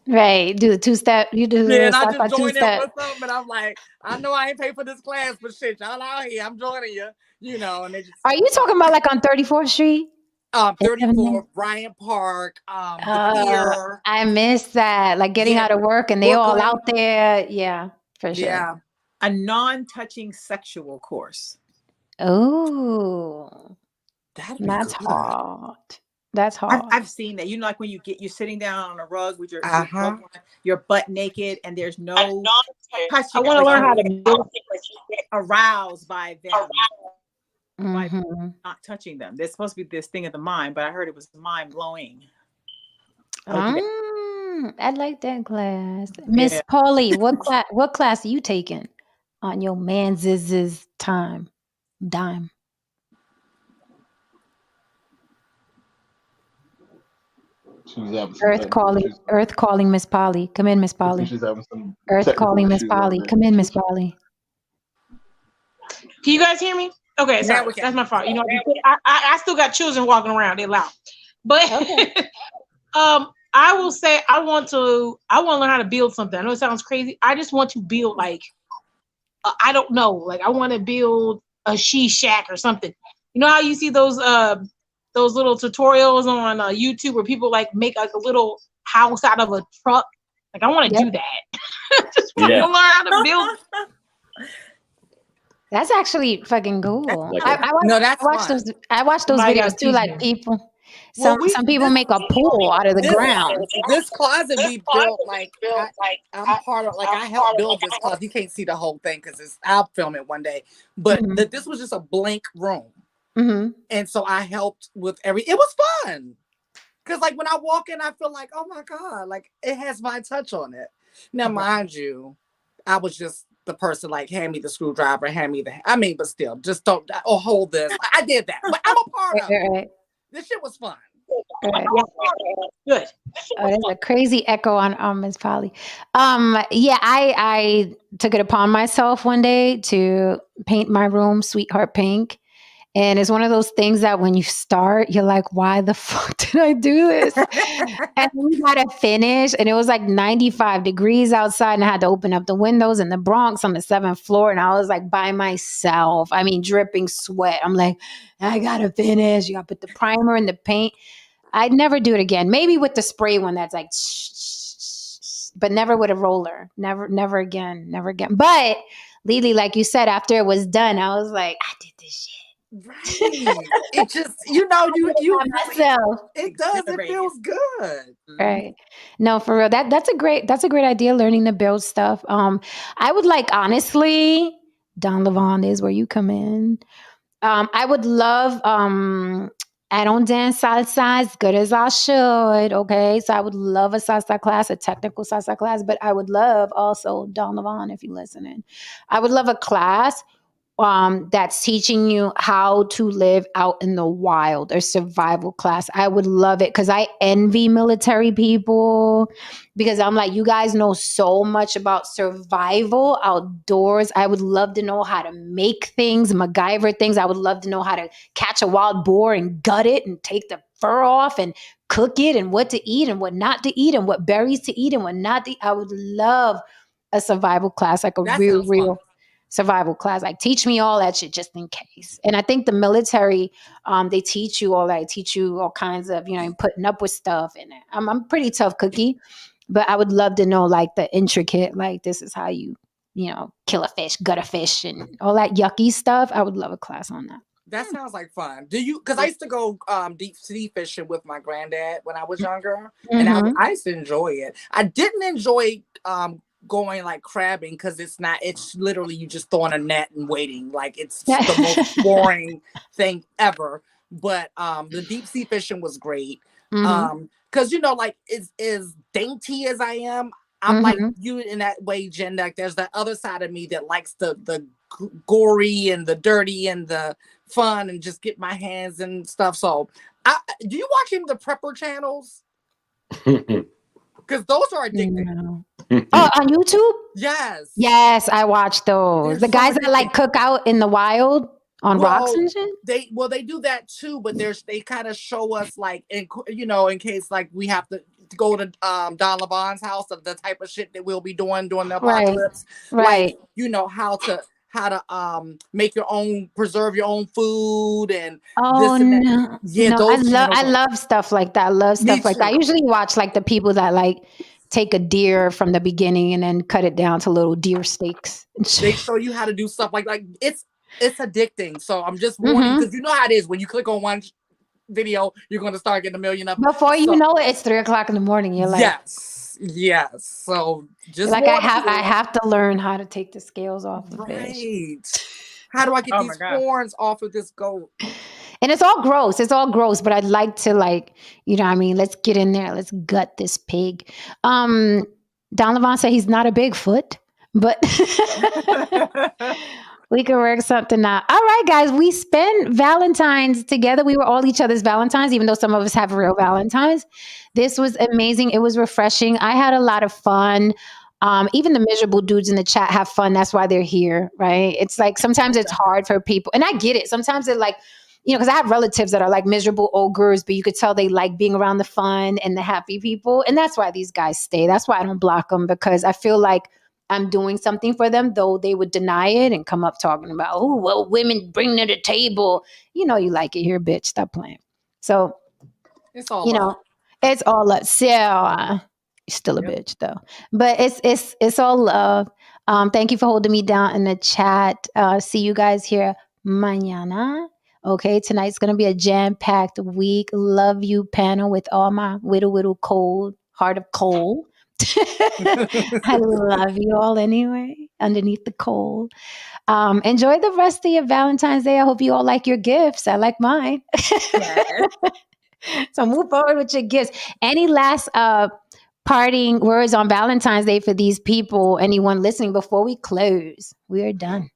right, do the two-step. You do the and I just join in with them, and I'm like, I know I ain't paid for this class, but shit, y'all out here, I'm joining you, and they just. Are you talking about like on 34th Street? 34 Bryant Park, the pier. I missed that. Like getting out of work and they all out there. Yeah, for sure. Yeah. A non-touching sexual course. Oh, that's hard. That's hard. I've seen that. Like when you're sitting down on a rug with your butt naked, and there's no touching. I want to learn how to build aroused by them. By Mm-hmm. not touching them. There's supposed to be this thing of the mind, but I heard it was mind blowing. I like that class. Miss Yeah. Polly, what class are you taking on your man's time? Dime. She's having some Earth calling Miss Polly. Come in, Miss Polly. She's having some Earth technical calling Miss issues over Polly. there. Come in, Miss Polly. Can you guys hear me? Okay, Now sorry. we can. That's my fault. You know, I still got children walking around. They're loud. But Okay. I will say I want to learn how to build something. I know it sounds crazy. I just want to build like I don't know, like I want to build a she shack or something. You know how you see those little tutorials on YouTube where people like make like a little house out of a truck? Like I want to do that. Just want to learn how to build. That's actually fucking cool. Like I watch those My videos God, too. Like people, some people make a pool out of the ground. This closet we built, like I'm part of, like I helped build this closet. You can't see the whole thing because I'll film it one day. But this was just a blank room, and so I helped with It was fun because, like, when I walk in, I feel like, oh my god, like it has my touch on it. Now, mind you, I was just the person like, hand me the screwdriver, but still, just don't hold this. I did that, but I'm a part of it. This shit was fun. Right. Good. Oh, there's a crazy echo on Miss Polly. I took it upon myself one day to paint my room sweetheart pink. And it's one of those things that when you start, you're like, why the fuck did I do this? And we got to finish. And it was like 95 degrees outside. And I had to open up the windows in the Bronx on the 7th floor. And I was like by myself. I mean, dripping sweat. I'm like, I got to finish. You got to put the primer and the paint. I'd never do it again. Maybe with the spray one that's like, but never with a roller. Never again. But Lily, like you said, after it was done, I was like, I did this shit. Right. It just, you myself. It does. It feels good. Right. No, for real. That's a great idea, learning to build stuff. I would like, honestly, Don Levon is where you come in. I would love I don't dance salsa as good as I should. Okay. So I would love a salsa class, a technical salsa class, but I would love also, Don Levon, if you're listening, I would love a class that's teaching you how to live out in the wild, or survival class. I would love it because I envy military people, because I'm like, you guys know so much about survival outdoors. I would love to know how to make things, MacGyver things. I would love to know how to catch a wild boar and gut it and take the fur off and cook it, and what to eat and what not to eat, and what berries to eat and what not to eat. I would love a survival class, like a real survival class. Like, teach me all that shit just in case. And I think the military, they teach you all that. They teach you all kinds of, putting up with stuff. And I'm pretty tough cookie, but I would love to know like the intricate, like this is how you kill a fish, gut a fish, and all that yucky stuff. I would love a class on that. That sounds like fun. Because I used to go deep sea fishing with my granddad when I was younger, and I used to enjoy it. I didn't enjoy going like crabbing because it's literally you just throwing a net and waiting. Like, it's the most boring thing ever. But the deep sea fishing was great. Because like as dainty as I am, I'm like you in that way, Jen. Like, there's that other side of me that likes the gory and the dirty and the fun and just get my hands and stuff. So do you watch the prepper channels? Because those are addicting. Oh, on YouTube? Yes, I watch those. The guys that like cook out in the wild on rocks and shit. They do that too, but they kind of show us like in case like we have to go to Don Levon's house, of the type of shit that we'll be doing during the apocalypse. Right. Like, how to preserve your own food and this and that. No. Yeah, I love stuff like that. I love stuff like that. I usually watch like the people that like take a deer from the beginning and then cut it down to little deer steaks. They show you how to do stuff like it's addicting. So I'm just warning, because you know how it is when you click on one video, you're going to start getting 1 million of them. Before you know it, it's 3 o'clock in the morning. You're like, yes. So just like I have to learn how to take the scales off the bitch. How do I get these horns off of this goat? And it's all gross. It's all gross, but I'd like to, like, you know what I mean? Let's get in there. Let's gut this pig. Don Levon said he's not a Bigfoot, but we can work something out. All right, guys, we spent Valentine's together. We were all each other's Valentines, even though some of us have real Valentines. This was amazing. It was refreshing. I had a lot of fun. Even the miserable dudes in the chat have fun. That's why they're here, right? It's like sometimes it's hard for people. And I get it. Sometimes they're like, you know, because I have relatives that are like miserable ogres, but you could tell they like being around the fun and the happy people. And that's why these guys stay. That's why I don't block them, because I feel like I'm doing something for them, though they would deny it and come up talking about, oh, well, women bring to the table. You know, you like it here, bitch. Stop playing. So, it's all it's all up. So, still a bitch though, but it's all love. Thank you for holding me down in the chat. See you guys here mañana. Okay, tonight's gonna be a jam-packed week. Love you panel with all my whittle cold heart of coal. I love you all anyway, underneath the coal. Enjoy the rest of your Valentine's Day. I hope you all like your gifts. I like mine. So move forward with your gifts. Any last parting words on Valentine's Day for these people? Anyone listening before we close? We are done.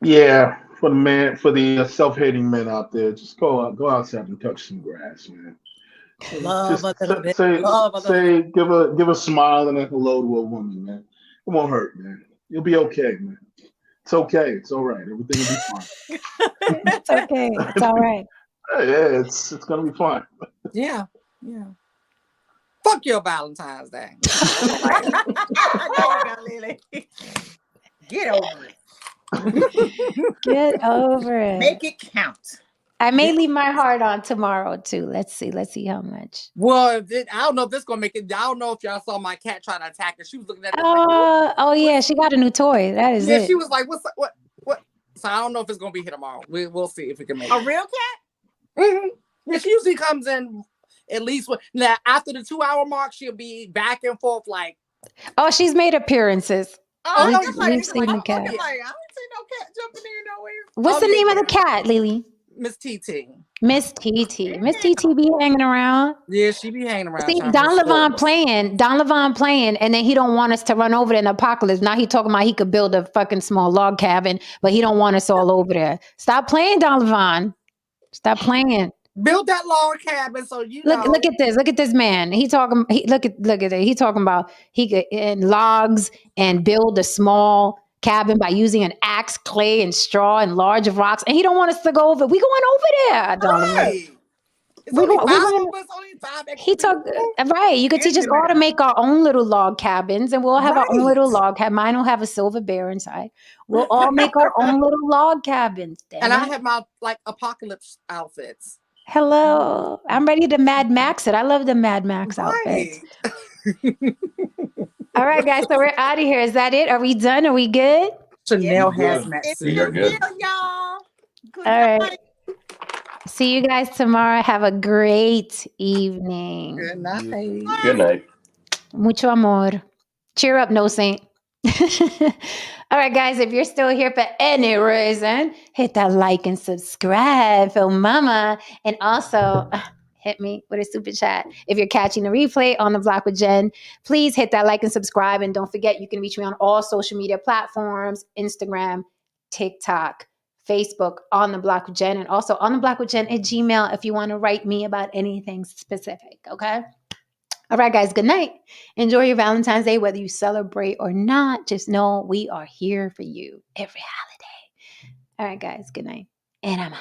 Yeah, for the self-hating men out there, just go outside and touch some grass, man. Love Just a little bit. say, give a smile and a hello to a woman, man. It won't hurt, man. You'll be okay, man. It's okay. It's all right. Everything will be fine. It's okay. It's all right. Yeah, it's gonna be fine. Yeah. Fuck your Valentine's Day. Get over it. Get over it. Make it count. I may leave my heart on tomorrow too. Let's see how much. Well, I don't know if this is gonna make it. I don't know if y'all saw my cat trying to attack her. She was looking at it. Oh yeah, she got a new toy. That is it. She was like, what? So I don't know if it's gonna be here tomorrow. We'll see if we can make a real cat. Mm-hmm. Yeah, she usually comes in at least now after the 2-hour mark. She'll be back and forth like. Oh, she's made appearances. We've seen the cat. I don't see no cat jumping in nowhere. What's the name of the cat, Lily? Miss TT. Miss TT. Miss TT be hanging around. Yeah, she be hanging around. See, Don Levon playing, and then he don't want us to run over there in the apocalypse. Now he talking about he could build a fucking small log cabin, but he don't want us all over there. Stop playing, Don Levon. Stop playing. Build that log cabin so you know. Look at this. Look at this man. Look at it. He talking about he could in logs and build a small cabin by using an axe, clay, and straw and large rocks. And he don't want us to go over. We going over there, Donovan. Right. It's only five extra he talked right. You could teach us all to make our own little log cabins, and we'll have our own little log cabin. Mine will have a silver bear inside. We'll all make our own little log cabins. And I have my apocalypse outfits. Hello, I'm ready to Mad Max it. I love the Mad Max outfits. All right, guys, so we're out of here. Is that it? Are we done? Are we good? Chanel hazmat suit. You're good. Y'all. Good All night. right. See you guys tomorrow. Have a great evening. Good night. Good night. Mucho amor. Cheer up, No Saint. All right, guys, if you're still here for any reason, hit that like and subscribe for mama. And also hit me with a super chat. If you're catching the replay on The Block with Jen, please hit that like and subscribe. And don't forget, you can reach me on all social media platforms, Instagram, TikTok, Facebook, On The Block with Jen, and also On The Block with Jen at Gmail if you want to write me about anything specific, okay? All right, guys, good night. Enjoy your Valentine's Day, whether you celebrate or not. Just know we are here for you every holiday. All right, guys, good night. And I'm out.